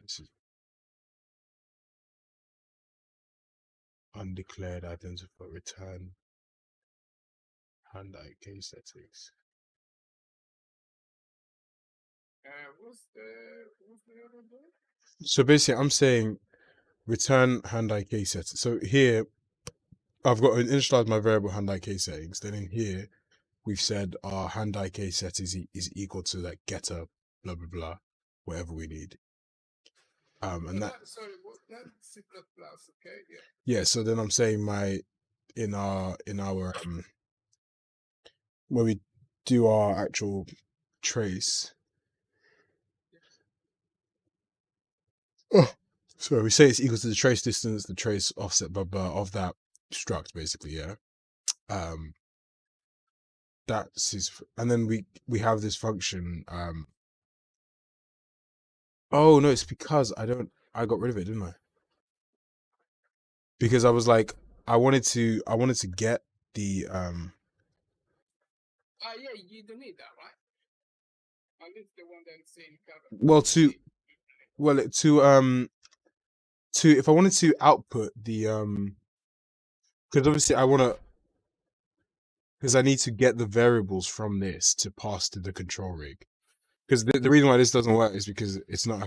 Speaker 1: This is undeclared identifier return hand IK settings.
Speaker 2: What's the other one?
Speaker 1: So basically, I'm saying return hand IK settings. So here, I've got initialized my variable hand IK settings. Then in here, we've said our hand IK set is equal to like getter blah blah blah, whatever we need. And
Speaker 2: sorry, what that C++? Okay, yeah.
Speaker 1: Yeah, so then I'm saying my in our when we do our actual trace. Oh, sorry, we say it's equal to the trace distance, the trace offset blah blah of that struct, basically, yeah. That's his, and then we have this function Oh no, it's because I got rid of it, didn't I? Because I was like, I wanted to get the
Speaker 2: Yeah, you don't need that, right? At least the one that's in cover.
Speaker 1: well to if I wanted to output the because obviously I want to because I need to get the variables from this to pass to the control rig. Because the reason why this doesn't work is because it's not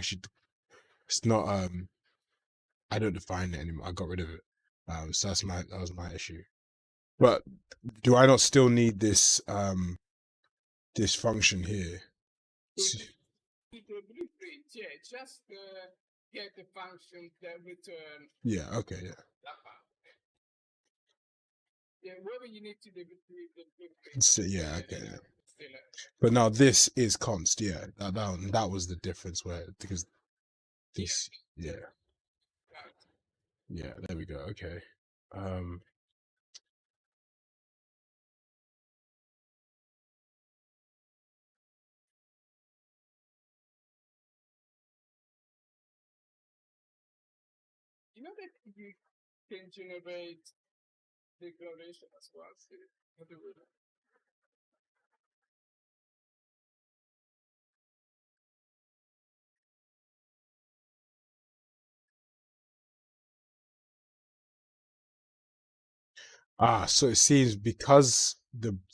Speaker 1: I don't define it anymore. I got rid of it. So that was my issue. But do I not still need this function here?
Speaker 2: If you the blueprint, yeah, just get the function that return
Speaker 1: Yeah, okay, yeah.
Speaker 2: that part. Yeah, whatever you need to do with the blueprint.
Speaker 1: So, yeah, okay. Yeah.
Speaker 2: Still,
Speaker 1: But now this is const, yeah. That was the difference where because this yeah.
Speaker 2: right.
Speaker 1: Yeah, there we go. Okay. Um
Speaker 2: You know that you can generate declaration as well. So how do we do?
Speaker 1: so it seems because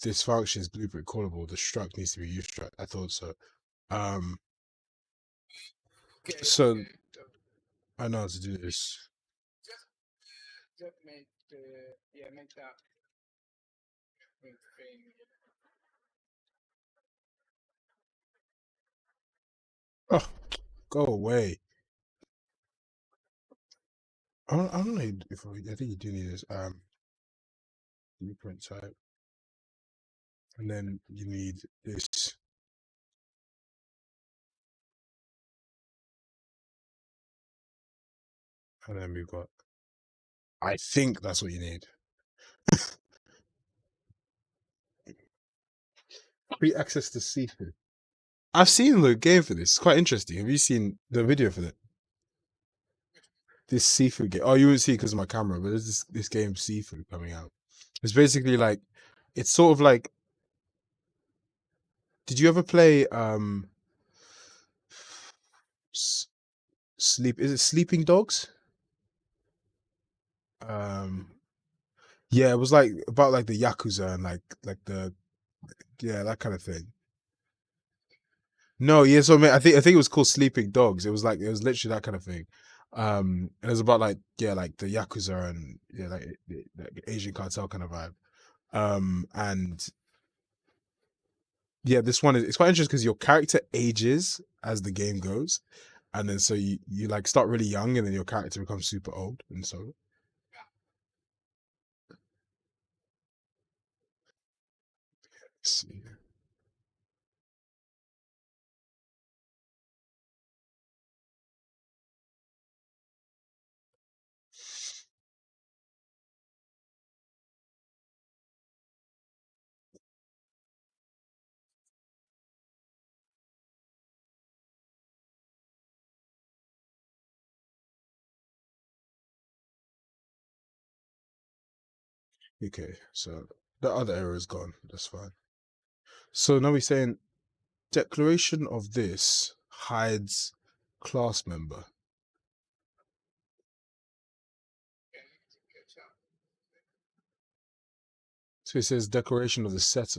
Speaker 1: this function is blueprint callable, the struct needs to be use struct. I thought so. Um
Speaker 2: Okay,
Speaker 1: so
Speaker 2: okay. So
Speaker 1: I know how to do this.
Speaker 2: just make yeah, make that print thing.
Speaker 1: Oh, go away. I don't know if I think you do need this blueprint type. And then you need this. And then we've got I think that's what you need. Free access to seafood. I've seen the game for this. It's quite interesting. Have you seen the video for that? This seafood game. Oh, you wouldn't see it because of my camera, but there's this game Seafood coming out. It's basically like it's sort of like did you ever play sleep is it Sleeping Dogs? Um yeah, it was like about like the Yakuza and like the yeah, that kind of thing. No, yeah, so I think it was called Sleeping Dogs. It was like it was literally that kind of thing. And it was about like yeah, like the Yakuza and yeah, like Asian cartel kind of vibe. And yeah, this one is it's quite interesting because your character ages as the game goes, and then so you like start really young, and then your character becomes super old, and so let's see. Okay, so the other error is gone. That's fine. So now we're saying declaration of this hides class member. So it says declaration of the set.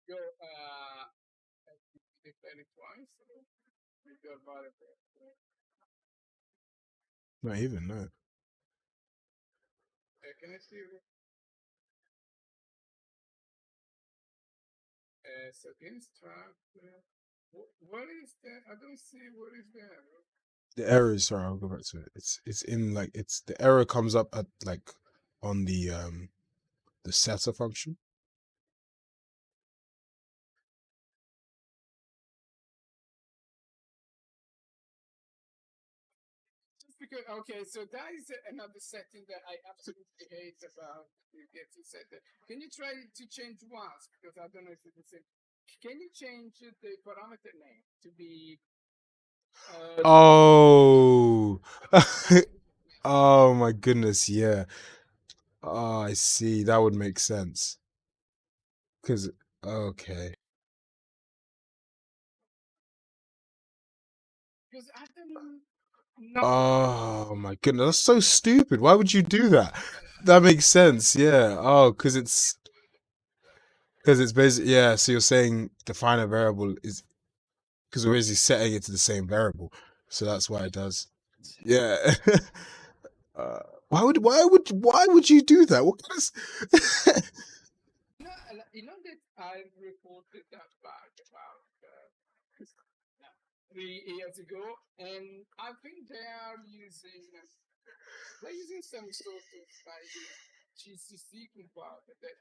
Speaker 2: Your declare it twice with your variable.
Speaker 1: Not even no.
Speaker 2: Can I see settings track? What is that? I don't see what is there.
Speaker 1: The error is sorry. I'll go back to it. It's in like it's the error comes up at like on the setter function.
Speaker 2: because okay, so that is another setting that I absolutely hate about the Getty setting. Can you try to change once? Because I don't know if it's the same. Can you change the parameter name to be
Speaker 1: Oh. Oh my goodness, yeah. Oh, I see. That would make sense. Cause okay.
Speaker 2: because I don't know.
Speaker 1: Oh my goodness, that's so stupid. Why would you do that? That makes sense, yeah. Oh, because it's basically yeah. So you're saying define a variable is because we're basically setting it to the same variable, so that's why it does. Yeah. uh, why would you do that? What kind of...
Speaker 2: You know that I reported that back about 3 years ago, and I think they're using some sort of like GCC compiler that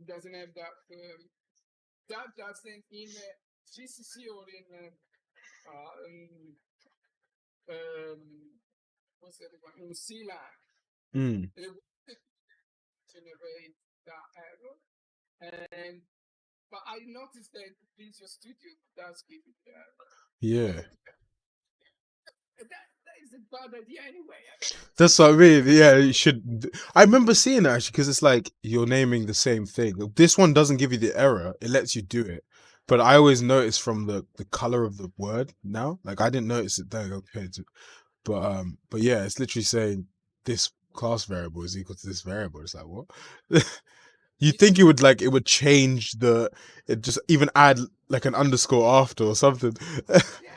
Speaker 2: doesn't have that doesn't in GCC or in um, what's the other one in CLAN.
Speaker 1: Mm,
Speaker 2: It would generate that error, and but I noticed that Visual Studio does give it the error.
Speaker 1: yeah.
Speaker 2: And that is a bad idea anyway. I mean,
Speaker 1: That's what I mean. Yeah, you should. I remember seeing that actually because it's like you're naming the same thing. This one doesn't give you the error; it lets you do it. But I always notice from the color of the word now. Like I didn't notice it then. Okay, but yeah, it's literally saying this class variable is equal to this variable. It's like what? You
Speaker 2: it,
Speaker 1: think it would change it just even add like an underscore after or something.
Speaker 2: yeah, yeah.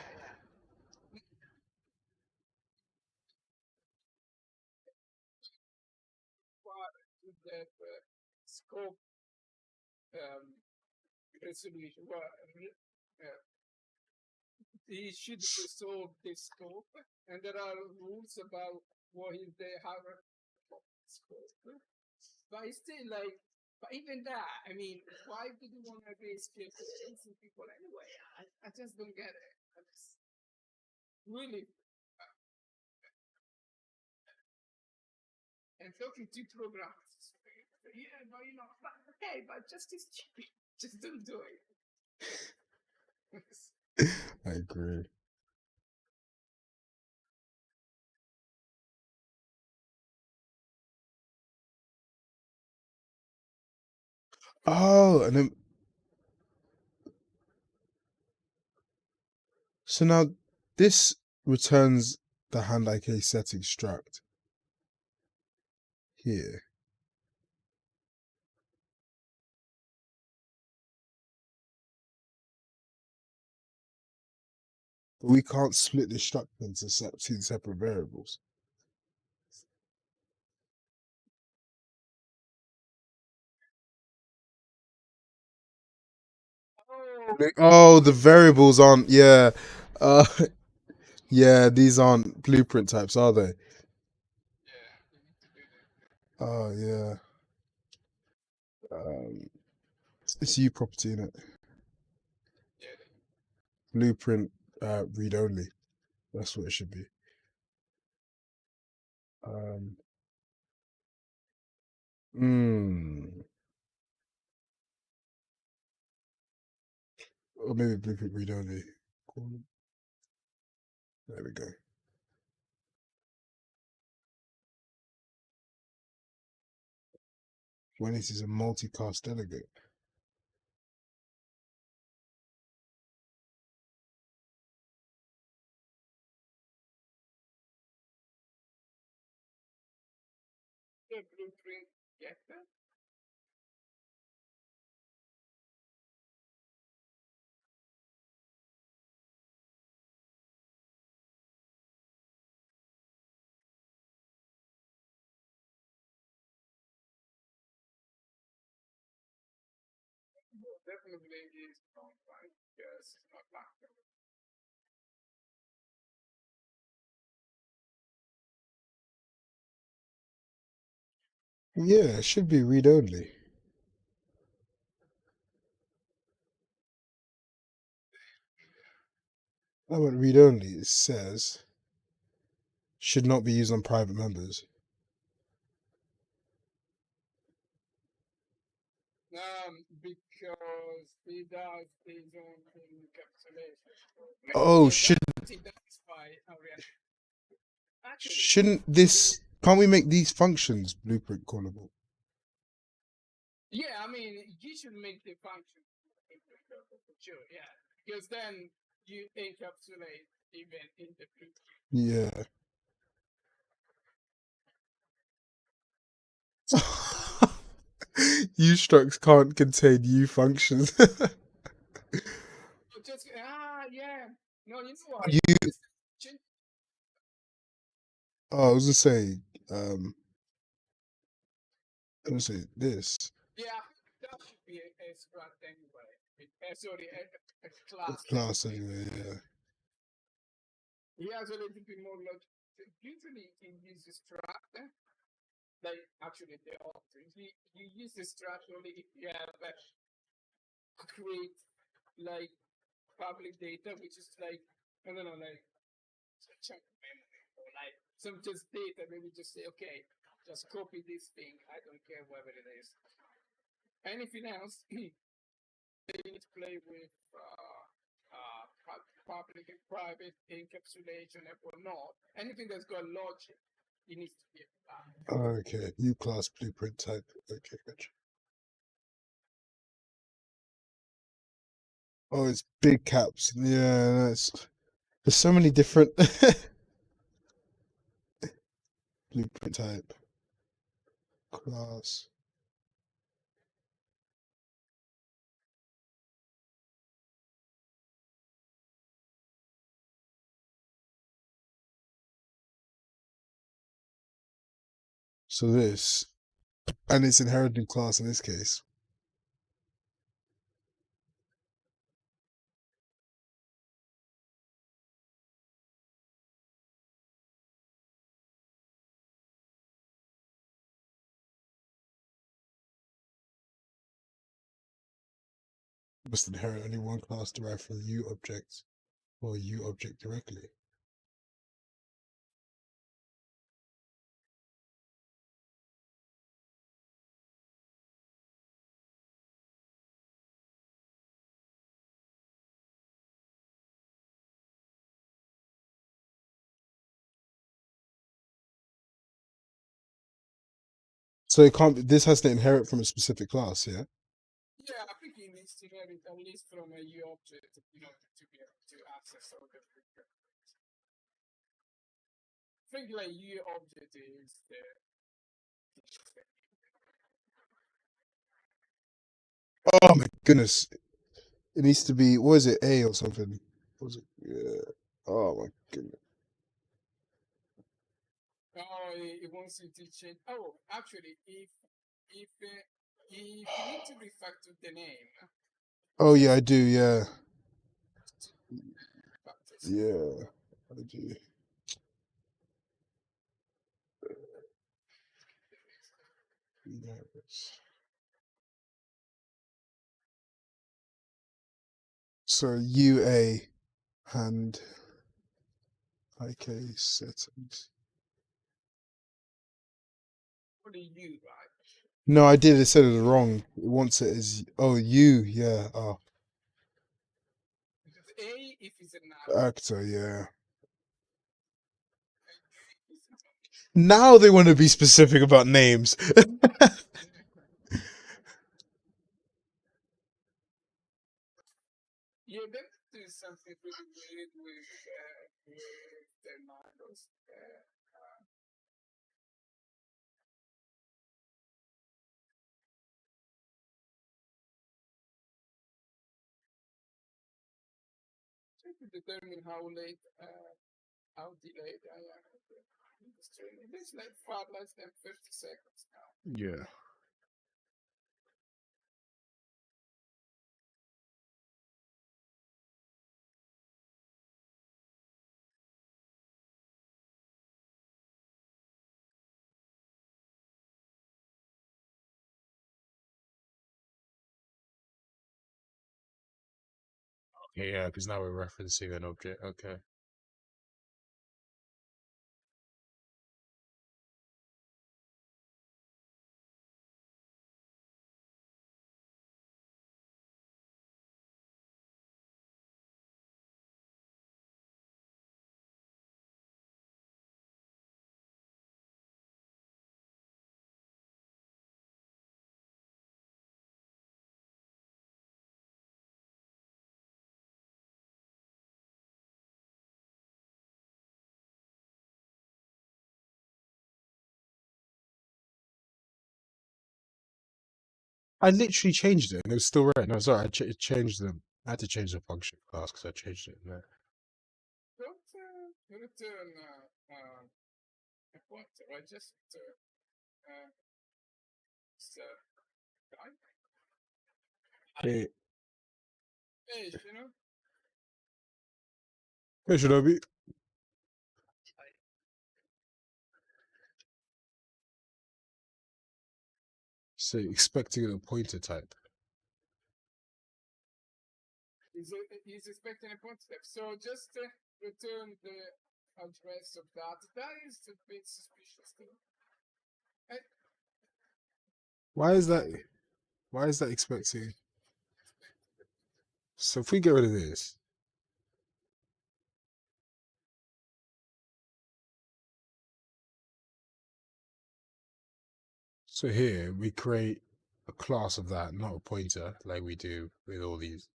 Speaker 2: But with that scope um, resolution, well, uh, he should resolve the scope, and there are rules about what is the hierarchy of scope. But it's still like, but even that, I mean, why do you want to be scared of chasing people anyway? I just don't get it. It's really, and talking to programmers, yeah, but okay, but just is stupid. Just don't do it.
Speaker 1: I agree. Oh, and then so now this returns the hand IK setting struct here. But we can't split the struct into two separate variables. Oh, the variables aren't. Yeah, uh, yeah. These aren't blueprint types, are they?
Speaker 2: Yeah, you need to do that.
Speaker 1: Oh, yeah. Um, it's U property in it.
Speaker 2: Yeah,
Speaker 1: Blueprint read only. That's what it should be. Um, mm, or maybe blueprint read only. There we go. When it is a multicast delegate.
Speaker 2: the blueprint getter. Well, definitely is not right because it's not like
Speaker 1: Yeah, it should be read only. I went read only. It says should not be used on private members.
Speaker 2: Because it does its own encapsulation.
Speaker 1: Oh,
Speaker 2: It does by actually,
Speaker 1: shouldn't this? Can't we make these functions blueprint callable?
Speaker 2: yeah, I mean, you should make the function sure, yeah, because then you encapsulate even in the blueprint.
Speaker 1: Yeah. U structs can't contain U functions.
Speaker 2: Just yeah. No, you know what?
Speaker 1: You.
Speaker 2: Change-
Speaker 1: Oh, I was gonna say. I was gonna say this
Speaker 2: Yeah, that should be a struct anyway. Sorry, a class.
Speaker 1: class anyway. Yeah.
Speaker 2: He has a little bit more logic. Usually, he uses struct. Like actually, they all you use the struct only if you have create like public data, which is like I don't know, like a chunk of memory or like some just data. Maybe just say, okay, just copy this thing. I don't care whether it is. Anything else, they need to play with public and private encapsulation and whatnot. Anything that's got logic, it needs to be applied.
Speaker 1: Okay. U class blueprint type. Okay, gotcha. Oh, it's big caps. Yeah, that's. There's so many different blueprint type class. So this, and it's inherited class in this case. Must inherit only one class derived from U object or U object directly. So it can't. This has to inherit from a specific class, yeah.
Speaker 2: Yeah, I think it needs to have it at least from a U object, to be able to access all the features. I think like U object is the
Speaker 1: Oh my goodness! It needs to be. What is it? A or something? What was it? Yeah. Oh my goodness.
Speaker 2: oh, it wants you to change. Oh, actually, if you need to refactor the name,
Speaker 1: Oh yeah, I do. Yeah.
Speaker 2: factors.
Speaker 1: Yeah, I do. Yes. So UA and IK settings.
Speaker 2: What do you right?
Speaker 1: No, I did. It said it wrong. It wants it as U. Yeah. Oh,
Speaker 2: Because A if it's an
Speaker 1: actor. Yeah. Now they want to be specific about names.
Speaker 2: yeah, that is something really weird with their models. Trying to determine how delayed I am in the streaming. It's like far less than 50 seconds now.
Speaker 1: Yeah. Okay, yeah, because now we're referencing an object. Okay. I literally changed it and it was still red. No, sorry, changed them. I had to change the function class because I changed it. No.
Speaker 2: Don't return a pointer. I just type
Speaker 1: Hey,
Speaker 2: page, you know.
Speaker 1: hey, Shinobi. So expecting a pointer type.
Speaker 2: He's expecting a point step. So just return the address of that. That is a bit suspicious though.
Speaker 1: Why is that? Why is that expecting? So if we get rid of this, so here we create a class of that, not a pointer like we do with all these.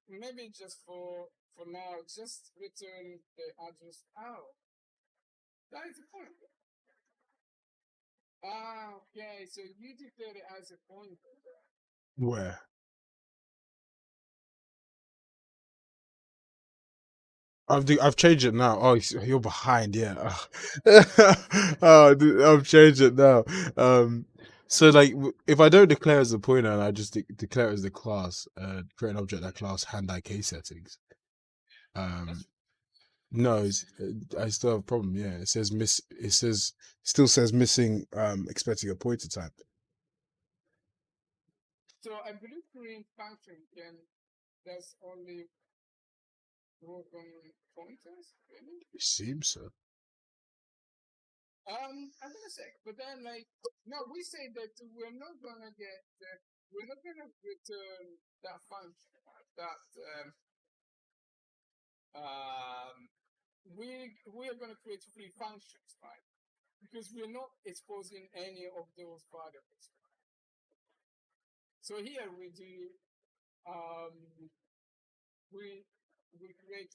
Speaker 2: Maybe just for now, just return the address out. That is the point. Ah, okay. So you declare it as a pointer.
Speaker 1: Where? I've changed it now. Oh, you're behind. Yeah. Oh, dude, I've changed it now. So like, if I don't declare as a pointer and I just declare it as the class, create an object that class hand IK settings. No, I still have a problem. Yeah, it says miss. It says still says missing. Expecting a pointer type.
Speaker 2: So I believe create function can does only work on pointers, really?
Speaker 1: It seems so.
Speaker 2: I'm gonna say, but then like, no, we say that we're not gonna get, we're not gonna return that function, that we are gonna create three functions, right? Because we're not exposing any of those variables. So here we do, we create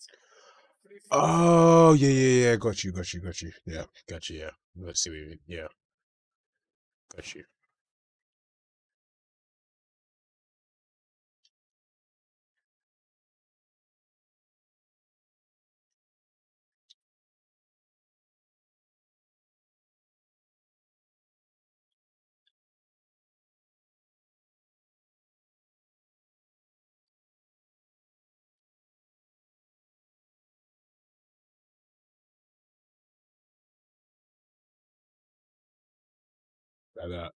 Speaker 2: three functions.
Speaker 1: Oh yeah. Got you. Yeah, got you. Yeah. Let's see what you mean. Yeah, got you. Like that,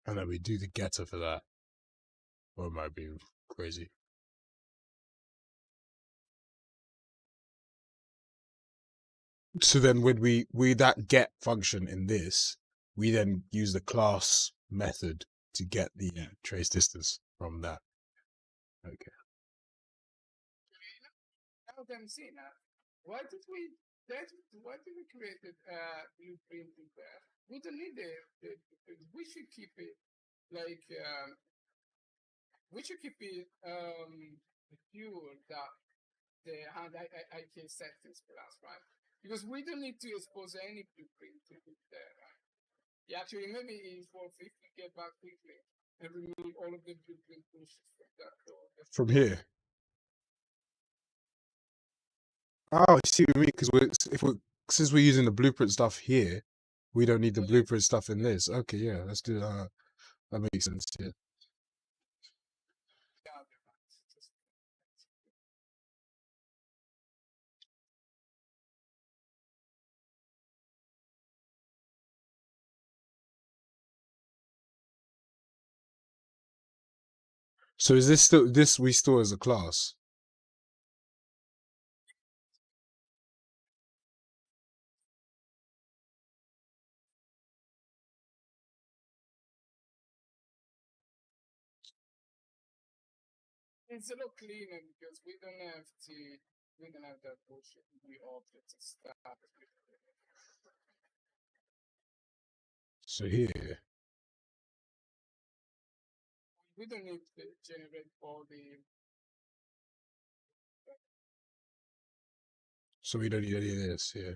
Speaker 1: and then we do the getter for that, or it might be crazy. So then when we that get function in this, we then use the class method to get the trace distance from that. Okay.
Speaker 2: Now that I'm seeing that, why did we why did we create the blueprint in there? We don't need we should keep it like we should keep it pure that the hand I can settings class, right? Because we don't need to expose any blueprint to it there, right? Yeah, actually maybe it's worth if we get back quickly and remove all of the blueprint pushes from that door.
Speaker 1: From here. Oh, I see what you mean. Because since we're using the blueprint stuff here, we don't need the blueprint stuff in this. Okay, yeah, let's do that. That makes sense. Yeah. So is this still this we store as a class?
Speaker 2: It's a lot cleaner because we don't have that bullshit we objects and stuff.
Speaker 1: So here.
Speaker 2: we don't need to generate all the.
Speaker 1: So we don't need any of this. Yeah.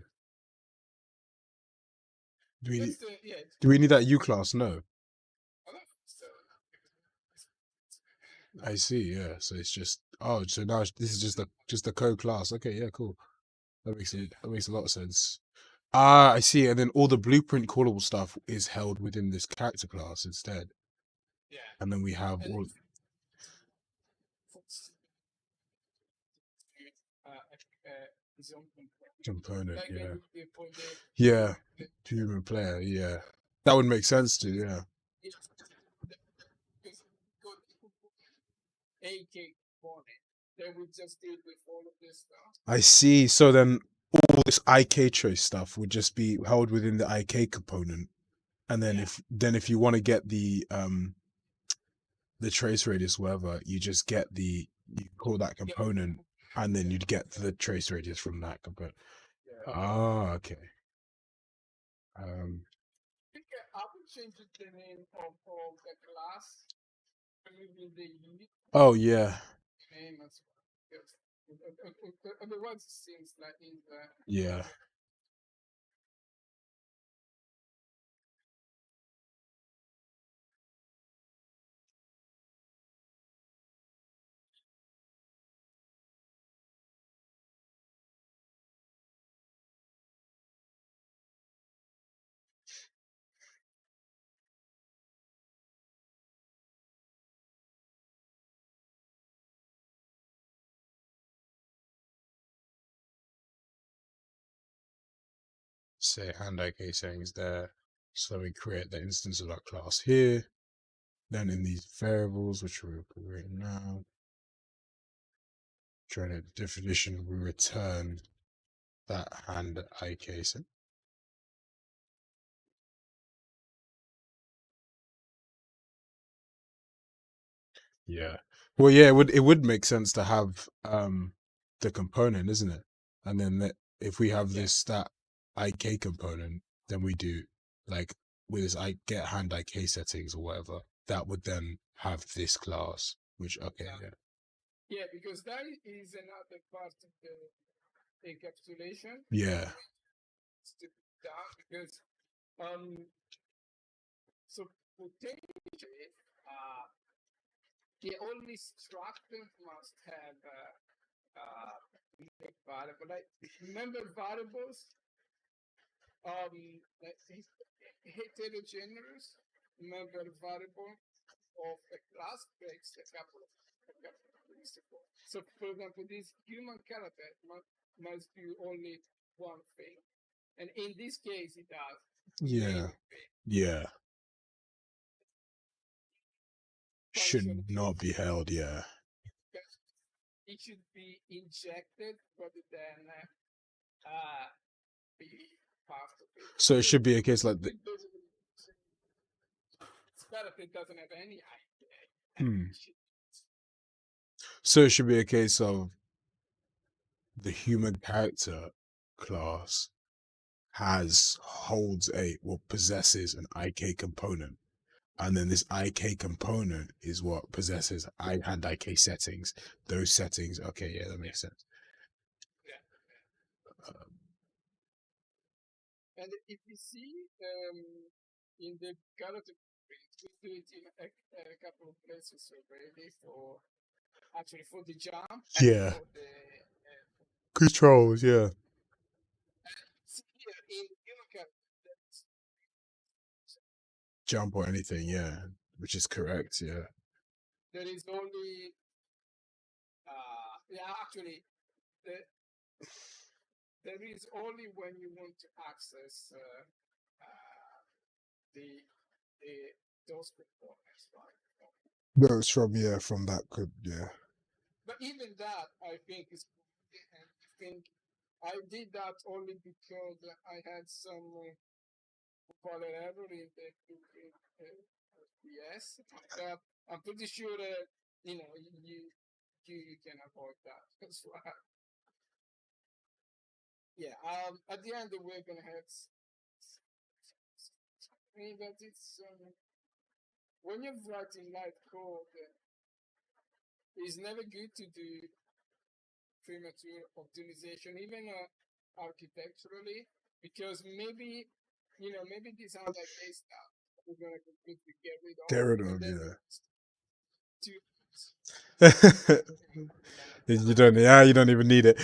Speaker 1: Do we?
Speaker 2: That's yeah.
Speaker 1: Do we need that U class? No.
Speaker 2: I don't think so.
Speaker 1: I see. Yeah. So it's just. Oh, so now this is just a code class. Okay. Yeah. Cool. That makes a lot of sense. Ah, I see. And then all the blueprint callable stuff is held within this character class instead.
Speaker 2: Yeah.
Speaker 1: And then we have
Speaker 2: And
Speaker 1: all
Speaker 2: his own
Speaker 1: component.
Speaker 2: like
Speaker 1: Yeah.
Speaker 2: for the
Speaker 1: Yeah.
Speaker 2: the,
Speaker 1: Human player. Yeah. That would make sense too. Yeah.
Speaker 2: AK component that we just deal with all of this stuff.
Speaker 1: I see. So then all this IK trace stuff would just be held within the IK component. And then if you want to get the trace radius, whatever, you just get you call that component, and then you'd get the trace radius from that component.
Speaker 2: Yeah.
Speaker 1: Ah, okay.
Speaker 2: I think I would change the name of the class. Maybe the unit
Speaker 1: Oh yeah,
Speaker 2: name as well. Because otherwise it seems like in the
Speaker 1: yeah. Say hand IK settings there. So we create the instance of that class here. Then in these variables, which we're creating now, trying to definition, we return that hand IK set. Yeah. Well, yeah, it would make sense to have the component, isn't it? And then if we have this that IK component, then we do like with this I get hand IK settings or whatever, that would then have this class, which okay, yeah.
Speaker 2: Yeah, because that is another part of the encapsulation.
Speaker 1: Yeah.
Speaker 2: Down because so potentially the only structure must have variable. Like remember variables like heterogeneous member variable of a class breaks a couple of principles. So for example, this human character must do only one thing. And in this case it does.
Speaker 1: Yeah. Yeah. Should not be held, yeah.
Speaker 2: It should be injected rather than be part of it.
Speaker 1: So it should be a case like
Speaker 2: this character doesn't have any idea.
Speaker 1: So it should be a case of the human character class holds possesses an IK component. And then this IK component is what possesses hand IK settings. Those settings, okay, yeah, that makes sense.
Speaker 2: And if you see in the character we do it in a couple of places already for the jump.
Speaker 1: Yeah.
Speaker 2: For the
Speaker 1: controls, yeah.
Speaker 2: Here in human character,
Speaker 1: Jump or anything, yeah, which is correct, yeah.
Speaker 2: There is only actually there is only when you want to access those components, right?
Speaker 1: Those from that could, yeah.
Speaker 2: But even that, I think is. I think I did that only because I had some error in the PS. But I'm pretty sure that you can avoid that as well. Yeah. At the end, we're gonna have. I mean that it's when you're writing light code, it's never good to do premature optimization, even architecturally, because maybe maybe these are like A stuff we're gonna completely get rid
Speaker 1: Get
Speaker 2: of,
Speaker 1: rid
Speaker 2: and
Speaker 1: of,
Speaker 2: then
Speaker 1: yeah.
Speaker 2: to
Speaker 1: You don't, yeah, you don't even need it.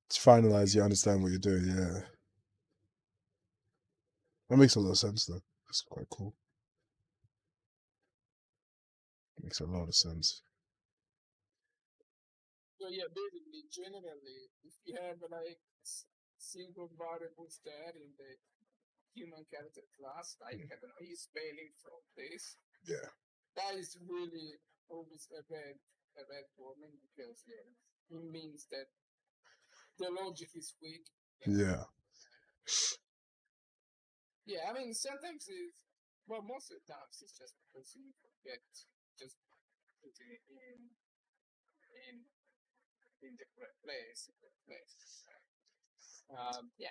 Speaker 1: It's finalized, you understand what you're doing, yeah. That makes a lot of sense, though. That's quite cool. Makes a lot of sense.
Speaker 2: So yeah, basically, generally, if you have like single variables there in the human character class, like I don't know, he's failing from this.
Speaker 1: Yeah.
Speaker 2: That is really always a bad warning because yeah, it means that the logic is weak.
Speaker 1: Yeah.
Speaker 2: Yeah, I mean sometimes it's well, most of the times it's just because you forget just putting it in in the correct place. Yeah,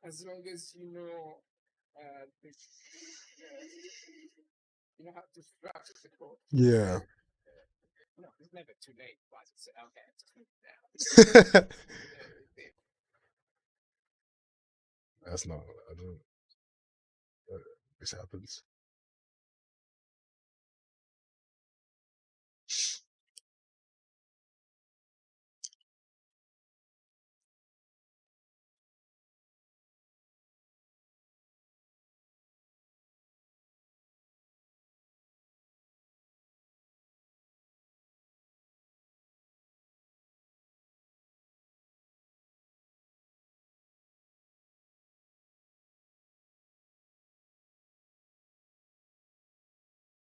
Speaker 2: as long as you know you know how to structure the code.
Speaker 1: Yeah.
Speaker 2: No, it's never too late. But it's okay. Just move it down.
Speaker 1: That's not, I don't, this happens.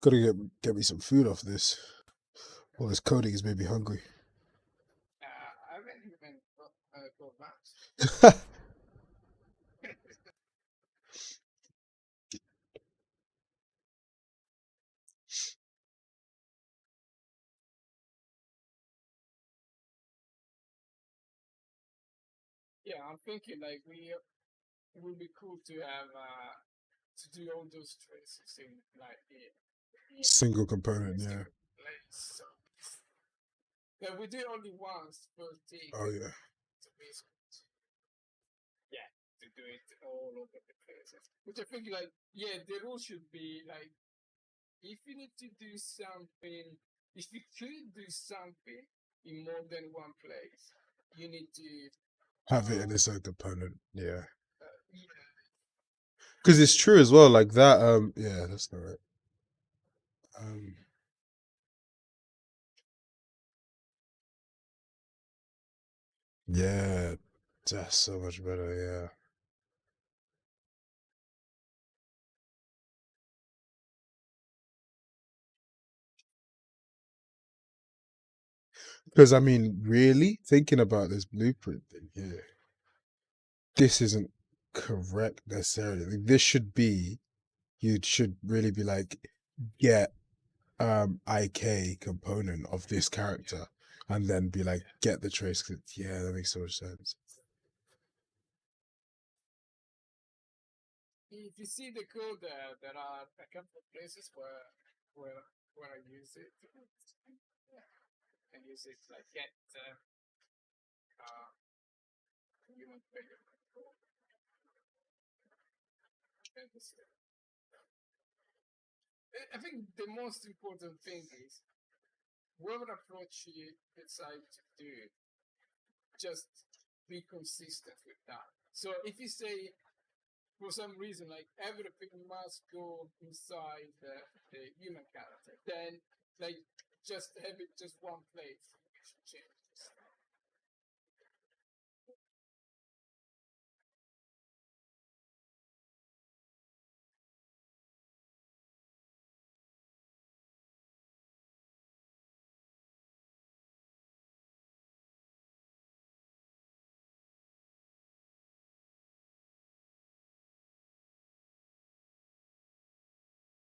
Speaker 1: Gotta get me some food off this. All this coding is made me hungry.
Speaker 2: I haven't even got much. Yeah, I'm thinking like it would be cool to have to do all those traces in like
Speaker 1: Single component, yeah.
Speaker 2: place. So yeah, we do only once per take.
Speaker 1: Oh, yeah.
Speaker 2: To basically, yeah, to do it all over the place. Which I think like yeah, the rule should be like if you need to do something, if you could do something in more than one place, you need to
Speaker 1: Have it in its own component, yeah.
Speaker 2: yeah,
Speaker 1: Because it's true as well, like that, yeah, that's not right. Um, yeah, that's so much better, yeah. Because I mean, really thinking about this blueprint thing here, this isn't correct necessarily. Like, this should be, you should really be like, get IK component of this character, and then be like, get the trace. Yeah, that makes so much sense.
Speaker 2: if you see the code, there are a couple of places where I use it. Yeah, I use it like get uh, human figure. I think the most important thing is whatever approach you decide to do, just be consistent with that. So if you say for some reason like everything must go inside the human character, then like just have it just one place which changes.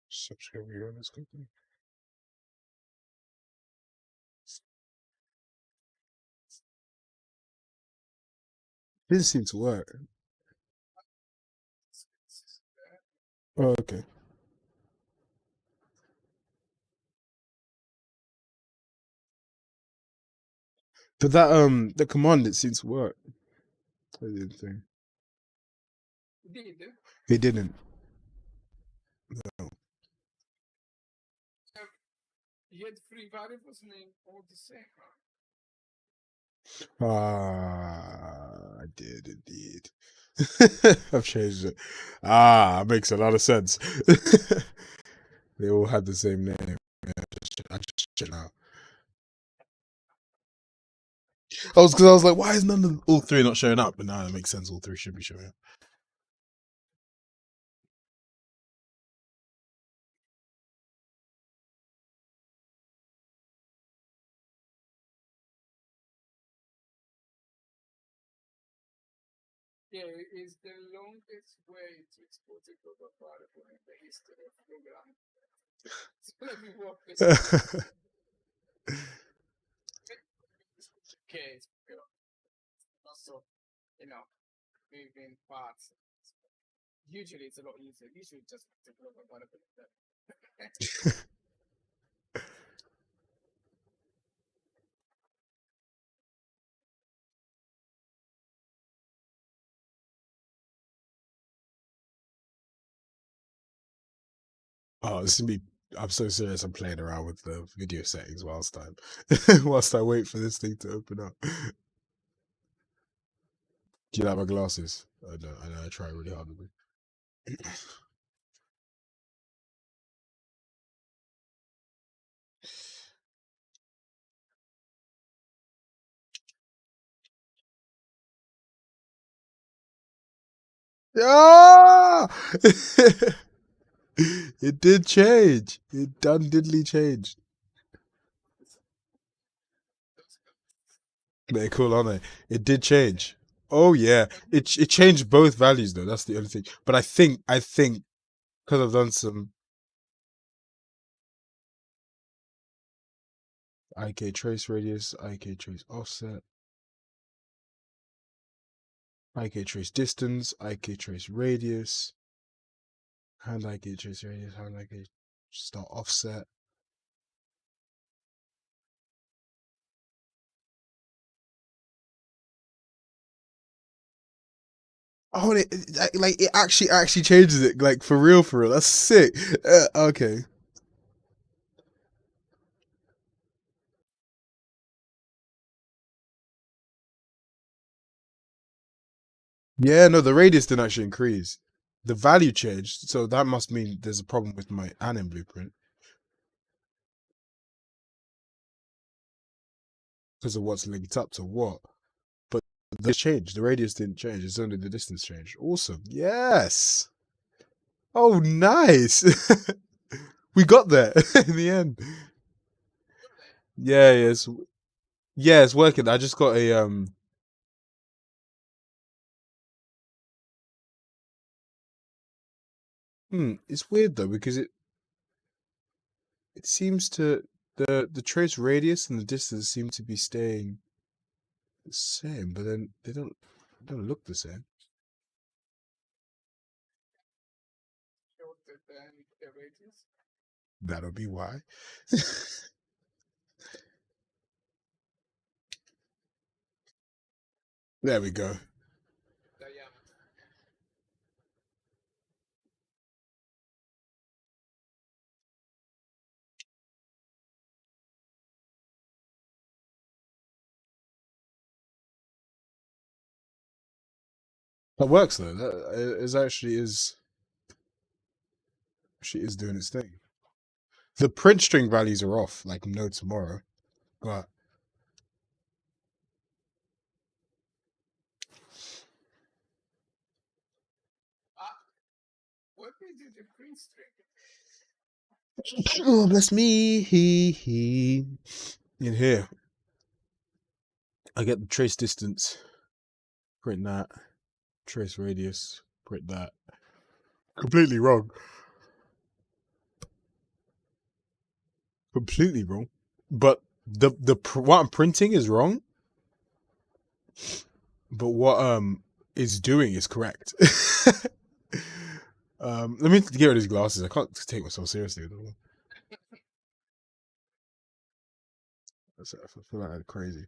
Speaker 1: Subscribe here on this company. Didn't seem to work. Oh, okay. But that the command it seems to work. I didn't think
Speaker 2: Did
Speaker 1: it didn't.
Speaker 2: so you had three variables named all the same, huh?
Speaker 1: Ah, I did indeed. I've changed it. Ah, makes a lot of sense. They all had the same name. I just chill out. I was like, why is none of all three not showing up? But now it makes sense. All three should be showing up.
Speaker 2: Yeah, it's the longest way to export a global variable in the history of programming. So let me walk this case, also, moving parts. Usually it's a lot easier. You should just put a global variable in there.
Speaker 1: Oh, this is me. I'm so serious. I'm playing around with the video settings whilst I wait for this thing to open up. Do you like my glasses? I know. I know. I try really hard with them. Ah! It did change. It done diddly changed. They're cool, aren't they? It did change. Oh yeah, it changed both values though. That's the only thing. But I think because I've done some IK trace radius, IK trace offset, IK trace distance, IK trace radius, hand IK trace radius, hand IK start offset. Oh, like it actually changes it like for real, for real. That's sick. Okay. Yeah, no, the radius didn't actually increase. The value changed, so that must mean there's a problem with my anim blueprint because of what's linked up to what. But the changed. The radius didn't change. It's only the distance changed. Awesome. Yes. Oh, nice. We got there in the end. Yeah, yes. Yeah, it's working. I just got a. It's weird though because it seems to the trace radius and the distance seem to be staying the same, but then they don't look the same.
Speaker 2: Shorter than the radius.
Speaker 1: That'll be why. There we go.
Speaker 2: Diameter.
Speaker 1: That works though. That is actually is doing its thing. The print string values are off, like no tomorrow. But
Speaker 2: What is the print string?
Speaker 1: oh, bless me. In here, I get the trace distance, print that, trace radius, print that. Completely wrong. Completely wrong. But what I'm printing is wrong. But what is doing is correct. Let me get rid of these glasses. I can't take myself seriously with them. I feel like I'm crazy.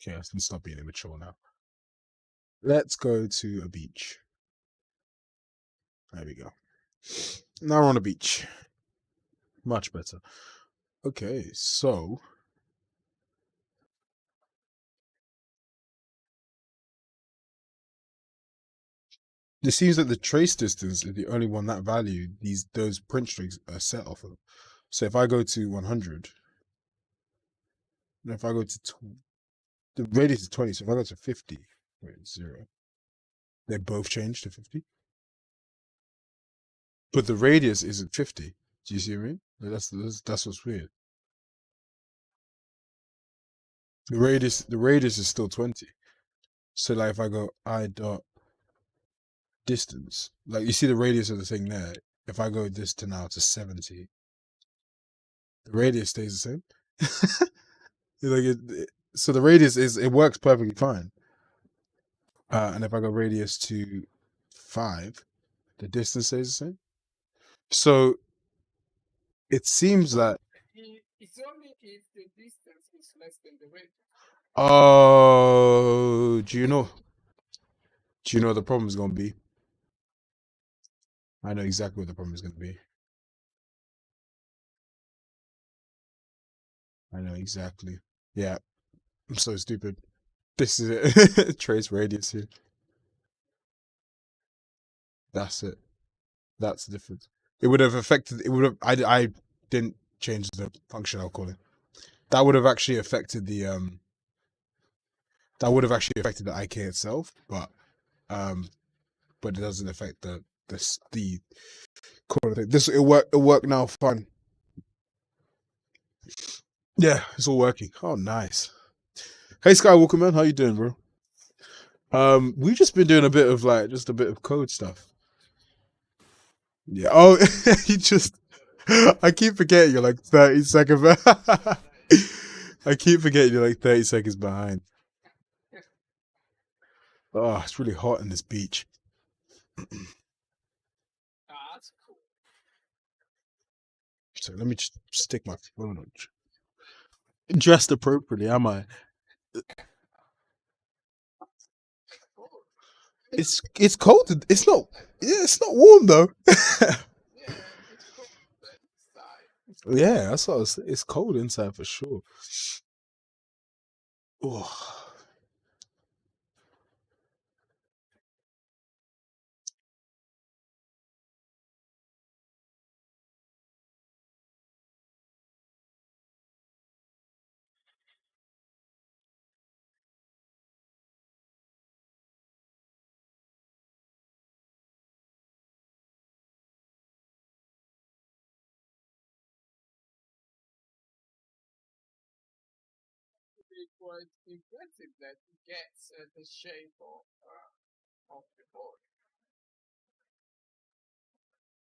Speaker 1: Okay, let's stop being immature now. Let's go to a beach. There we go. Now we're on a beach. Much better. Okay, so it seems that the trace distance is the only one that value those print streaks are set off of. So if I go to 100, and if I go to the radius is 20, so if I go to 50, wait, 0, they both change to 50. But the radius isn't 50. Do you see what I mean? That's what's weird. The radius is still 20. So like if I go I dot distance, like you see the radius of the thing there. If I go this to now to 70, the radius stays the same. So the radius it works perfectly fine. And if I go radius to 5, the distance stays the same. So it seems that
Speaker 2: It's only if the distance is less than the radius.
Speaker 1: oh, do you know what the problem is going to be? I know exactly what the problem is going to be. I know exactly. Yeah, I'm so stupid. This is it. Trace radius here. That's it. That's the difference. It would have affected. It would have. I didn't change the function. I'll call it. That would have actually affected the That would have actually affected the IK itself, but it doesn't affect the core thing. This it'll work now. Fine. Yeah, it's all working. Oh, nice. Hey, Skywalker man, how you doing, bro? We've just been doing a bit of code stuff. Yeah. Oh, you just. I keep forgetting you're like 30 seconds. I keep forgetting you're like 30 seconds behind. Oh, it's really hot in this beach.
Speaker 2: That's cool.
Speaker 1: So let me just stick my phone on. Dressed appropriately, am I? It's cold. It's not. Yeah, it's not warm though.
Speaker 2: Yeah, it's cold inside.
Speaker 1: Yeah, that's what I was. It's cold inside for sure. Oh,
Speaker 2: It's quite impressive that it gets the shape of the board.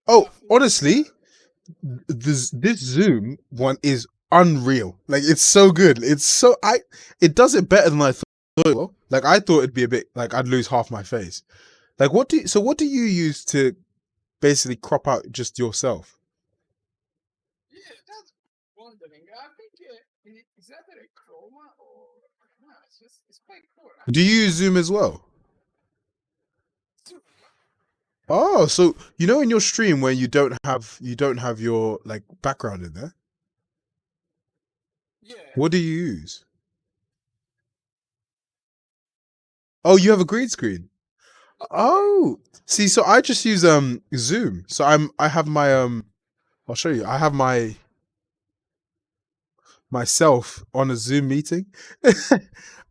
Speaker 1: oh, honestly, this Zoom one is unreal. Like it's so good. It does it better than I thought. It will. Like I thought it'd be a bit like I'd lose half my face. Like what do you use to basically crop out just yourself?
Speaker 2: Yeah, that's wondering. I think is that a chroma or no? It's quite cool.
Speaker 1: Do you use Zoom as well? Oh, so you know in your stream where you don't have your like background in there.
Speaker 2: Yeah.
Speaker 1: What do you use? Oh, you have a green screen. Oh, see, so I just use Zoom. So I have my I'll show you. I have myself on a Zoom meeting,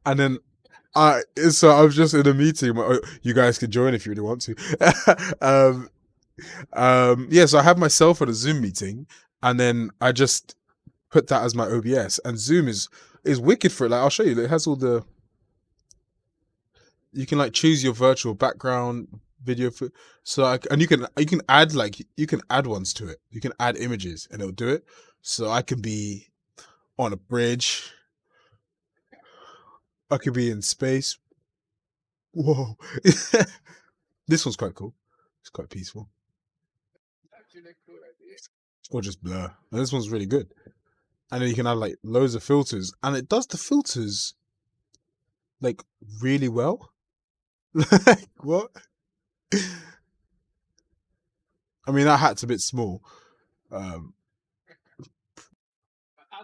Speaker 1: and then so I was just in a meeting. You guys can join if you really want to. Yeah, so I have myself on a Zoom meeting, and then I just put that as my OBS. And Zoom is wicked for it. Like I'll show you. It has all the. You can like choose your virtual background. video for so and you can add you can add ones to it. You can add images and it'll do it. So I can be on a bridge. I could be in space. Whoa. This one's quite cool. It's quite peaceful.
Speaker 2: Actually, cool idea.
Speaker 1: Or just blur. And this one's really good. And then you can add like loads of filters. And it does the filters like really well. Like what? I mean that hat's a bit small.
Speaker 2: At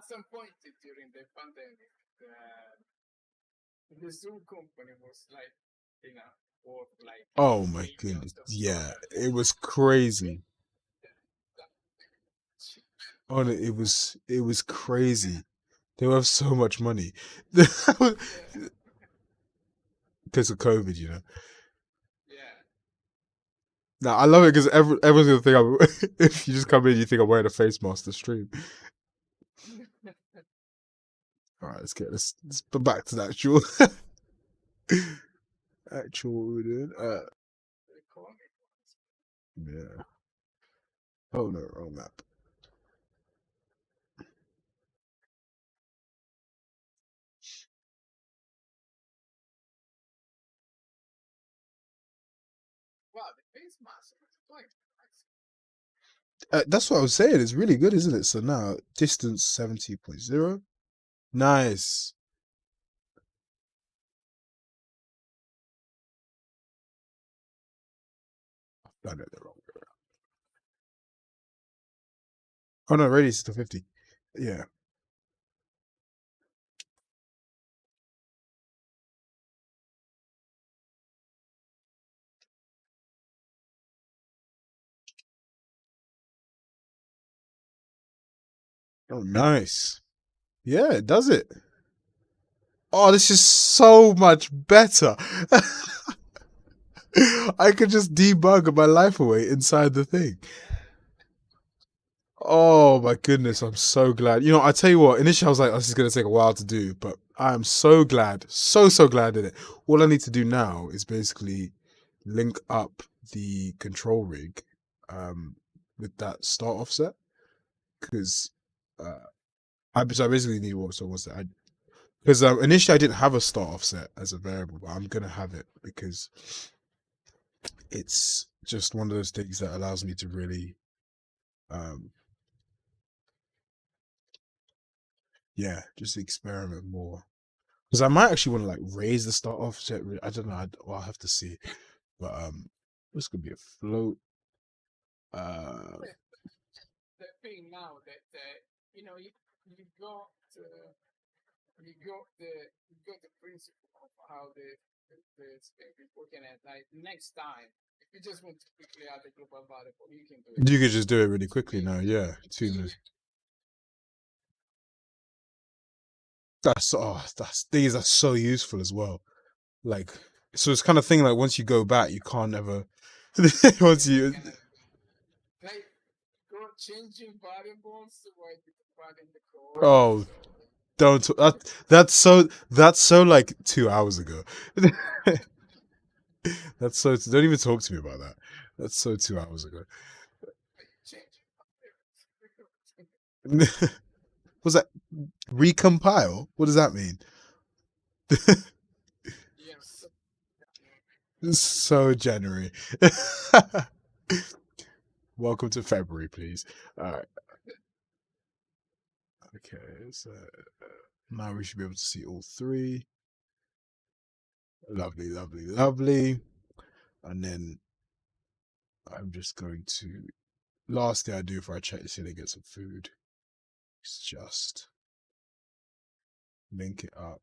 Speaker 2: some point during the pandemic, the Zoom company was like, worth like.
Speaker 1: Oh my goodness. Yeah. It was crazy. Oh, no, it was crazy. They have so much money because of COVID, you know.
Speaker 2: Yeah.
Speaker 1: Now I love it because everyone's gonna think I'm. If you just come in, you think I'm wearing a face mask to stream. All right, let's go back to the actual actual what we're doing. Yeah. Oh no, wrong map.
Speaker 2: Wow, the face mask is quite nice.
Speaker 1: That's what I was saying. It's really good, isn't it? So now distance 70.0. Nice. I've done it the wrong way around. Oh no, radius is to 50. Yeah. Oh, nice. Yeah, it does it. Oh, this is so much better. I could just debug my life away inside the thing. Oh my goodness, I'm so glad. You know, I tell you what, initially I was like, oh, this is going to take a while to do, but I am so glad, so glad in it. All I need to do now is basically link up the control rig with that start offset because so I basically need what's that? Because initially I didn't have a start offset as a variable, but I'm going to have it because it's just one of those things that allows me to really yeah, just experiment more. Because I might actually want to like raise the start offset. I don't know. I'll have to see. But this could be a float.
Speaker 2: The thing now that you know you got the principle of how the spec is working at like next time. If you just want to quickly add the global variable, you can do it.
Speaker 1: You could just do it really quickly now. Yeah, 2 minutes. These are so useful as well. Like, so it's kind of thing like once you go back, you can't ever. Once you.
Speaker 2: Like, go changing variables while defining the code.
Speaker 1: Oh, don't. That's so like 2 hours ago. That's so. Don't even talk to me about that. That's so 2 hours ago. Was that recompile? What does that mean?
Speaker 2: Yes.
Speaker 1: So January. Welcome to February, please. All right. Okay, so now we should be able to see all three. Lovely, lovely, lovely. And then I'm just going to. Last thing I do before I check to see they get some food is just link it up.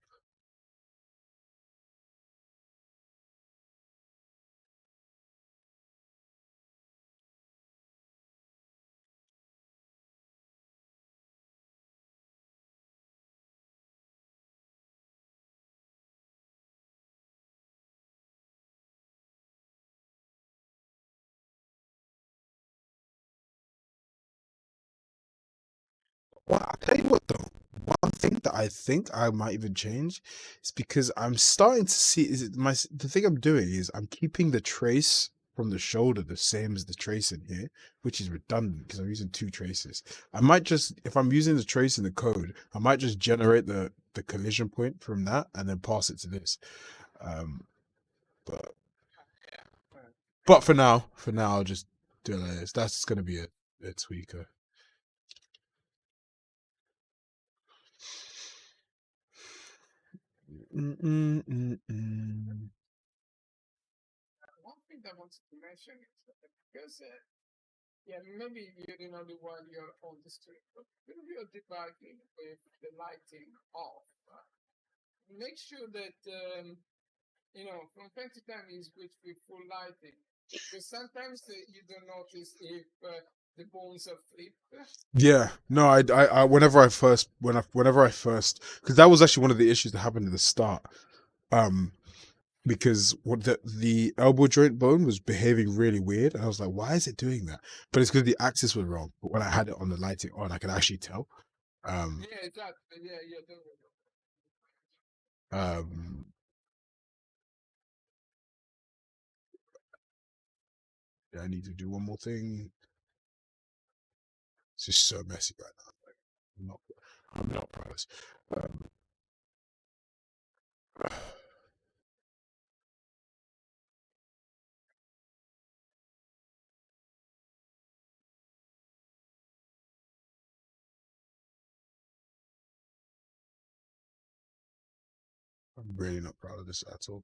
Speaker 1: Well, I'll tell you what though. One thing that I think I might even change is because I'm starting to see the thing I'm doing is I'm keeping the trace from the shoulder the same as the trace in here, which is redundant because I'm using two traces. I might just, if I'm using the trace in the code, I might just generate the collision point from that and then pass it to this. Um, but but for now, I'll just do it like this. That's gonna be a tweaker.
Speaker 2: One thing I wanted to mention is that because yeah, maybe you're the only one you're on the street, but when you're debugging with the lighting off, make sure that you know from time to time you switch with full lighting because sometimes you don't notice if the bones are flipped.
Speaker 1: Yeah, no, whenever I first, because that was actually one of the issues that happened at the start. Um, because what the elbow joint bone was behaving really weird, and I was like, why is it doing that? But it's because the axis was wrong. But when I had it on the lighting on, I could actually tell.
Speaker 2: Yeah, exactly. Yeah, don't
Speaker 1: Um, yeah, I need to do one more thing. It's just so messy right now. Like, I'm not proud of this. Um, I'm really not proud of this at all.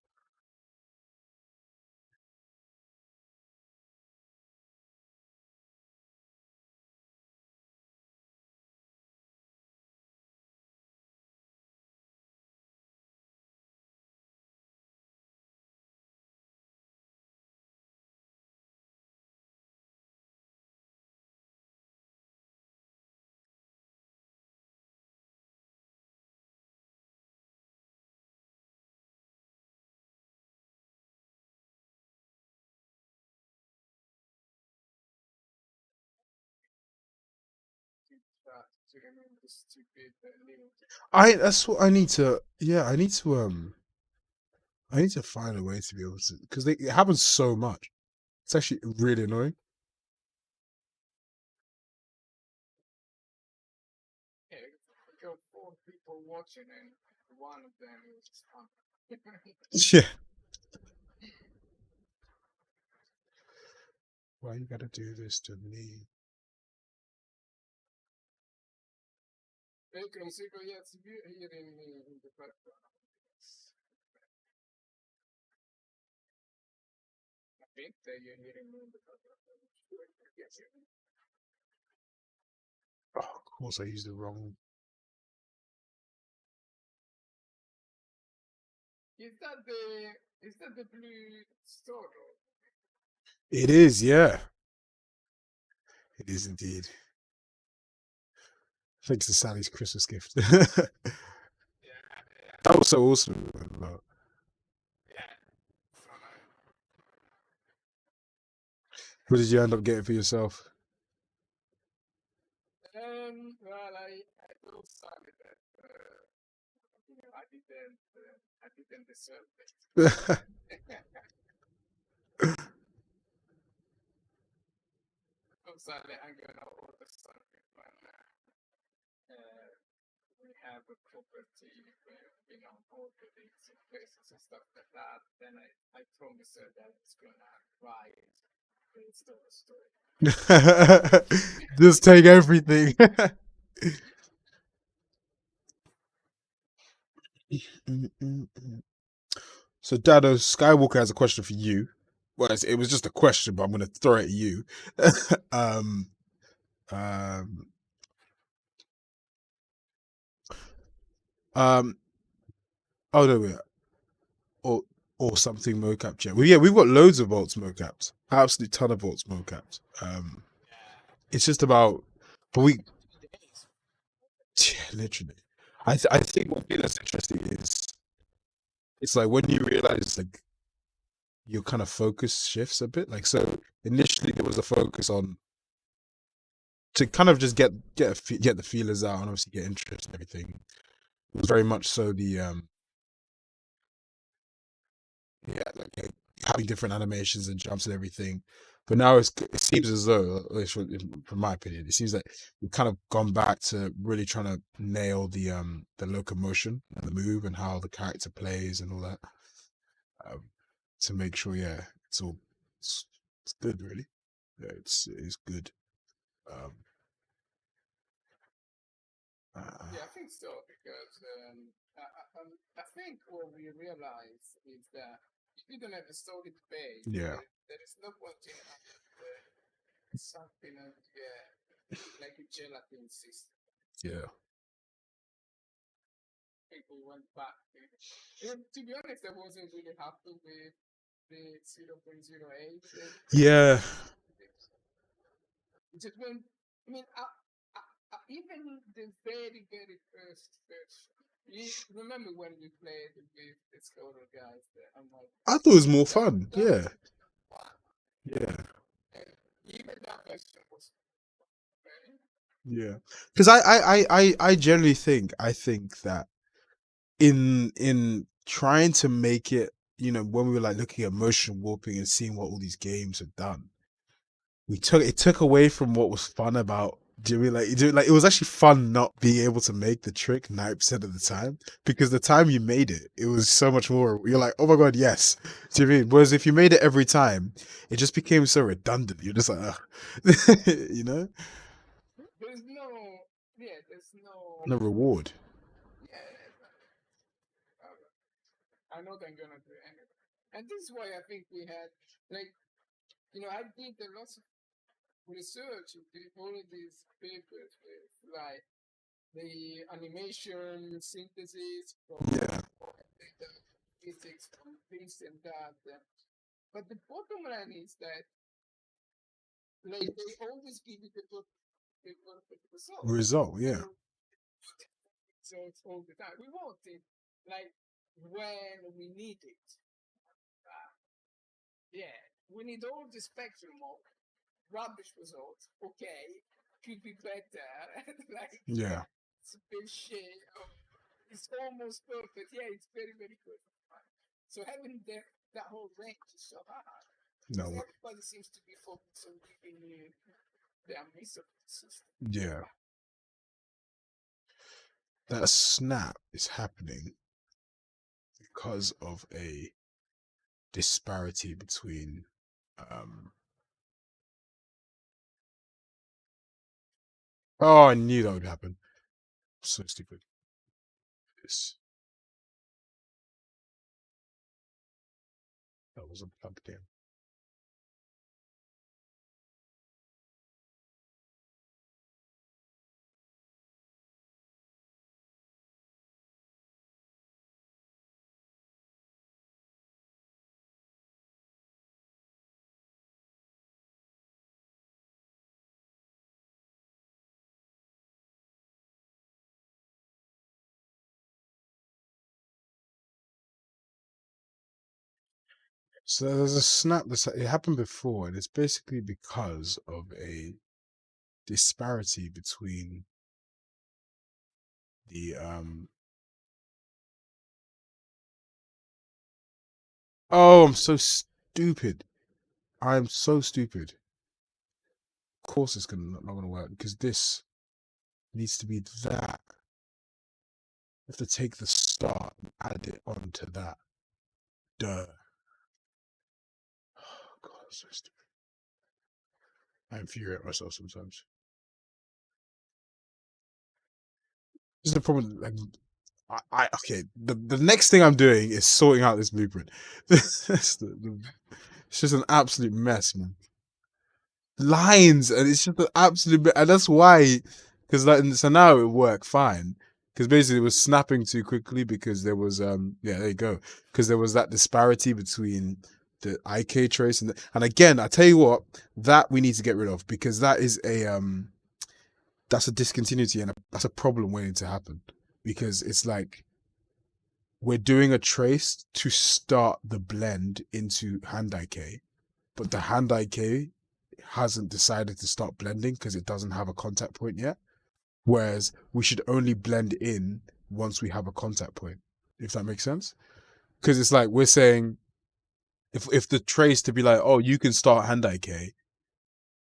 Speaker 2: to remove the stupid little.
Speaker 1: That's what I need to. Yeah, I need to find a way to be able to because it happens so much. It's actually really annoying.
Speaker 2: Yeah, you got four people watching and one of them is fun.
Speaker 1: Yeah. Why you gotta do this to me?
Speaker 2: Consigo yes, you hearing me in the background. I think that you're hearing me in the background. Yes,
Speaker 1: Oh, of course, I used the wrong.
Speaker 2: is that the blue store?
Speaker 1: It is, yeah. It is indeed. Thanks to Sally's Christmas gift. That
Speaker 2: Yeah,
Speaker 1: was so awesome.
Speaker 2: yeah. So
Speaker 1: What did you end up getting for yourself?
Speaker 2: well, I told Sally that you know I didn't deserve it. So Sally, I'm gonna order something when we have a property where you know all the things in places and stuff like that. Then I promise her that it's gonna buy it. It's the story.
Speaker 1: Just take everything. So, Dado Skywalker has a question for you. Well, it was just a question, but I'm going to throw it at you. um, um, um, oh no, wait. or or something mocap chat. Well, yeah, we've got loads of Volts mocaps, absolute ton of Volts mocaps. It's just about, but we, yeah, literally. I think one thing that's interesting is it's like when you realize like your kind of focus shifts a bit. Like so, initially there was a focus on to kind of just get the feelers out and obviously get interest and everything. It was very much so the yeah, like having different animations and jumps and everything. But now it seems as though, at least from my opinion, it seems like we've kind of gone back to really trying to nail the locomotion and the move and how the character plays and all that, to make sure, yeah, it's good, really. Yeah, it's good. Um,
Speaker 2: Yeah, I think so because I think what we realize is that if you don't have a solid base,
Speaker 1: yeah,
Speaker 2: there is no point in something like a gelatin system.
Speaker 1: yeah,
Speaker 2: People went back. And to be honest, I wasn't really happy with the 0.08.
Speaker 1: yeah.
Speaker 2: Just when, I mean, even the very first version. You remember when we played with the Scorer guys? I'm like,
Speaker 1: I thought it was more fun. Yeah,
Speaker 2: fun.
Speaker 1: yeah.
Speaker 2: And even that version was very.
Speaker 1: Yeah, because I generally think that in trying to make it, when we were like looking at motion warping and seeing what all these games have done, it took away from what was fun about doing it was actually fun not being able to make the trick 90% of the time, because the time you made it, it was so much more. You're like, oh my god, yes. Do you know what I mean? Whereas if you made it every time, it just became so redundant. You're just like, ugh. you know,
Speaker 2: There's no, yeah, there's no,
Speaker 1: no reward.
Speaker 2: yeah. I know they're gonna do it anyway, and this is why I think we had like, I did a lot of research into all of these papers with like the animation synthesis from
Speaker 1: Yeah.
Speaker 2: data physics from this and that. But the bottom line is that like they always give you the perfect result.
Speaker 1: Result, yeah.
Speaker 2: Results all the time. We want it like when we need it. Yeah, we need all the spectrum of rubbish results. Okay, could be better. Like
Speaker 1: Yeah.
Speaker 2: it's a bit shit. It's almost perfect. Yeah, it's very good. So having that whole range is so hard.
Speaker 1: No.
Speaker 2: Everybody seems to be focused on giving you their miss of the system.
Speaker 1: Yeah. That snap is happening because of a disparity between oh, I knew that would happen. So stupid. This that wasn't plugged in. So there's a snap it happened before, and it's basically because of a disparity between the oh, I'm so stupid. I'm so stupid. Of course it's not gonna work, because this needs to be that. You have to take the start and add it onto that. Duh. Oh god, that's so stupid. I infuriate myself sometimes. This is the problem. Like, okay. The next thing I'm doing is sorting out this blueprint. It's just an absolute mess, man. Lines, and it's just an absolute, and that's why, because like so now it worked fine, because basically it was snapping too quickly, because there was yeah, there you go, because there was that disparity between the IK trace and again, I tell you what, that we need to get rid of, because that is that's a discontinuity, and that's a problem waiting to happen, because it's like we're doing a trace to start the blend into hand IK, but the hand IK hasn't decided to start blending because it doesn't have a contact point yet. Whereas we should only blend in once we have a contact point, if that makes sense. Because it's like we're saying, if the trace to be like, oh, you can start hand-eye K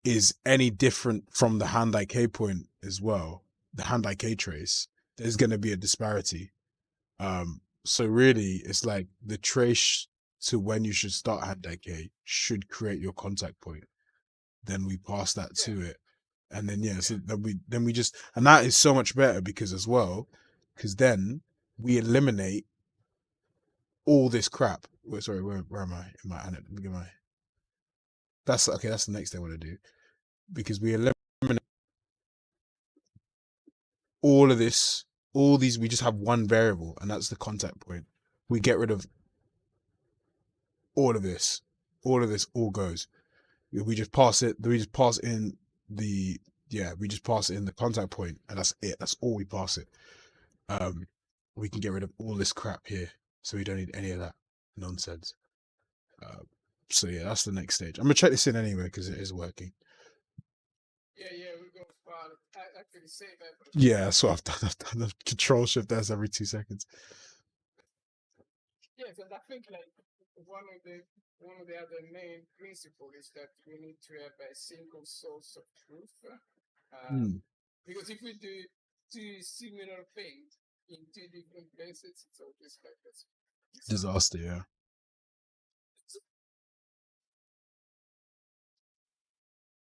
Speaker 1: is any different from the hand-eye K point as well, the hand-eye K trace, there's going to be a disparity. So really, it's like the trace to when you should start hand-eye K should create your contact point. Then we pass that to it, and then so then we just, and that is so much better because as well, because then we eliminate all this crap. Wait, sorry, where am I? In my that's okay. That's the next thing I want to do, because we eliminate all of this, all these. We just have one variable, and that's the contact point. We get rid of all of this. All of this all goes. We just pass it. We just pass in the we just pass it in the contact point, and that's it. That's all we pass it. We can get rid of all this crap here, so we don't need any of that nonsense. So yeah, that's the next stage. I'm gonna check this in anyway because it is working.
Speaker 2: Yeah, we're going to actually save that.
Speaker 1: Yeah, that's what I've done. I've done the control shift S every 2 seconds.
Speaker 2: Yes, and I think like one of the other main principles is that we need to have a single source of truth. Because if we do two similar things in two different places, it's always like this
Speaker 1: Disaster, yeah.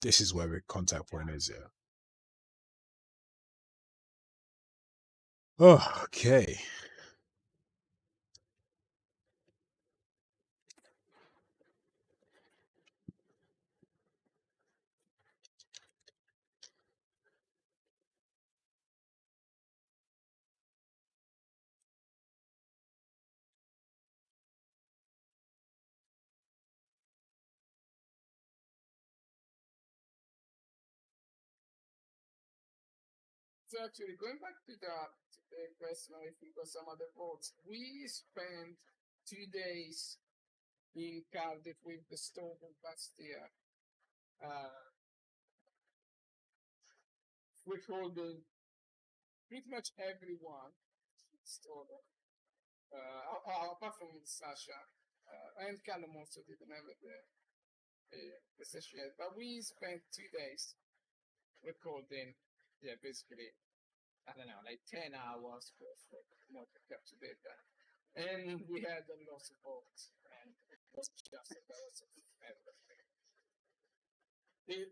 Speaker 1: This is where the contact point is, yeah. Oh, okay.
Speaker 2: So actually, going back to the question if we got some other votes, we spent 2 days in Cardiff with the storm last year, recording pretty much everyone installed, apart from Sasha, and Callum also didn't have the session yet. But we spent 2 days recording, basically, I don't know, like 10 hours worth of motor capture data. And we had a lot of votes, and it was just a lot of everything. We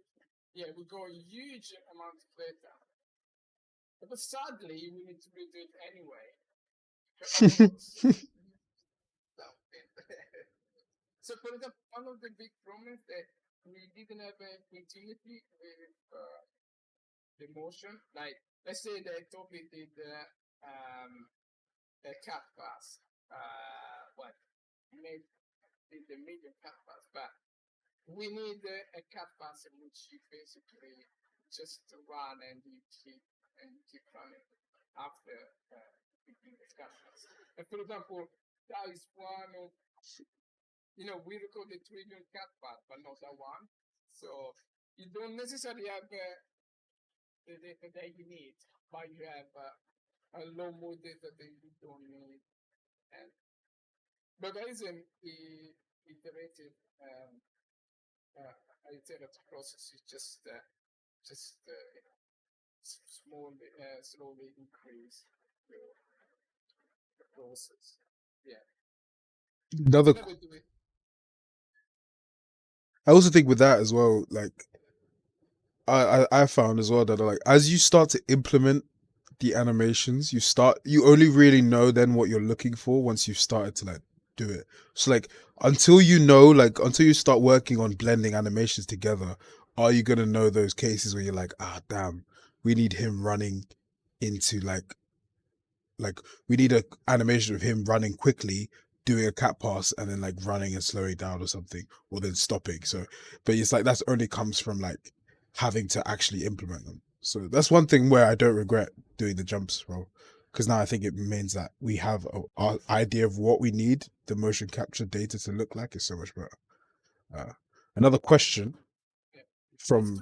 Speaker 2: got a huge amount of data. But sadly, we need to redo it anyway. So, for example, one of the big problems that we didn't have a continuity with the motion. Like, let's say the topic did a cat pass. Did the medium cat pass, but we need a cat pass in which you basically just run and you keep running after the cat pass. And for example, that is one of, we recorded 3 million cat pass, but not that one. So you don't necessarily have the data that you need, but you have a lot more data that you don't need. But there is an iterative process. It's just slowly increase the process. Yeah.
Speaker 1: Another. I also think with that as well, like I found as well that like as you start to implement the animations, you only really know then what you're looking for once you've started to like do it. So like until you start working on blending animations together, are you gonna know those cases where you're like, damn, we need him running into like we need a animation of him running quickly, doing a cat pass, and then like running and slowing down or something, or then stopping. So, but it's like that's only comes from like having to actually implement them. So that's one thing where I don't regret doing the jumps role, because now I think it means that we have our idea of what we need the motion capture data to look like is so much better. Another question from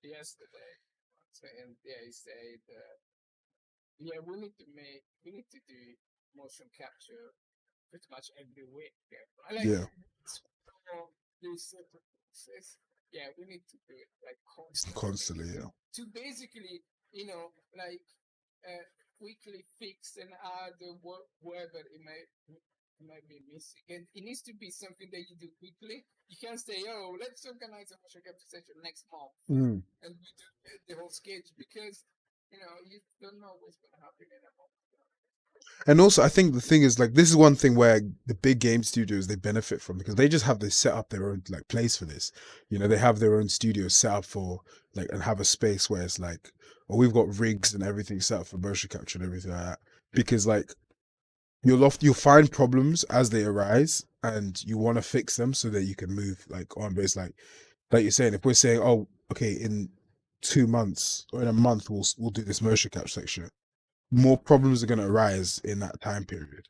Speaker 2: yesterday, and he said, we need to do motion capture pretty much every week. Yeah. I like
Speaker 1: Yeah,
Speaker 2: this. Yeah, we need to do it like
Speaker 1: constantly. Yeah.
Speaker 2: to basically, like weekly fix and add whatever it might be missing. And it needs to be something that you do quickly. You can't say, "Oh, let's organize a motion capture session next month," and we do the whole schedule because you don't know what's going to happen in a month.
Speaker 1: And also, I think the thing is, like, this is one thing where the big game studios they benefit from because they just have this set up their own like place for this. You know, they have their own studio set up for like and have a space where it's like, well, we've got rigs and everything set up for motion capture and everything like that. Because like you'll find problems as they arise and you want to fix them so that you can move like on. But it's like you're saying, if we're saying, oh, okay, in 2 months or in a month we'll do this motion capture section, more problems are going to arise in that time period.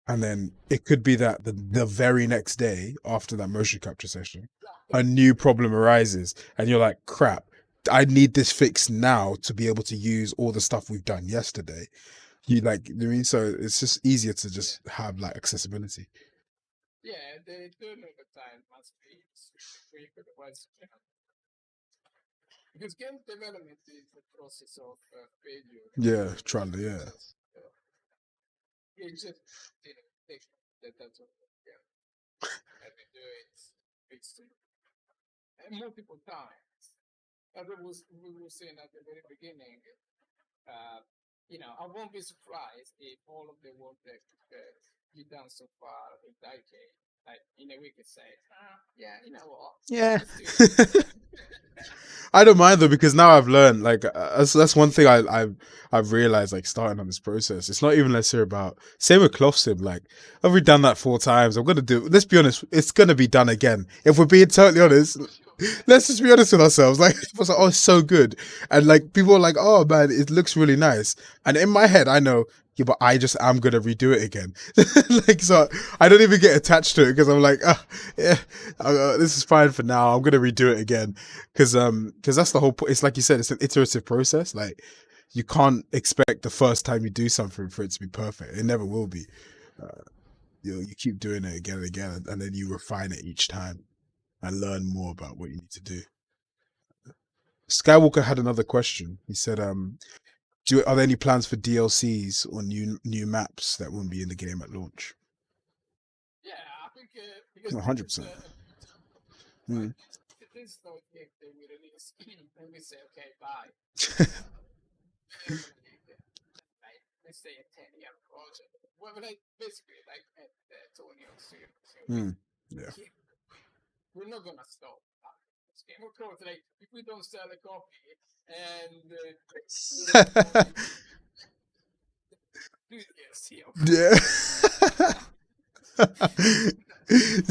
Speaker 1: And then it could be that the very next day after that motion capture session, a new problem arises and you're like, crap, I need this fixed now to be able to use all the stuff we've done yesterday. You like, you know what I mean? So it's just easier to just have like accessibility.
Speaker 2: Yeah, the turnover time must be quick, otherwise, because game development is the process of failure.
Speaker 1: Yeah, trying to, yeah.
Speaker 2: It's just that's what yeah. And we do it multiple times. As we were saying at the very beginning, I won't be surprised if all of the work that you've done so far in decade, like in a week, could say, yeah, you know what?
Speaker 1: Yeah.
Speaker 2: Let's do it.
Speaker 1: I don't mind though because now I've learned like that's one thing I've realized like starting on this process. It's not even necessarily about same with cloth sim. Like I've already done that 4 times. I'm gonna do. Let's be honest. It's gonna be done again. If we're being totally honest, let's just be honest with ourselves. Like it was like, oh, it's so good, and like people are like, oh man, it looks really nice. And in my head, I know. Yeah, but I'm gonna redo it again. Like so, I don't even get attached to it because I'm like, yeah, this is fine for now. I'm gonna redo it again because that's the whole point. It's like you said, it's an iterative process. Like you can't expect the first time you do something for it to be perfect. It never will be. You keep doing it again and again, and then you refine it each time and learn more about what you need to do. Skywalker had another question. He said, are there any plans for DLCs or new maps that won't be in the game at launch?
Speaker 2: Yeah, I think because
Speaker 1: 100%.
Speaker 2: This is no game that we release and we say, okay, bye. Let's say a 10-year project. Well, like basically like at Tony on Studio.
Speaker 1: Yeah.
Speaker 2: We're not gonna stop. Game of course, like if we don't sell a copy and
Speaker 1: yeah.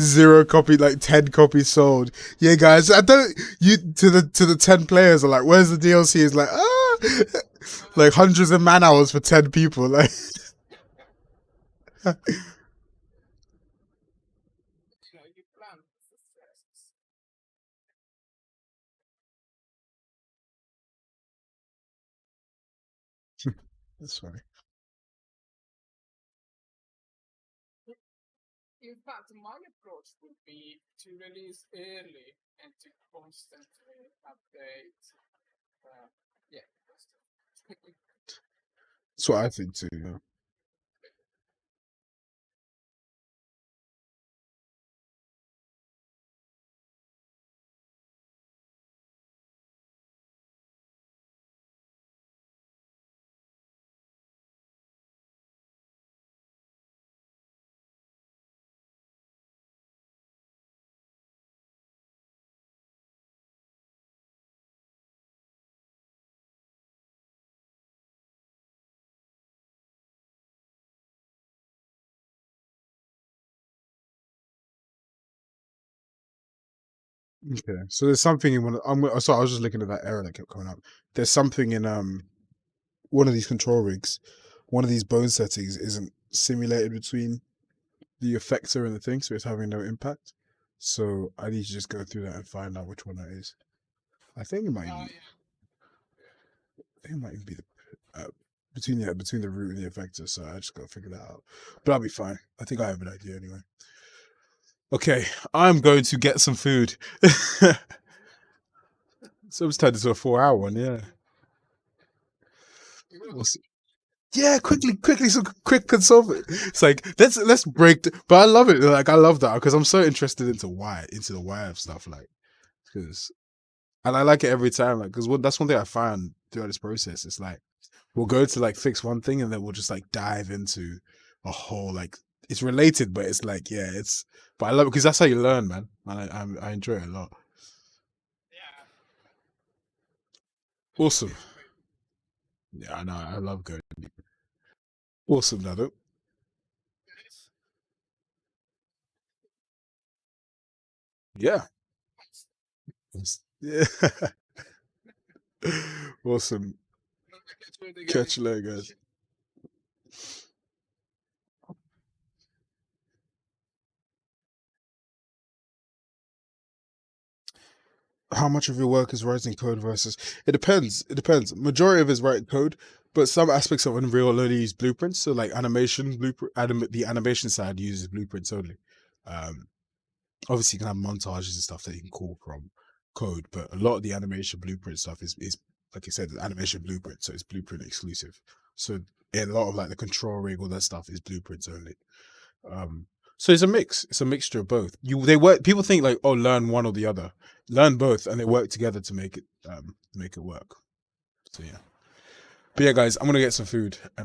Speaker 1: 0 copy, like 10 copies sold. Yeah, guys, I don't. You to the 10 players are like, where's the DLC? It's like like hundreds of man hours for 10 people. Like,
Speaker 2: you plan success.
Speaker 1: That's funny.
Speaker 2: In fact, my approach would be to release early and to constantly update. Yeah.
Speaker 1: That's what I think too. Yeah. Okay, so there's something in one. Sorry, I was just looking at that error that kept coming up. There's something in one of these control rigs. One of these bone settings isn't simulated between the effector and the thing, so it's having no impact. So I need to just go through that and find out which one that is. I think it might. I think it might even be between the root and the effector. So I just gotta figure that out. But I'll be fine. I think I have an idea anyway. Okay, I'm going to get some food. So it's turned into a 4-hour one, yeah. We'll see. Yeah, quickly, some quick consult. It's like let's break. But I love it. Like I love that because I'm so interested into the why of stuff. Like because and I like it every time. Like because that's one thing I find throughout this process. It's like we'll go to like fix one thing and then we'll just like dive into a whole like it's related, but it's like yeah, it's. But I love it because that's how you learn, man. And I enjoy it a lot. Awesome. Yeah, I know. I love going. Awesome, Nado. Yeah. Yeah. Awesome. Catch you later, guys. How much of your work is writing code versus it depends. It depends. Majority of it is writing code, but some aspects of Unreal only use blueprints. So like animation blueprint, the animation side uses blueprints only. Um, Obviously you can have montages and stuff that you can call from code, but a lot of the animation blueprint stuff is like I said, the animation blueprint, so it's blueprint exclusive. So a lot of like the control rig, all that stuff is blueprints only. Um, so it's a mix. It's a mixture of both. They work. People think like, oh, learn one or the other. Learn both, and they work together to make it work. So yeah. But yeah, guys, I'm gonna get some food, and